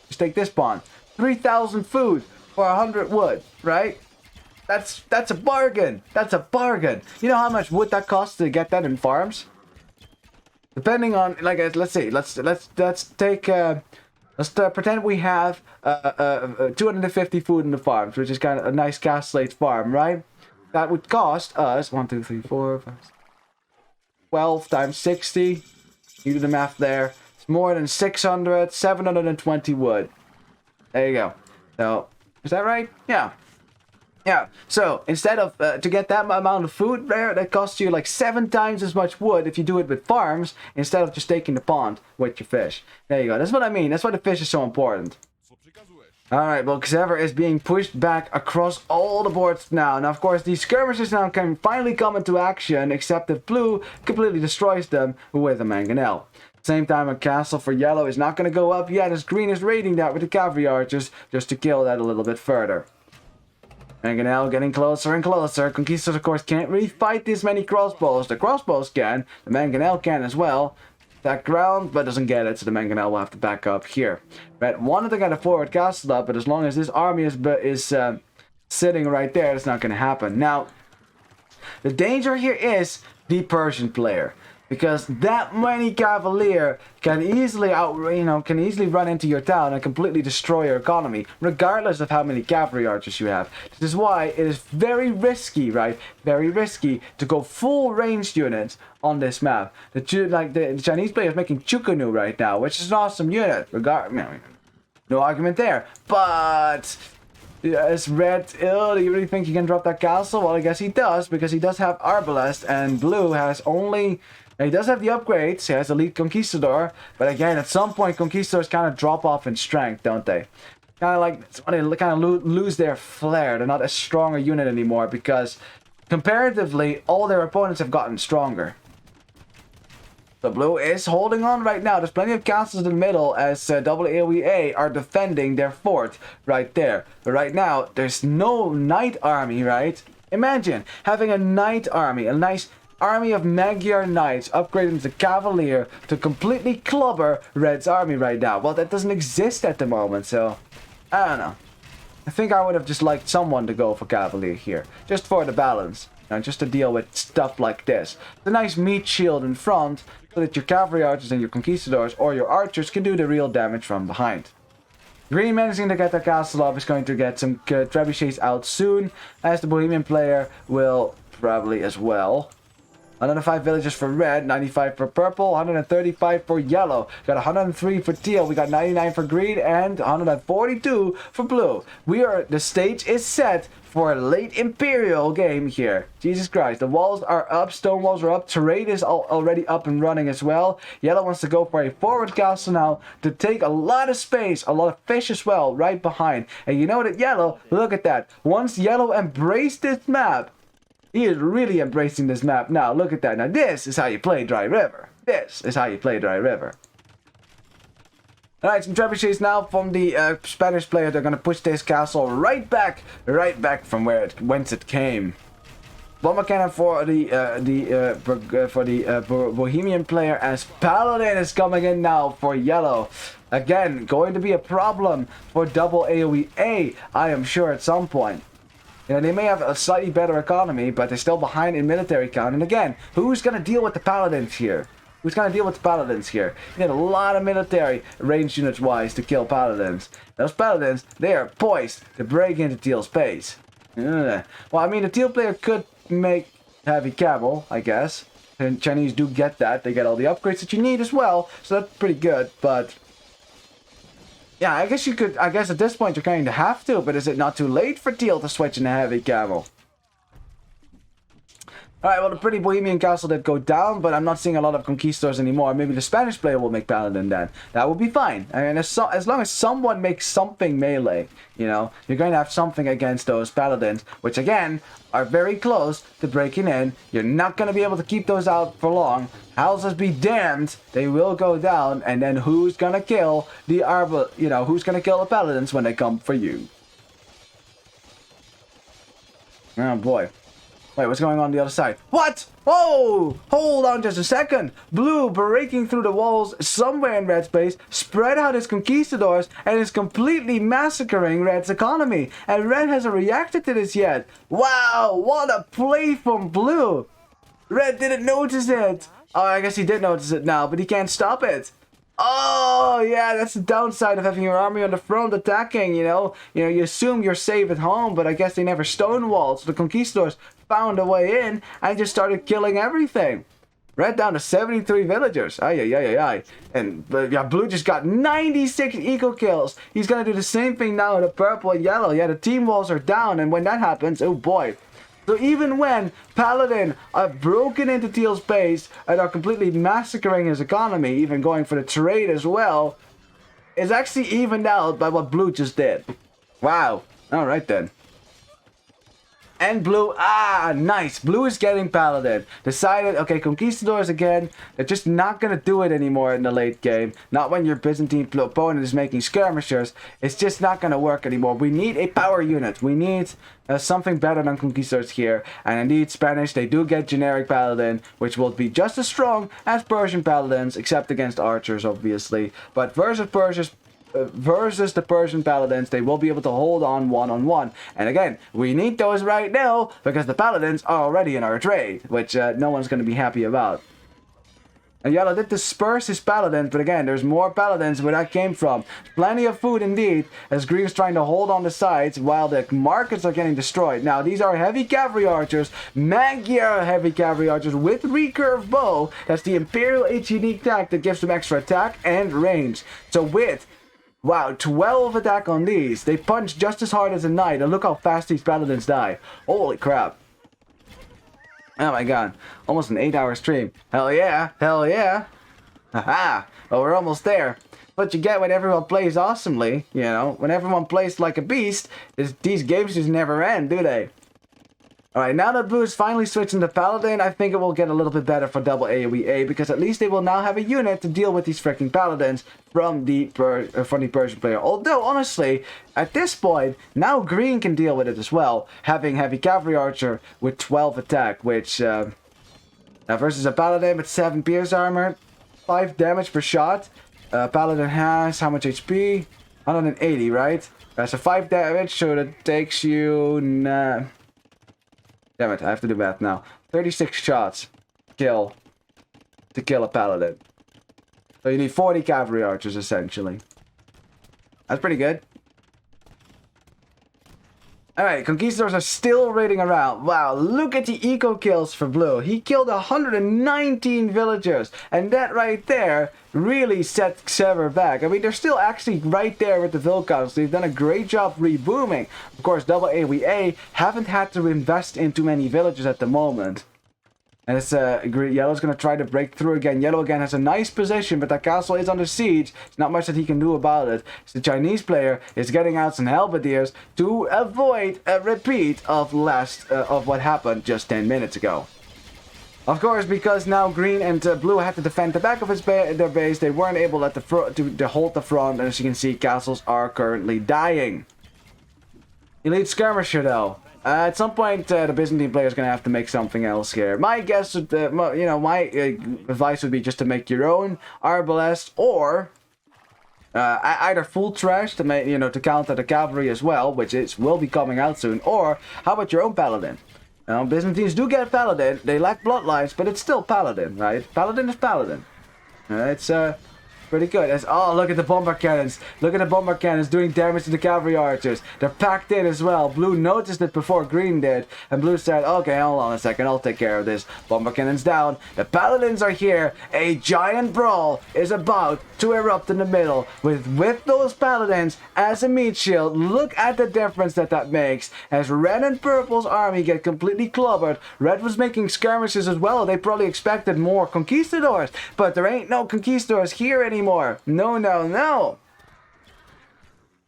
just take this pond. 3,000 food for 100 wood, right? That's a bargain. That's a bargain. You know how much wood that costs to get that in farms? Depending on, like, let's see, let's take, let's pretend we have 250 food in the farms, which is kind of a nice castellate farm, right? That would cost us 1, 2, 3, 4, 5, 6, 12 times 60. You do the math there. It's more than 600, 720 wood. There you go. So, is that right? Yeah. Yeah, so instead of, to get that amount of food there, that costs you like 7 times as much wood if you do it with farms, instead of just taking the pond with your fish. There you go, that's what I mean, that's why the fish is so important. Alright, well, XEVER is being pushed back across all the boards now. Now, of course, these skirmishes now can finally come into action, except if blue completely destroys them with a mangonel. Same time, a castle for yellow is not going to go up yet, as green is raiding that with the cavalry archers, just to kill that a little bit further. Mangonel getting closer and closer. Conquistadors, of course, can't really fight this many crossbows. The crossbows can. The Mangonel can as well. That ground, but doesn't get it, so the Mangonel will have to back up here. Red wanted to get a forward castle up, but as long as this army is sitting right there, it's not going to happen. Now, the danger here is the Persian player. Because that many cavalier can easily can easily run into your town and completely destroy your economy, regardless of how many cavalry archers you have. This is why it is very risky, right? Very risky to go full ranged units on this map. The Chinese player is making Chukunu right now, which is an awesome unit. No argument there. But as Red, do you really think you can drop that castle? Well, I guess he does, because he does have Arbalest, and blue has only. Now, he does have the upgrades. He has Elite Conquistador, but again, at some point, Conquistadors kind of drop off in strength, don't they? Kind of like, they kind of lose their flair. They're not as strong a unit anymore, because comparatively, all their opponents have gotten stronger. The blue is holding on right now. There's plenty of castles in the middle, as AAOE-A are defending their fort right there. But right now, there's no knight army, right? Imagine having a knight army, a nice army of Magyar knights upgraded to cavalier to completely clubber Red's army right now. Well, that doesn't exist at the moment, so I don't know. I think I would have just liked someone to go for cavalier here, just for the balance, just to deal with stuff like this. The nice meat shield in front, so that your cavalry archers and your conquistadors or your archers can do the real damage from behind. Green managing to get the castle up is going to get some trebuchets out soon, as the Bohemian player will probably as well. 105 villagers for red, 95 for purple, 135 for yellow. Got 103 for teal, we got 99 for green, and 142 for blue. The stage is set for a late Imperial game here. Jesus Christ, the walls are up, stone walls are up, terrain is already up and running as well. Yellow wants to go for a forward castle now to take a lot of space, a lot of fish as well, right behind. And you know that yellow, look at that. Once yellow embraced this map, he is really embracing this map. Now, look at that. Now, this is how you play Dry River. This is how you play Dry River. Alright, some trebuchets now from the Spanish player. They're going to push this castle right back from whence it came. Bomber cannon for the Bohemian player, as Paladin is coming in now for yellow. Again, going to be a problem for double AOE-A, I am sure, at some point. You know, they may have a slightly better economy, but they're still behind in military count. And again, who's going to deal with the Paladins here? Who's going to deal with the Paladins here? You need a lot of military range units-wise to kill Paladins. Those Paladins, they are poised to break into Teal's base. Well, I mean, the Teal player could make heavy cavalry, I guess. And Chinese do get that. They get all the upgrades that you need as well, so that's pretty good, but... yeah, I guess at this point you're going to have to, but is it not too late for Teal to switch into heavy cavalry? Alright, well, the pretty Bohemian castle did go down, but I'm not seeing a lot of conquistadors anymore. Maybe the Spanish player will make Paladin then. That would be fine. I mean, as long as someone makes something melee, you know, you're going to have something against those Paladins, which again, are very close to breaking in. You're not going to be able to keep those out for long. Houses be damned, they will go down, and then who's going to kill the who's going to kill the Paladins when they come for you? Oh boy. Wait, what's going on the other side? What? Oh! Hold on just a second. Blue breaking through the walls somewhere in Red's base, spread out his conquistadors, and is completely massacring Red's economy. And Red hasn't reacted to this yet. Wow, what a play from Blue. Red didn't notice it. Oh, I guess he did notice it now, but he can't stop it. Oh, yeah, that's the downside of having your army on the front attacking, you know. You assume you're safe at home, but I guess they never stonewalled, so the conquistadors found a way in and just started killing everything. Red down to 73 villagers. Ay. And yeah, Blue just got 96 eco kills. He's going to do the same thing now to purple and yellow. Yeah, the team walls are down, and when that happens, oh boy. So even when Paladin are broken into Teal's base and are completely massacring his economy, even going for the trade as well, it's actually evened out by what Blue just did. Wow. Alright then. And Blue, nice. Blue is getting Paladin. Decided, okay, Conquistadors again. They're just not going to do it anymore in the late game. Not when your Byzantine opponent is making skirmishers. It's just not going to work anymore. We need a power unit. We need something better than Conquistadors here. And indeed, Spanish, they do get generic Paladin, which will be just as strong as Persian Paladins, except against archers, obviously. But versus the Persian Paladins, they will be able to hold on one-on-one. And again, we need those right now because the Paladins are already in our trade, which no one's going to be happy about. And Yellow did disperse his Paladins, but again, there's more Paladins where that came from. Plenty of food indeed, as Green's trying to hold on the sides while the markets are getting destroyed. Now, these are heavy cavalry archers, Magyar heavy cavalry archers with recurve bow. That's the Imperial H unique attack that gives them extra attack and range. So with... wow, 12 attack on these. They punch just as hard as a knight, and look how fast these Paladins die. Holy crap. Oh my god. Almost an 8-hour stream. Hell yeah. Hell yeah. Haha. Well, we're almost there. But you get when everyone plays awesomely, you know. When everyone plays like a beast, these games just never end, do they? Alright, now that Blue is finally switching to Paladin, I think it will get a little bit better for double AoE-A, because at least they will now have a unit to deal with these freaking Paladins from the Persian player. Although, honestly, at this point, now Green can deal with it as well, having heavy cavalry archer with 12 attack, which, now versus a Paladin with 7 pierce armor, 5 damage per shot. Paladin has, how much HP? 180, right? So 5 damage, so that takes you... damn it, I have to do math now. 36 shots to kill a Paladin. So you need 40 cavalry archers, essentially. That's pretty good. Alright, Conquistadors are still raiding around. Wow, look at the eco kills for Blue. He killed 119 villagers. And that right there really set XEVER back. I mean, they're still actually right there with the Virgos. They've done a great job rebooming. Of course, double AAOE-A haven't had to invest in too many villagers at the moment. And it's Yellow's going to try to break through again. Yellow again has a nice position, but that castle is under siege. There's not much that he can do about it. So the Chinese player is getting out some halberdiers to avoid a repeat of what happened just 10 minutes ago. Of course, because now Green and Blue had to defend the back of their base, they weren't able to hold the front. And as you can see, castles are currently dying. Elite Skirmisher, though. At some point, the Byzantine player is going to have to make something else here. My guess would, my advice would be just to make your own Arbalest, or either full trash to make, to counter the cavalry as well, which will be coming out soon. Or how about your own Paladin? Byzantines do get Paladin. They lack bloodlines, but it's still Paladin, right? Paladin is Paladin. It's pretty good. Oh, look at the bomber cannons. Look at the bomber cannons doing damage to the cavalry archers. They're packed in as well. Blue noticed it before Green did. And Blue said, okay, hold on a second. I'll take care of this. Bomber cannons down. The paladins are here. A giant brawl is about to erupt in the middle. With those paladins as a meat shield. Look at the difference that makes. As Red and Purple's army get completely clobbered. Red was making skirmishes as well. They probably expected more conquistadors. But there ain't no conquistadors here anymore. No, no, no.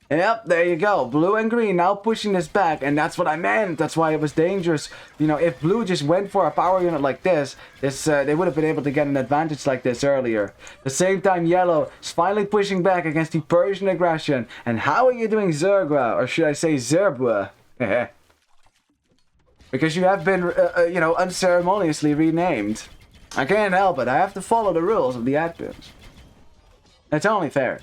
Yep, there you go. Blue and Green now pushing this back, and that's what I meant. That's why it was dangerous. If Blue just went for a power unit like this, they would have been able to get an advantage like this earlier. At the same time, Yellow is finally pushing back against the Persian aggression. And how are you doing, Zergwa? Or should I say Zerbwa? Because you have been, unceremoniously renamed. I can't help it. I have to follow the rules of the admins. It's only fair.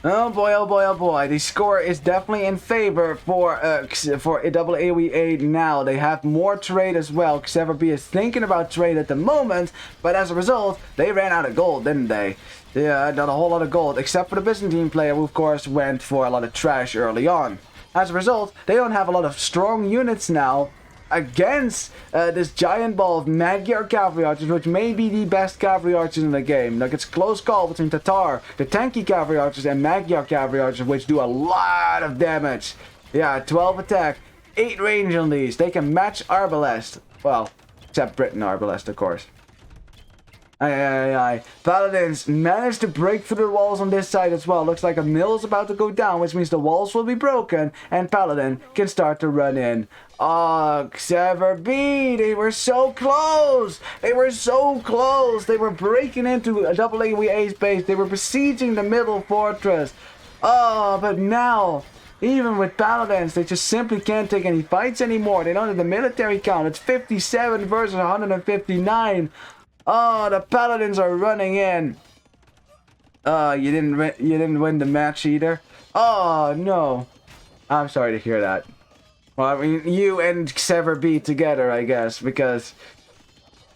Oh boy, oh boy, oh boy. The score is definitely in favor for double AAOE-A now. They have more trade as well. XEVER-B is thinking about trade at the moment, but as a result, they ran out of gold, didn't they? Yeah, not a whole lot of gold, except for the Byzantine player, who of course went for a lot of trash early on. As a result, they don't have a lot of strong units now against this giant ball of Magyar cavalry archers, which may be the best cavalry archers in the game. Like, it's a close call between Tatar, the tanky cavalry archers, and Magyar cavalry archers, which do a lot of damage. Yeah, 12 attack, 8 range on these. They can match Arbalest. Well, except Britain Arbalest, of course. Paladins managed to break through the walls on this side as well. Looks like a mill is about to go down, which means the walls will be broken, and Paladin can start to run in. Oh, XEVER-B, they were so close. They were so close. They were breaking into a double AAOE-A's base. They were besieging the middle fortress. Oh, but now, even with Paladins, they just simply can't take any fights anymore. They don't have the military count. It's 57 versus 159. Oh, the Paladins are running in. You didn't win the match either. Oh no, I'm sorry to hear that. Well, I mean, you and XEVER-B together, I guess, because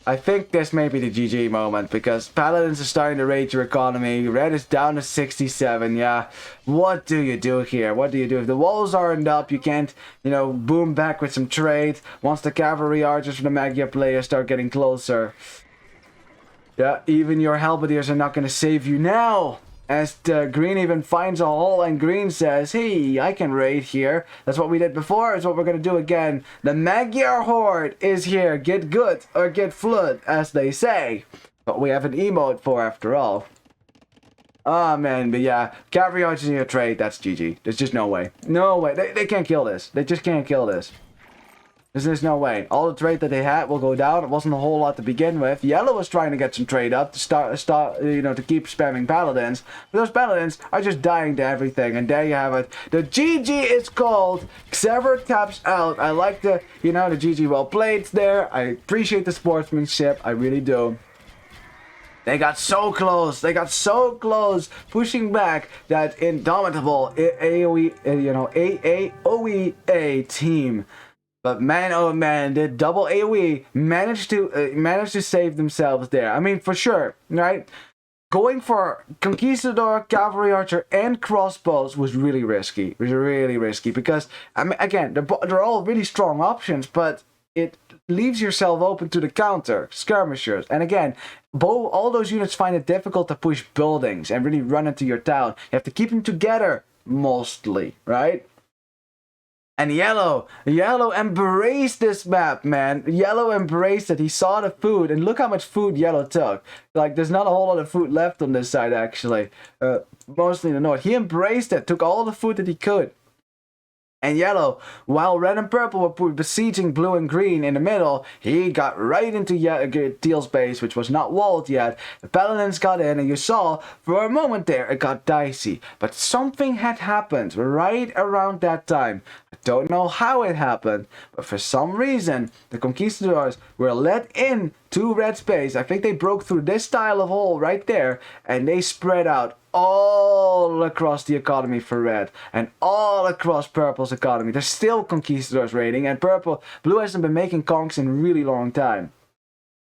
I think this may be the GG moment, because Paladins are starting to raid your economy. Red is down to 67. Yeah, what do you do here? What do you do if the walls aren't up? You can't, boom back with some trade. Once the cavalry archers from the Magyar player start getting closer. Yeah, even your halberdiers are not going to save you now. As Green even finds a hole, and Green says, hey, I can raid here. That's what we did before. It's what we're going to do again. The Magyar horde is here. Get good or get flood, as they say. But we have an emote for after all. Oh, man, but yeah. Cavalry archers in your trade, that's GG. There's just no way. No way. They can't kill this. They just can't kill this. There's no way. All the trade that they had will go down. It wasn't a whole lot to begin with. Yellow was trying to get some trade up to start, to keep spamming paladins. But those paladins are just dying to everything. And there you have it. The GG is called. XEVER taps out. I like the GG well played there. I appreciate the sportsmanship. I really do. They got so close. They got so close, pushing back that indomitable AAOE-A team. But man, oh man, did double AoE manage to save themselves there. I mean, for sure, right? going for Conquistador, Cavalry Archer, and Crossbows was really risky. It was really risky because, I mean, again, they're all really strong options, but it leaves yourself open to the counter, skirmishers. And again, all those units find it difficult to push buildings and really run into your town. You have to keep them together, mostly, right? And Yellow embraced this map, man. Yellow embraced it. He saw the food, and look how much food Yellow took. Like, there's not a whole lot of food left on this side, actually. Mostly in the north. He embraced it, took all the food that he could. And Yellow, while Red and Purple were besieging Blue and Green in the middle, he got right into Teal's base, which was not walled yet. The Paladins got in, and you saw, for a moment there, it got dicey. But something had happened right around that time. I don't know how it happened, but for some reason, the Conquistadors were let in to Red space. I think they broke through this style of hole right there, and they spread out all across the economy for Red and all across Purple's economy. There's still Conquistadors raiding, and Blue hasn't been making conks in a really long time.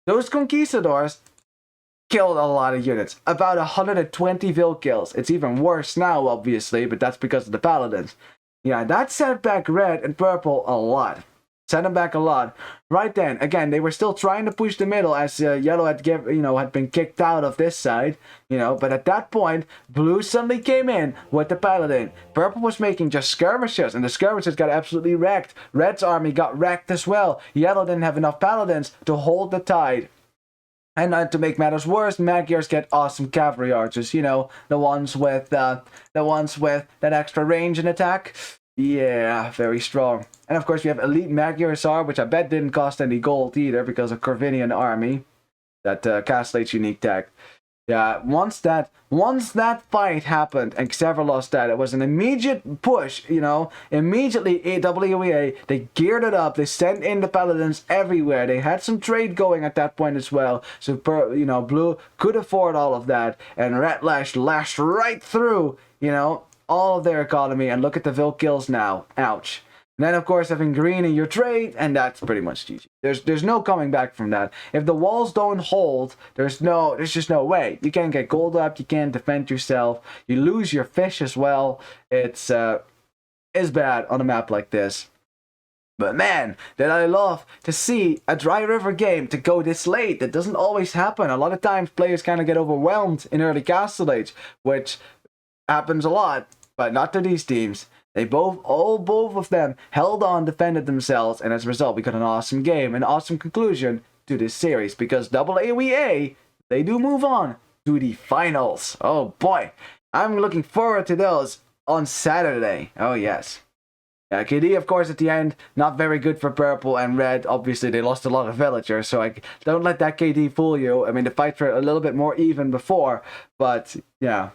Those Conquistadors killed a lot of units, about 120 Vil kills. It's even worse now, obviously, but that's because of the Paladins. Yeah, that set back Red and Purple a lot. Set them back a lot. Right then, again, they were still trying to push the middle as Yellow had been kicked out of this side, but at that point, Blue suddenly came in with the Paladin. Purple was making just skirmishers, and the skirmishers got absolutely wrecked. Red's army got wrecked as well. Yellow didn't have enough Paladins to hold the tide. And to make matters worse, Magyars get awesome cavalry archers, the ones with that extra range and attack. Yeah, very strong. And of course we have Elite Magyars, which I bet didn't cost any gold either because of Corvinian army. That castellates unique tech. Yeah, once that fight happened and XEVER lost that, it was an immediate push, Immediately AAOE-A, they geared it up, they sent in the Paladins everywhere. They had some trade going at that point as well. So Blue could afford all of that, and Red lashed right through, all of their economy, and look at the Vil kills now. Ouch. And then, of course, having Green in your trade, and that's pretty much GG. There's no coming back from that. If the walls don't hold, there's just no way. You can't get gold up, you can't defend yourself, you lose your fish as well. It's bad on a map like this. But man, did I love to see a Dry River game to go this late. That doesn't always happen. A lot of times players kind of get overwhelmed in early Castle Age, which happens a lot, but not to these teams. They both of them held on, defended themselves, and as a result, we got an awesome game, an awesome conclusion to this series, because AAOE-A, they do move on to the finals. Oh boy, I'm looking forward to those on Saturday. Oh yes. KD, of course, at the end, not very good for Purple and Red. Obviously, they lost a lot of villagers, so don't let that KD fool you. I mean, the fights were a little bit more even before, but yeah.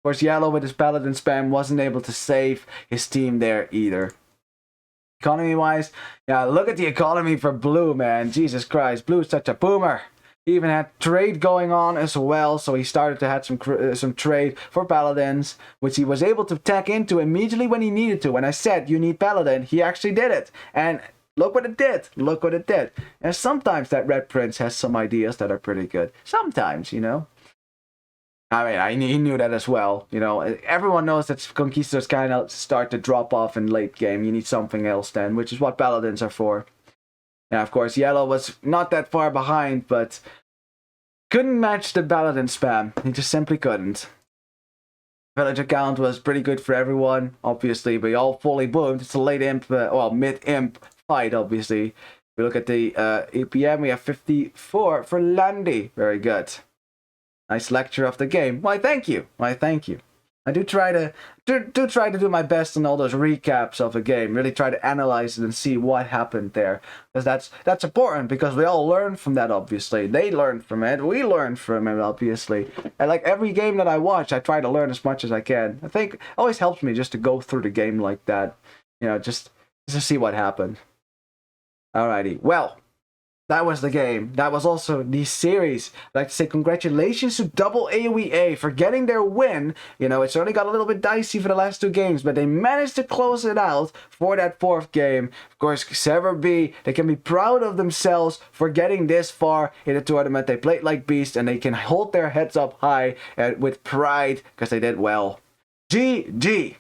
Of course, Yellow with his Paladin spam wasn't able to save his team there either. Economy-wise, yeah, look at the economy for Blue, man. Jesus Christ, Blue's such a boomer. He even had trade going on as well, so he started to have some trade for Paladins, which he was able to tech into immediately when he needed to. When I said, you need Paladin, he actually did it. And look what it did. Look what it did. And sometimes that Red Prince has some ideas that are pretty good. Sometimes, I mean, he knew that as well. Everyone knows that Conquistadors kind of start to drop off in late game. You need something else then, which is what Paladins are for. Now, of course, Yellow was not that far behind, but couldn't match the Paladin spam. He just simply couldn't. Villager count was pretty good for everyone, obviously. We all fully boomed. It's a late imp, mid-imp fight, obviously. If we look at the EPM, we have 54 for Landy. Very good. Nice lecture of the game. Why, thank you. Why, thank you. I do try to do my best on all those recaps of a game. Really try to analyze it and see what happened there, because that's important. Because we all learn from that. Obviously, they learn from it. We learn from it. Obviously, and like every game that I watch, I try to learn as much as I can. I think it always helps me just to go through the game like that. Just to see what happened. Alrighty. Well. that was the game. That was also the series. I'd like to say congratulations to Double AOE-A for getting their win. You know, it certainly got a little bit dicey for the last 2 games, but they managed to close it out for that 4th game. Of course, XEVER-B, they can be proud of themselves for getting this far in the tournament. They played like beasts, and they can hold their heads up high with pride because they did well. GG.